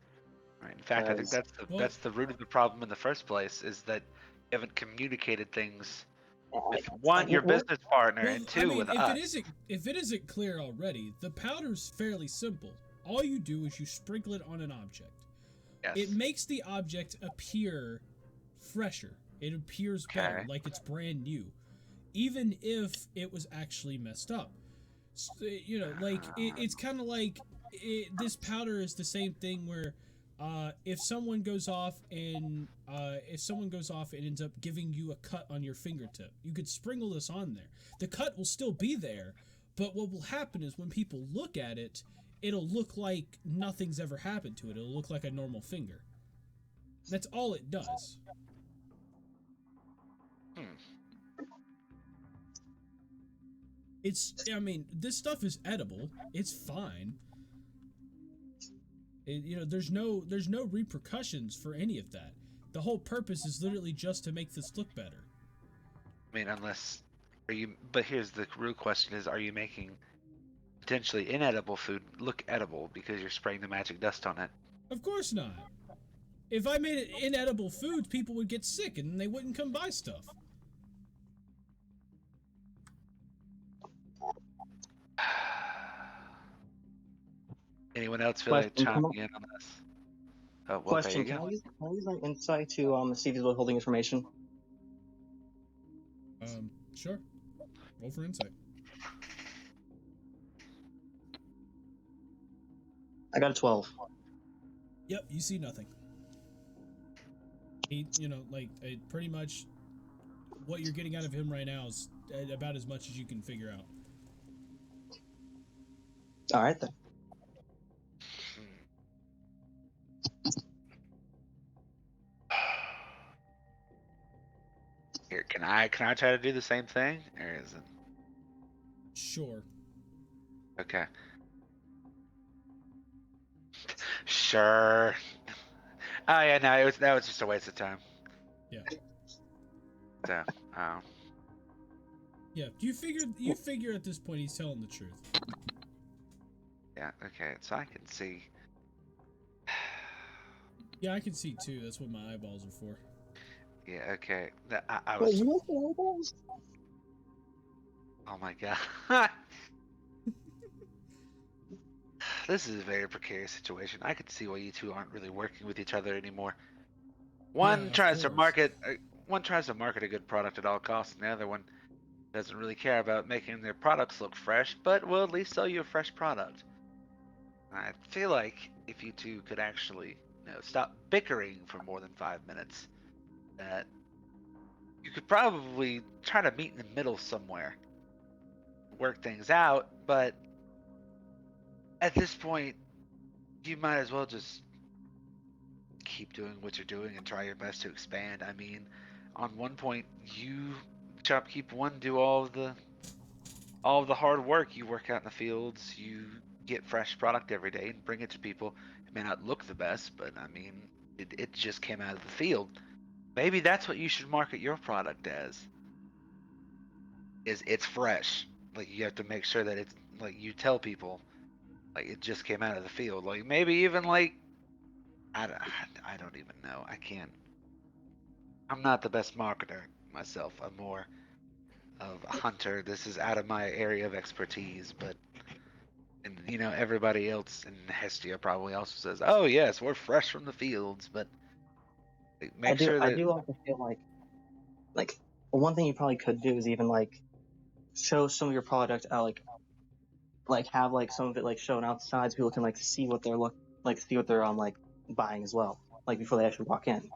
Right. In fact, I think that's the root of the problem in the first place, is that you haven't communicated things with one, your business partner, and two, with us. If it isn't clear already, the powder's fairly simple. All you do is you sprinkle it on an object. Yes. It makes the object appear fresher. It appears better, like it's brand new, even if it was actually messed up. It's kind of like this powder is the same thing where if someone goes off and ends up giving you a cut on your fingertip, you could sprinkle this on there. The cut will still be there, but what will happen is when people look at it, it'll look like nothing's ever happened to it. It'll look like a normal finger. That's all it does. I mean, this stuff is edible. It's fine. There's no repercussions for any of that. The whole purpose is literally just to make this look better. I mean, but here's the real question is, are you making potentially inedible food look edible because you're spraying the magic dust on it? Of course not. If I made it inedible food, people would get sick and they wouldn't come buy stuff. Anyone else feel like Question, chiming in on this? Oh, well, Question: there you go. Can I use my insight to see if he's withholding information? Sure. Roll for insight. I got a 12. Yep, you see nothing. He, pretty much what you're getting out of him right now is about as much as you can figure out. All right then. Here, can I try to do the same thing, or is it Sure. okay? Sure. Oh yeah, no, that was just a waste of time. Yeah. So, Yeah. You figure at this point he's telling the truth. yeah, okay. So I can see. Yeah, I can see too. That's what my eyeballs are for. Yeah, okay. I Wait, was. you have the eyeballs? Oh my god. This is a very precarious situation. I can see why you two aren't really working with each other anymore. One Yeah, of tries to course. market a good product at all costs, and the other one doesn't really care about making their products look fresh, but will at least sell you a fresh product. I feel like if you two could actually, stop bickering for more than 5 minutes, that you could probably try to meet in the middle somewhere, work things out, but at this point, you might as well just keep doing what you're doing and try your best to expand. I mean, on one point, you, Shopkeep One, do all of the hard work. You work out in the fields, you get fresh product every day and bring it to people. It may not look the best, but I mean, it just came out of the field. Maybe that's what you should market your product as. Is it's fresh. Like you have to make sure that it's like you tell people like it just came out of the field. Like maybe even like I don't even know. I can't. I'm not the best marketer myself. I'm more of a hunter. This is out of my area of expertise, but and everybody else in Hestia probably also says, "Oh yes, we're fresh from the fields," but make sure I that do also feel like one thing you probably could do is even like show some of your product like have like some of it like shown outside so people can like see what they're like buying as well, like before they actually walk in. Kind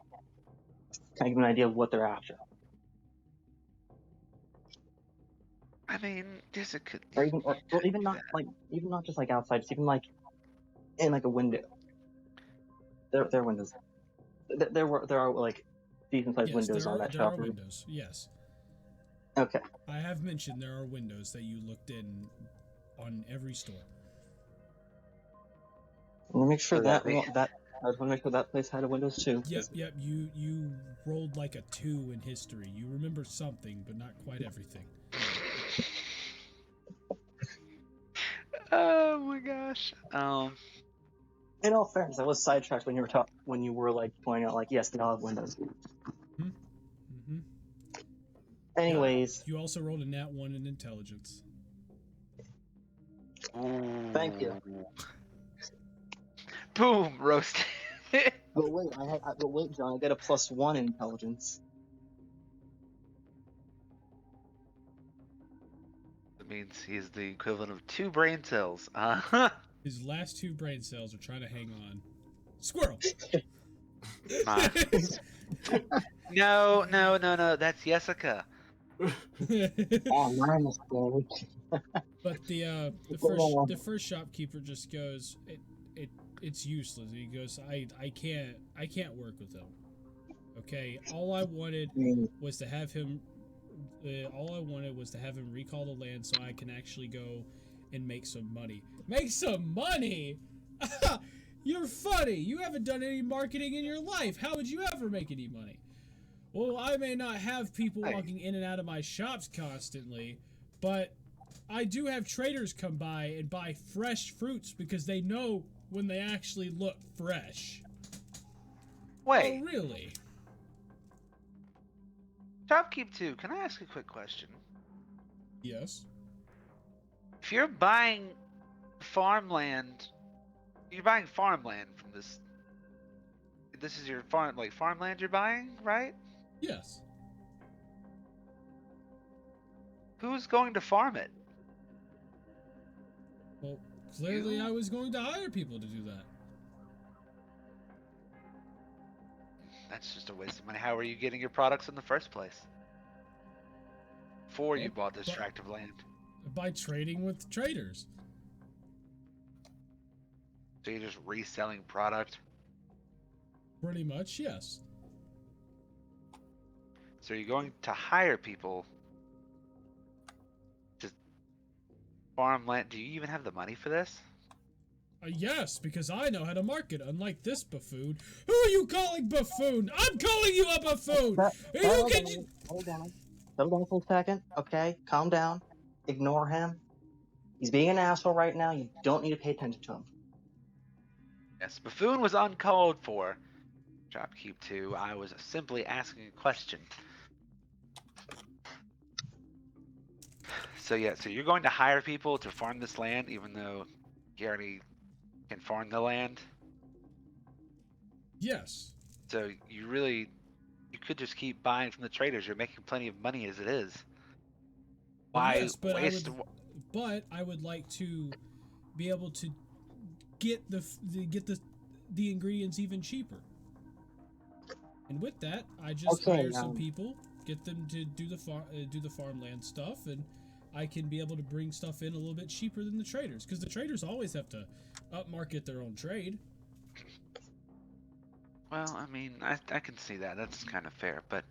of give them an idea of what they're after. I mean, there's a could Or even you or could even do not that. even not just like outside, just even like in like a window. There are windows. There are like decent sized Yes, windows on that there are shop. windows. Yes. Okay. I have mentioned there are windows that you looked in on every store. Let me make sure Yeah, that I just want to make sure that place had a windows too. Yep. You rolled like a 2 in history. You remember something, but not quite everything. Oh my gosh. In all fairness, I was sidetracked when you were like pointing out like yes, they all have windows. Mm-hmm. Anyways, You also rolled a nat 1 in intelligence. thank you. Boom, roasted. But wait, John, I get a +1 in intelligence. That means he's the equivalent of 2 brain cells. Uh-huh. His last 2 brain cells are trying to hang on. Squirrel. My- No, that's Jessica. Oh, my mistake. But the Oh. first shopkeeper just goes, it's useless. He goes, I can't work with him. Okay, all I wanted was to have him recall the land so I can actually go and make some money. Make some money? You're funny. You haven't done any marketing in your life. How would you ever make any money? Well, I may not have people Hey. walking in and out of my shops constantly, but I do have traders come by and buy fresh fruits because they know when they actually look fresh. Wait, Oh, really? Shopkeep 2, can I ask a quick question? Yes. If you're buying farmland, you're buying farmland from this. This is your farmland you're buying, right? Yes. Who's going to farm it? Well, clearly You? I was going to hire people to do that. That's just a waste of money. How are you getting your products in the first place? Before you Well, bought this but- tract of land. By trading with traders. So you're just reselling product. Pretty much, yes. So you're going to hire people to farm land. Do you even have the money for this? Yes, because I know how to market, unlike this buffoon. Who are you calling buffoon? I'm calling you a buffoon! Settle down. Settle down for a second, okay? Calm down. Ignore him. He's being an asshole right now. You don't need to pay attention to him. Yes, buffoon was uncalled for. Shopkeep 2, I was simply asking a question. So yeah, so you're going to hire people to farm this land even though you already can farm the land? Yes. So you could just keep buying from the traders. You're making plenty of money as it is. Well, Why yes, but waste? I would like to be able to get the ingredients even cheaper. And with that, I just Okay, hire some people, get them to do the farmland stuff, and I can be able to bring stuff in a little bit cheaper than the traders, because the traders always have to upmarket their own trade. Well, I mean, I can see that. That's kind of fair, but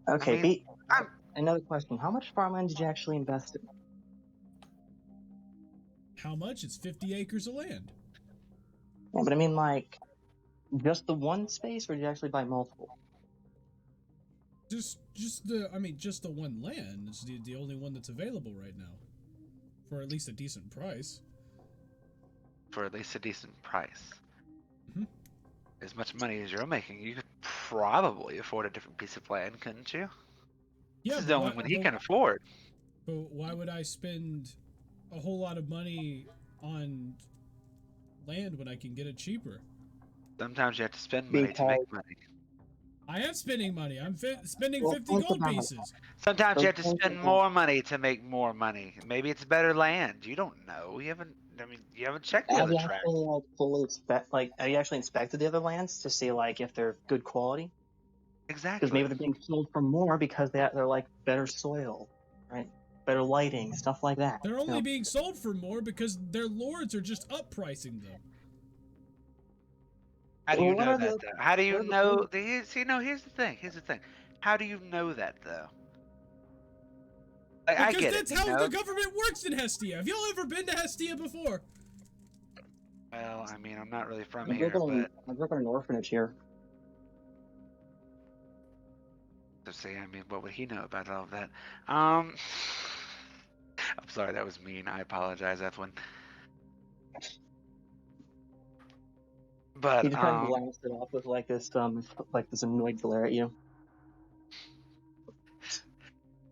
Okay, I mean, I'm- another question. How much farmland did you actually invest in? How much? It's 50 acres of land. Yeah, but I mean, like, just the one space, or did you actually buy multiple? Just the one land is the only one that's available right now, for at least a decent price. for at least a decent price. Mhm. As much money as you're making, you could probably afford a different piece of land, couldn't you? Yeah, This is but the only one he can afford. But why would I spend a whole lot of money on land when I can get it cheaper? Sometimes you have to spend money to make money. I am spending money. I'm spending Well, 50 think gold about it. pieces. Sometimes you have to Don't think spend about- more money to make more money. Maybe it's better land. You don't know. You haven't. I mean, you haven't checked the Have other you track. actually have you actually inspected the other lands to see like if they're good quality? Because Exactly. maybe they're being sold for more because they're like better soil, right? Better lighting, stuff like that. They're you only know? being sold for more because their lords are just uppricing them. How do you Well, what know are that the- though? How do you what are the- know? See, no. Here's the thing. How do you know that though? I Because get that's it. how You know? the government works in Hestia. Have y'all ever been to Hestia before? Well, I mean, I'm not really from I grew here, up in but I grew up in an orphanage here. so see, I mean, what would he know about all of that? I'm sorry, that was mean. I apologize, Ethlyn. But He just kind of blasted it off with like this annoyed glare at you.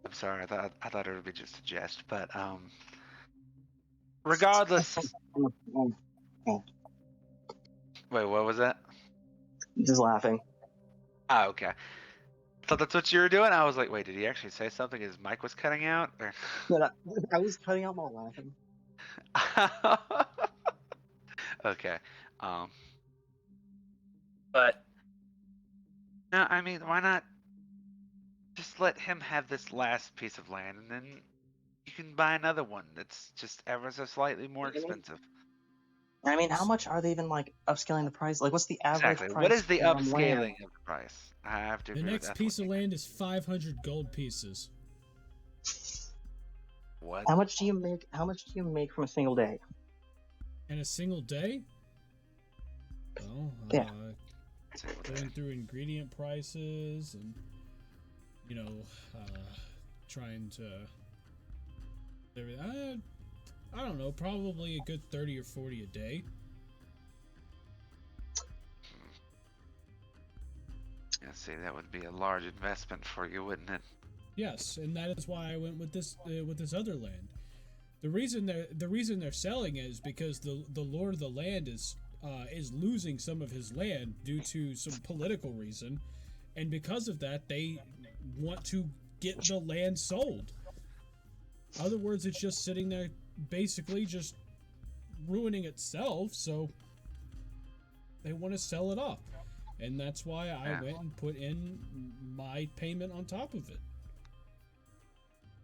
I'm sorry. I thought it would be just a jest, but regardless. Oh, Wait, what was that? just laughing. Oh, okay. Thought that's what you were doing. I was like, wait, did he actually say something? His mic was cutting out. Or... But I was cutting out while laughing. Okay. Um. But no, I mean, why not just let him have this last piece of land, and then you can buy another one that's just ever so slightly more expensive. I mean, how much are they even like upscaling the price? Like, what's the average Exactly. What price is the for land? upscaling of the price? I have to The agree with next that. piece of land is 500 gold pieces. What? How much do you make? How much do you make from a single day? In a single day? Well, Yeah. going through ingredient prices and, you know, trying to. I don't know, probably a good 30 or 40 a day. Yeah, see, that would be a large investment for you, wouldn't it? Yes, and that is why I went with this other land. The reason they're selling it is because the lord of the land is losing some of his land due to some political reason, and because of that, they want to get the land sold. In other words, it's just sitting there, basically just ruining itself. So they want to sell it off, and that's why I went and put in my payment on top of it.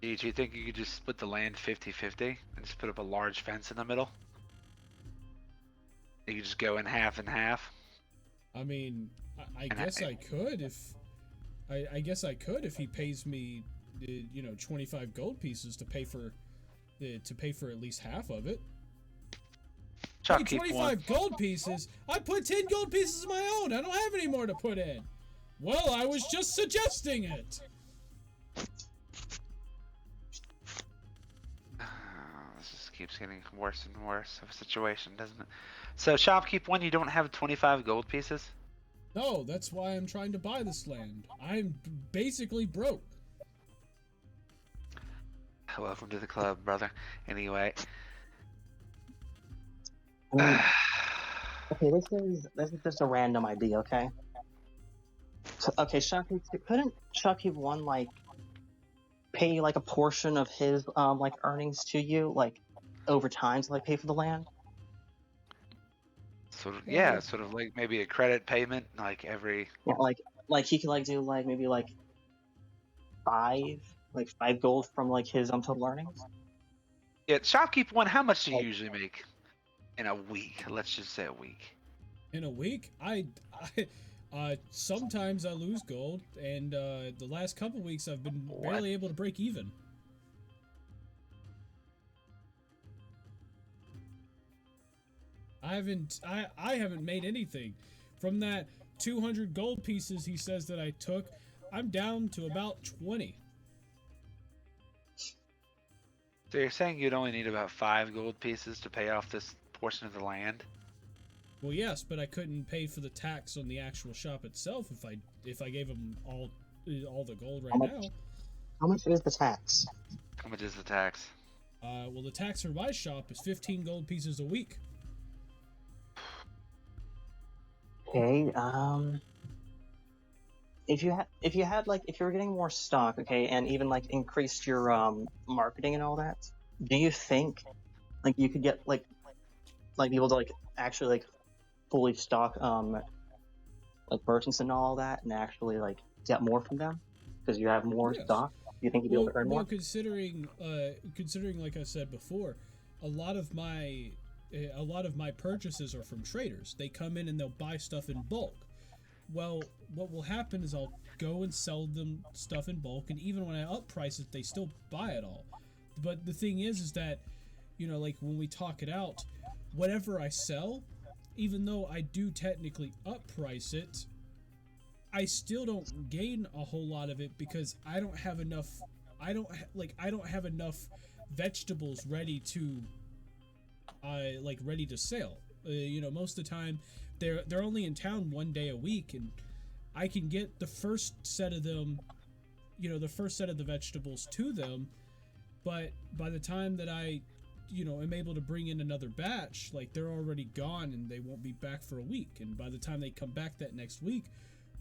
Do you think you could just split the land 50-50 and just put up a large fence in the middle? You could just go in half and half. I mean, I guess I could if I guess I could if he pays me, 25 gold pieces to pay for at least half of it. Hey, 25 gold pieces? I put 10 gold pieces of my own. I don't have any more to put in. Well, I was just suggesting it. This just keeps getting worse and worse of a situation, doesn't it? So, shopkeep 1, you don't have 25 gold pieces? No, that's why I'm trying to buy this land. I'm basically broke. Welcome to the club, brother. Anyway. I mean, okay, this is just a random idea, okay? So, okay, Shopkeep, couldn't Shopkeep 1 like pay you like a portion of his like earnings to you like over time to like pay for the land? Sort of, yeah, sort of like maybe a credit payment, like every. Yeah, like he could like do like maybe like five gold from like his total earnings. Yeah, shopkeep 1, how much do you Like, usually make in a week? Let's just say a week. In a week, I sometimes I lose gold, and the last couple weeks I've been barely able to break even. I haven't made anything from that 200 gold pieces he says that I took. I'm down to about 20. So you're saying you'd only need about 5 gold pieces to pay off this portion of the land? Well, yes, but I couldn't pay for the tax on the actual shop itself if I gave him all the gold right now. How much is the tax? How much is the tax? Well, the tax for my shop is 15 gold pieces a week. Okay, if you were getting more stock, okay, and even like increased your marketing and all that, do you think like you could get like be able to like actually like fully stock like merchants and all that and actually like get more from them because you have more stock? Do you think you'd be able to earn more? Well, considering like I said before, a lot of my purchases are from traders. They come in and they'll buy stuff in bulk. Well, what will happen is I'll go and sell them stuff in bulk, and even when I up price it, they still buy it all. But the thing is that, like when we talk it out, whatever I sell, even though I do technically up price it, I still don't gain a whole lot of it because I don't have enough. I don't have enough vegetables ready to sell. Most of the time they're only in town one day a week, and I can get the first set of them, the first set of the vegetables to them, but by the time that I am able to bring in another batch, like they're already gone and they won't be back for a week, and by the time they come back that next week,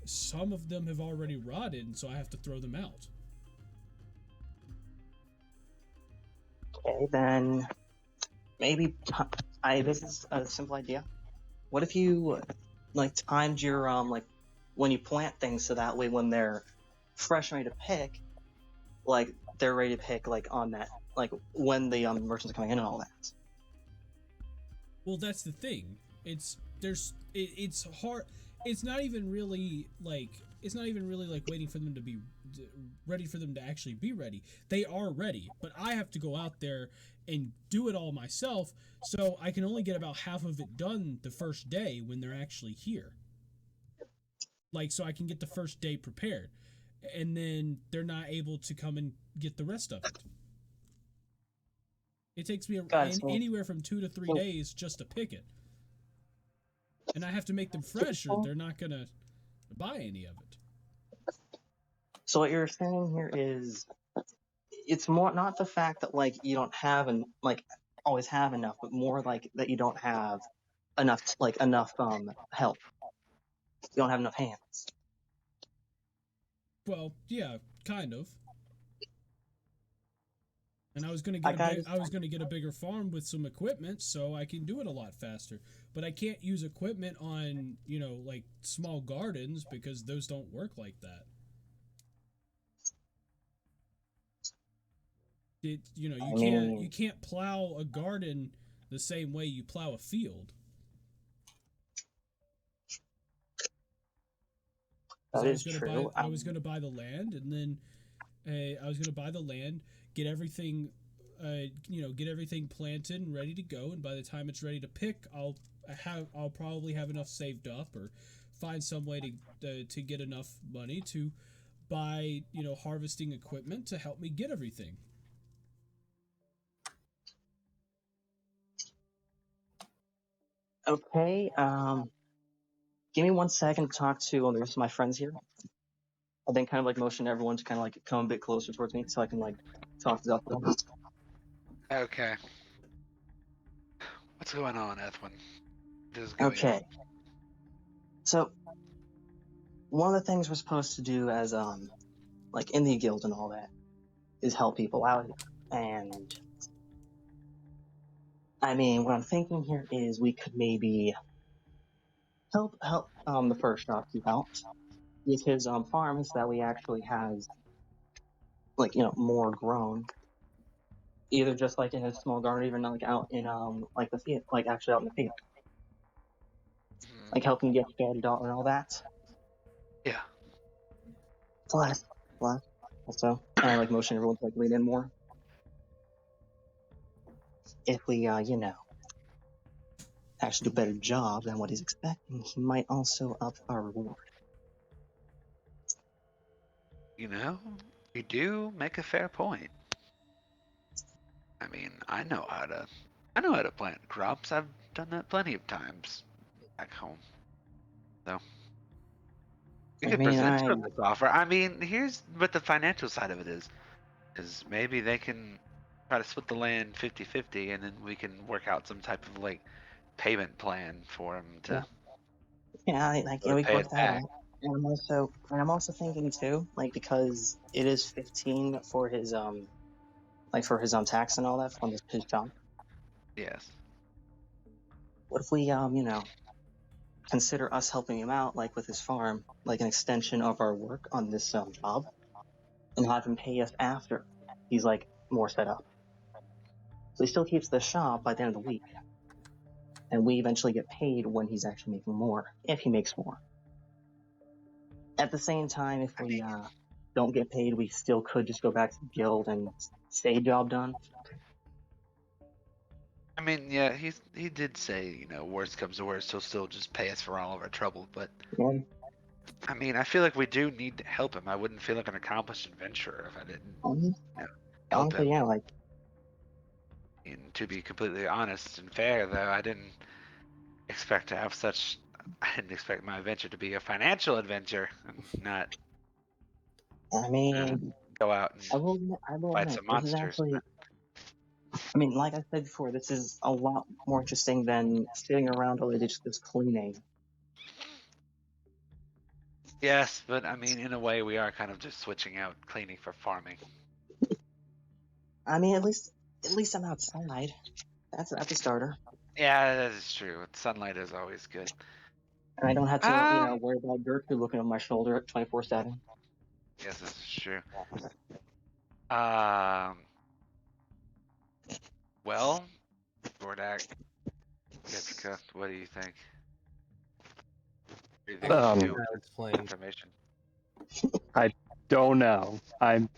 some of them have already rotted, and so I have to throw them out. Okay, then maybe this is a simple idea. What if you like timed your like when you plant things so that way when they're fresh and ready to pick, like they're ready to pick like on that like when the merchants are coming in and all that. Well, that's the thing. It's hard. It's not even really like waiting for them to be ready for them to actually be ready. They are ready, but I have to go out there and do it all myself. So I can only get about half of it done the first day when they're actually here. Like, so I can get the first day prepared, and then they're not able to come and get the rest of it. It takes me anywhere from 2 to 3 days just to pick it, and I have to make them fresh, or they're not gonna buy any of it. So what you're saying here is, it's more not the fact that like you don't have and like always have enough, but more like that you don't have enough help. You don't have enough hands. Well, yeah, kind of. And I was gonna get a bigger farm with some equipment, so I can do it a lot faster. But I can't use equipment on like small gardens because those don't work like that. You can't plow a garden the same way you plow a field. That is true. I was gonna buy the land, and then I was gonna buy the land, get everything, get everything planted and ready to go. And by the time it's ready to pick, I'll probably have enough saved up, or find some way to get enough money to buy harvesting equipment to help me get everything. Okay. Give me 1 second to talk to the rest of my friends here. I'll then kind of like motion everyone to kind of like come a bit closer towards me so I can like talk to them. Okay. What's going on, Ethwin? This is going Okay. on. So one of the things we're supposed to do as like in the guild and all that is help people out. And I mean, what I'm thinking here is we could maybe help the first shopkeep out with his farms that we actually has like more grown, either just like in his small garden, even like out in like the field, like actually out in the field, like helping get fed out and all that. Yeah. Plus also, and I like motion everyone to like lean in more. If we actually do a better job than what he's expecting, he might also up our reward. You do make a fair point. I mean, I know how to plant crops. I've done that plenty of times back home. So we could present some of this offer. I mean, here's what the financial side of it is maybe they can try to split the land 50-50, and then we can work out some type of like payment plan for him to we can pay work it that back. out. And I'm also thinking too, like because it is 15 for his tax and all that from his job. Yes. What if we consider us helping him out, like with his farm, like an extension of our work on this job, and have him pay us after he's like more set up. So he still keeps the shop by the end of the week, and we eventually get paid when he's actually making more, if he makes more. At the same time, if we don't get paid, we still could just go back to the guild and say job done. I mean, yeah, he did say, worst comes to worst, he'll still just pay us for all of our trouble. But Yeah. I mean, I feel like we do need to help him. I wouldn't feel like an accomplished adventurer if I didn't help Honestly, him. yeah, like. And to be completely honest and fair, though, I didn't expect my adventure to be a financial adventure, and not. I mean, go out I and will fight admit, some this is monsters. actually. I mean, like I said before, this is a lot more interesting than sitting around all day just cleaning. Yes, but I mean, in a way, we are kind of just switching out cleaning for farming. I mean, at least I'm outside. That's a starter. Yeah, that is true. Sunlight is always good. And I don't have to, Um, worry about Gertrude looking over my shoulder 24/7. yes, this is true. Um, well, Gordak, Jessica, what do you think? What do you think we should do with this Explain. information? Don't know. I'm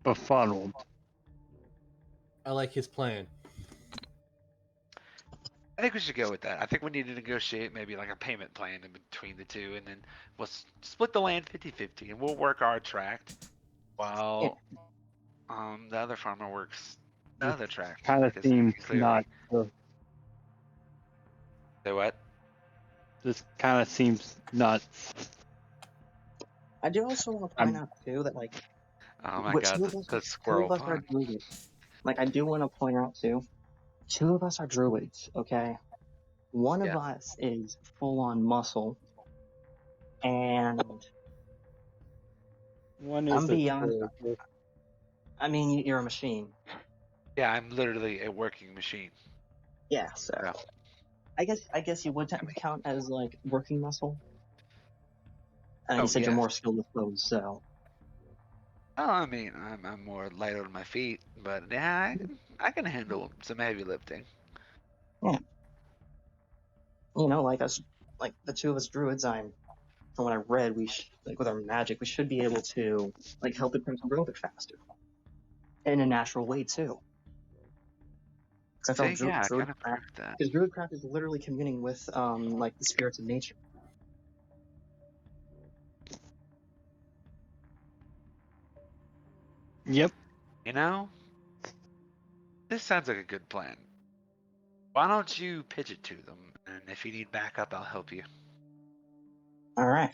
befuddled. I like his plan. I think we should go with that. I think we need to negotiate maybe like a payment plan in between the two, and then we'll split the land 50-50, and we'll work our tract Yeah. while the other farmer works the This other tract. kind of Because seems clearly, not. say what? This kind of seems nuts. I do also want to point out too that Oh my what god, the two squirrel of us are pun. druids. I do want to point out too, two of us are druids. Okay, one of Yeah. us is full on muscle, and One I'm is a beyond. druid. I mean, you're a machine. Yeah, I'm literally a working machine. Yeah, so Yeah. I guess you would I mean, count as working muscle. And you oh said you're yes. more skilled with those, so Oh, I mean, I'm more light on my feet, but yeah, I can handle some heavy lifting. yeah, like us, like the two of us druids. From what I read, with our magic, we should be able to help the person grow a bit faster in a natural way too. Because after all, See, yeah, I druid can craft, approve that. because druid craft is literally communing with the spirits of nature. Yep. You know, this sounds like a good plan. Why don't you pitch it to them, and if you need backup, I'll help you. All right.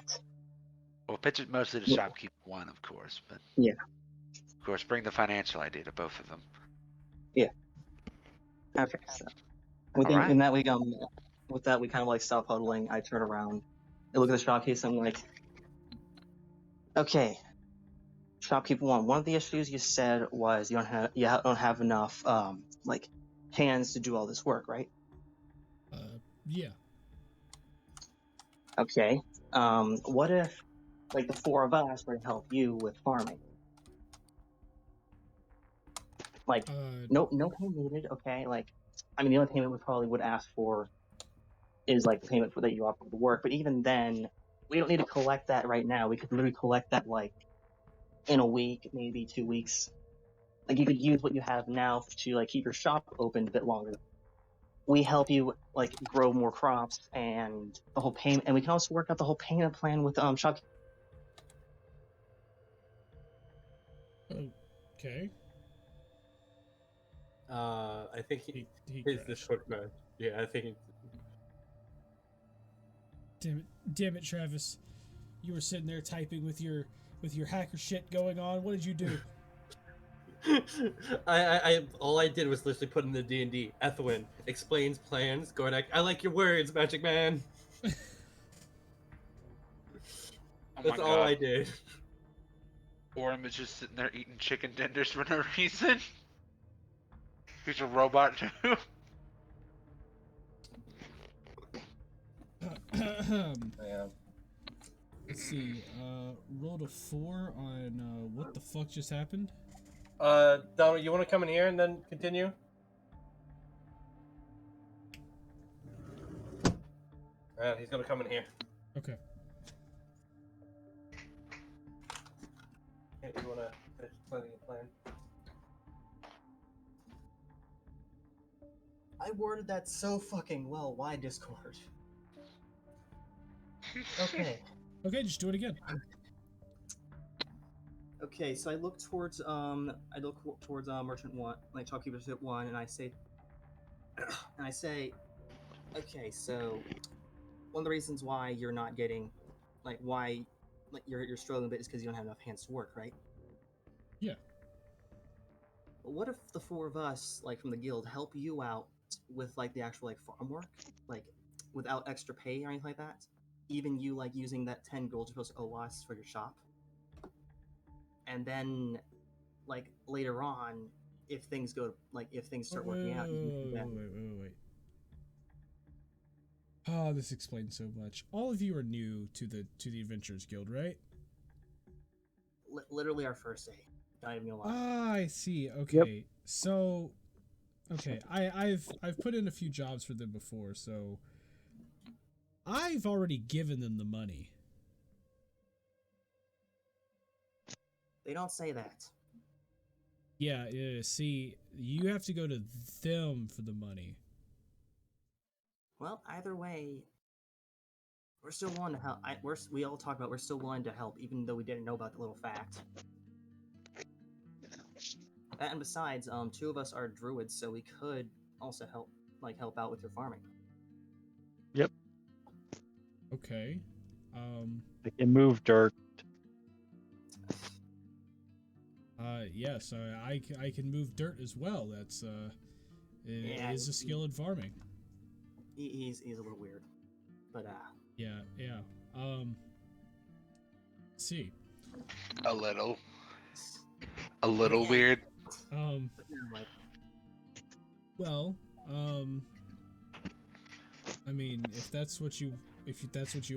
We'll pitch it mostly to shopkeep one, of course, but Yeah. of course, bring the financial idea to both of them. Yeah. Okay. So All right. with that we kind of stop huddling. I turn around, I look at the shopkeeper. I'm like, okay, shopkeeper one. One of the issues you said was you don't have enough hands to do all this work, right? Yeah. Okay. What if the four of us were to help you with farming? No payment needed. Okay. I mean, the only payment we probably would ask for is the payment for that you offer the work. But even then, we don't need to collect that right now. We could literally collect that in a week, maybe 2 weeks. You could use what you have now to keep your shop open a bit longer. We help you grow more crops and the whole payment, and we can also work out the whole payment plan with shop. Okay. I think He his crashed. Discord crashed. Yeah, I think. Damn it, Travis! You were sitting there typing with your hacker shit going on. What did you do? I all I did was literally put in the D&D. Ethelwyn explains plans. Gordak, I like your words, Magic Man. Oh That's my all god. I did. Orem is just sitting there eating chicken tenders for no reason. He's a robot too. Yeah. Let's see. Rolled a 4 on what the fuck just happened? Donald, you want to come in here and then continue? He's gonna come in here. Okay. Hey, you wanna finish planning a plan? I worded that so fucking well. Why Discord? Okay. Okay, just do it again. Okay, so I look towards merchant one, shopkeeper one, and I say, okay, so one of the reasons why you're not getting, why, you're struggling a bit is because you don't have enough hands to work, right? Yeah. But what if the four of us, from the guild, help you out with the actual farm work, without extra pay or anything like that? Even you using that 10 gold you're supposed to owe us for your shop, and then later on, if things start working out, you can Wait. Oh, this explains so much. All of you are new to the Adventurers Guild, right? Literally our first day. Not even gonna lie. Ah, I see. Okay. So okay, I've put in a few jobs for them before, so I've already given them the money. They don't say that. Yeah, see, you have to go to them for the money. Well, either way, we're still willing to help. We all talk about we're still willing to help, even though we didn't know about the little fact. And besides, two of us are druids, so we could also help out with your farming. Yep. Okay. I can move dirt. Yes, I can move dirt as well. That's Yeah, is a skill in farming. He's a little weird, but Yeah. Let's see. A little Yeah. weird. Like, Well, I mean, if that's what you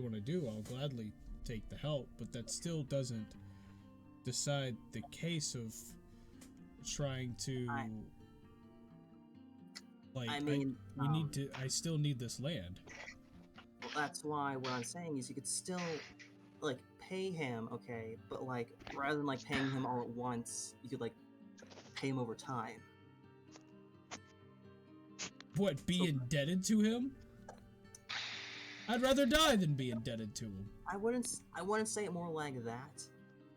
want to do, I'll gladly take the help, but that still doesn't decide the case of trying to I still need this land. well, that's why what I'm saying is you could still like pay him, okay, but like rather than like paying him all at once, you could like pay him over time. What, be indebted to him? I'd rather die than be indebted to him. I wouldn't say it more like that.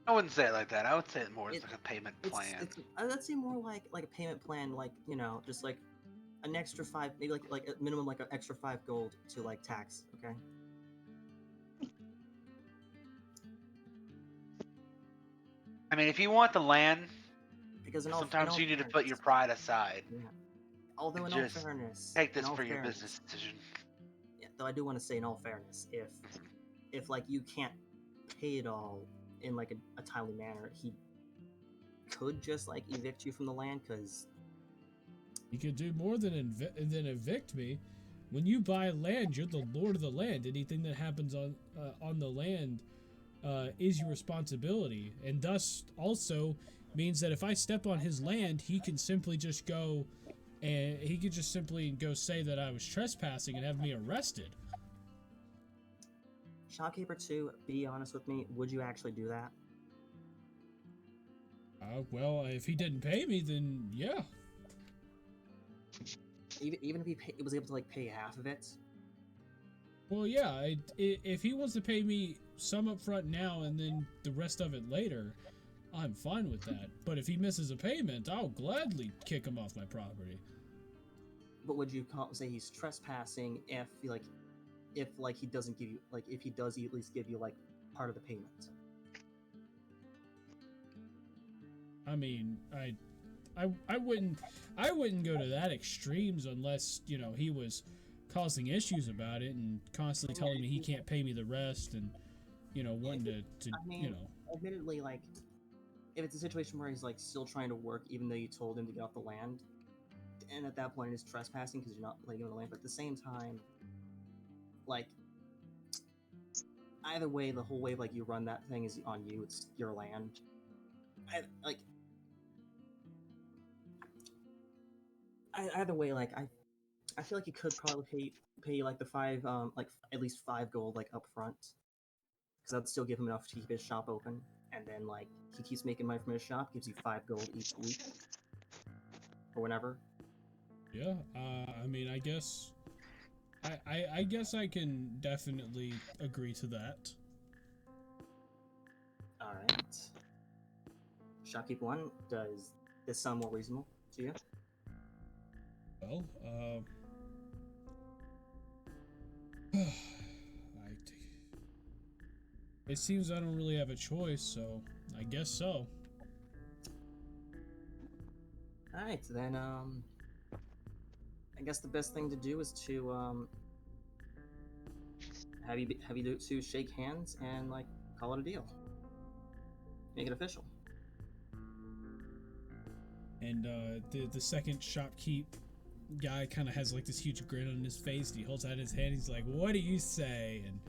I wouldn't say it like that. I would say it more as like a payment plan. I'd say more like a payment plan, like, you know, just like an extra 5, maybe like a minimum like an extra 5 gold to like tax, okay? I mean, if you want the land, Because sometimes you need to put your pride aside. Yeah. Although in all Just fairness, take this for your business decision. Yeah, though I do want to say in all fairness, if like you can't pay it all in like a timely manner, he could just like evict you from the land, because You could do more than evict me. When you buy land, you're the lord of the land. Anything that happens on the land is your responsibility, and thus also means that if I step on his land, he can simply just go and he could just simply go say that I was trespassing and have me arrested. Shopkeeper 2, be honest with me, would you actually do that? Well, if he didn't pay me, then yeah. Even if he was able to like pay half of it? Well, yeah. If he wants to pay me some up front now and then the rest of it later, I'm fine with that. But if he misses a payment, I'll gladly kick him off my property. But would you say he's trespassing if he doesn't give you, like, if he does at least give you like part of the payment? I mean, I wouldn't go to that extremes unless, you know, he was causing issues about it and constantly telling me he can't pay me the rest and, you know, wanting to I mean, you know. Admittedly, like, if it's a situation where he's like still trying to work even though you told him to get off the land, and at that point it is trespassing because you're not letting him on the land, but at the same time, like, either way, the whole way like you run that thing is on you. It's your land. Either way, like I feel like you could probably pay like the 5 like at least 5 gold like up front, because that'd still give him enough to keep his shop open, and then like he keeps making money from his shop, gives you 5 gold each week or whenever. Yeah, I mean, I guess I can definitely agree to that. All right. Shopkeep 1, does this sound more reasonable to you? Well, it seems I don't really have a choice, so I guess so. All right, then I guess the best thing to do is to have you two shake hands and like call it a deal. Make it official. And the second shopkeep guy kind of has like this huge grin on his face. And he holds out his hand. He's like, "What do you say?" And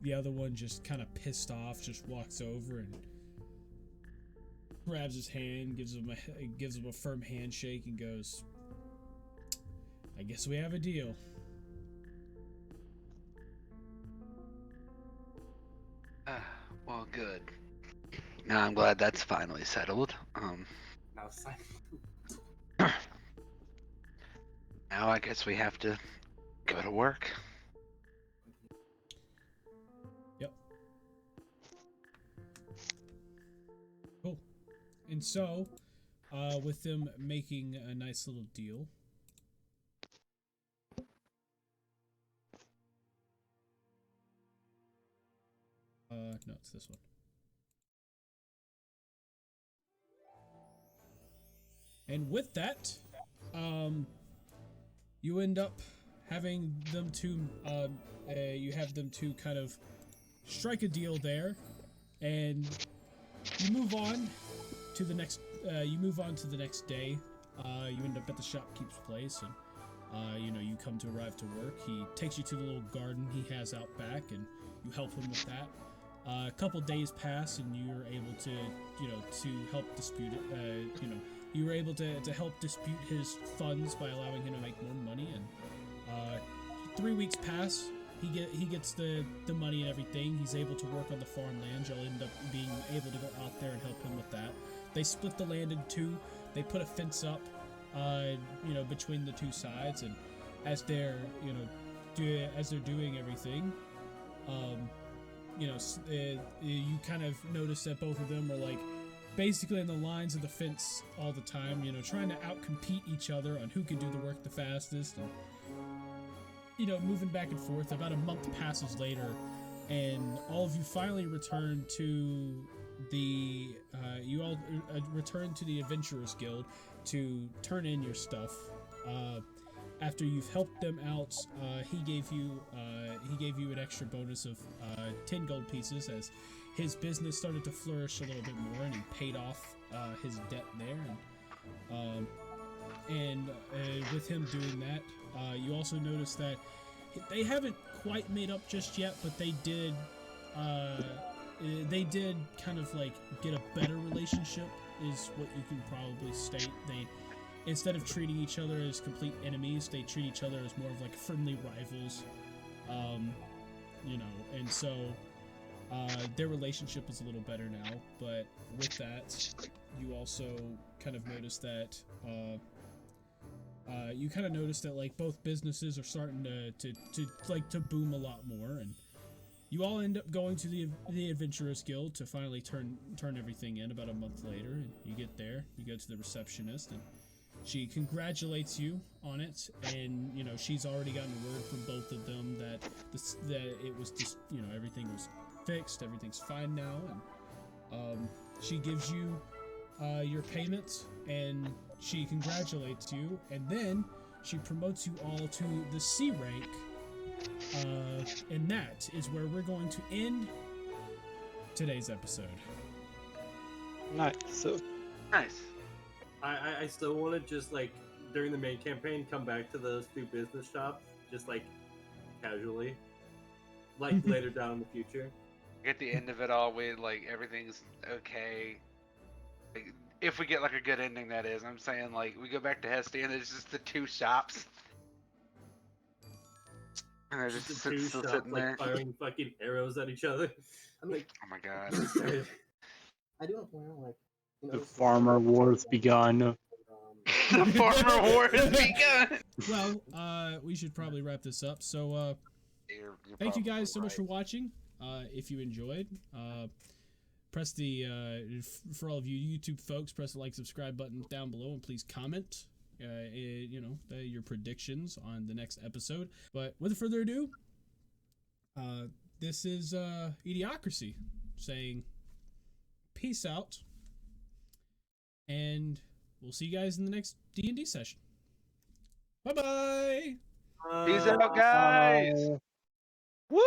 the other one, just kind of pissed off, just walks over and grabs his hand, gives him a firm handshake, and goes, "I guess we have a deal." Well, good. Now I'm glad that's finally settled. Now, Simon. Now I guess we have to go to work. Yep. Cool. And so, with them making a nice little deal, no, it's this one. And with that, you end up having them to, you have them to kind of strike a deal there, and you move on to the next. You move on to the next day. You end up at the shopkeep's place, and you come to arrive to work. He takes you to the little garden he has out back, and you help him with that. A couple days pass, and you're able to, to help dispute it. You were able to help dispute his funds by allowing him to make more money. And 3 weeks pass. He gets the money and everything. He's able to work on the farmland. You'll end up being able to go out there and help him with that. They split the land in two. They put a fence up, between the two sides. And as they're, as they're doing everything, you kind of notice that both of them are like basically in the lines of the fence all the time, trying to outcompete each other on who can do the work the fastest, and moving back and forth. About a month passes later, and all of you finally return to the return to the Adventurers Guild to turn in your stuff. After you've helped them out, he gave you an extra bonus of 10 gold pieces as his business started to flourish a little bit more, and he paid off his debt there. And with him doing that, you also notice that they haven't quite made up just yet, but they did kind of like get a better relationship, is what you can probably state. They, instead of treating each other as complete enemies, they treat each other as more of like friendly rivals. And so their relationship is a little better now. But with that, you also kind of notice that like both businesses are starting to boom a lot more, and you all end up going to the Adventurers Guild to finally turn everything in about a month later. And you get there, you go to the receptionist, and she congratulates you on it, and she's already gotten word from both of them that it was just everything was fixed, everything's fine now, and she gives you your payments, and she congratulates you, and then she promotes you all to the C rank, and that is where we're going to end today's episode. Nice. So Nice. I still want to just like during the main campaign come back to those two business shops, just like casually, like later down in the future. At the end of it all, everything's okay. Like, if we get like a good ending, that is. I'm saying like we go back to Hestia and it's just the two shops. And they're just The two still shops sitting there. like firing fucking arrows at each other. I mean, Oh my god. I do want to point out, like, the farmer wars begun. The farmer war has begun. Well, we should probably wrap this up. So, You're thank you probably guys so much for right. watching. If you enjoyed, press the for all of you YouTube folks, press the like, subscribe button down below, and please comment your predictions on the next episode. But without further ado, this is eDIOCRACY saying peace out, and we'll see you guys in the next D&D session. Bye bye. Peace out, guys. Woo!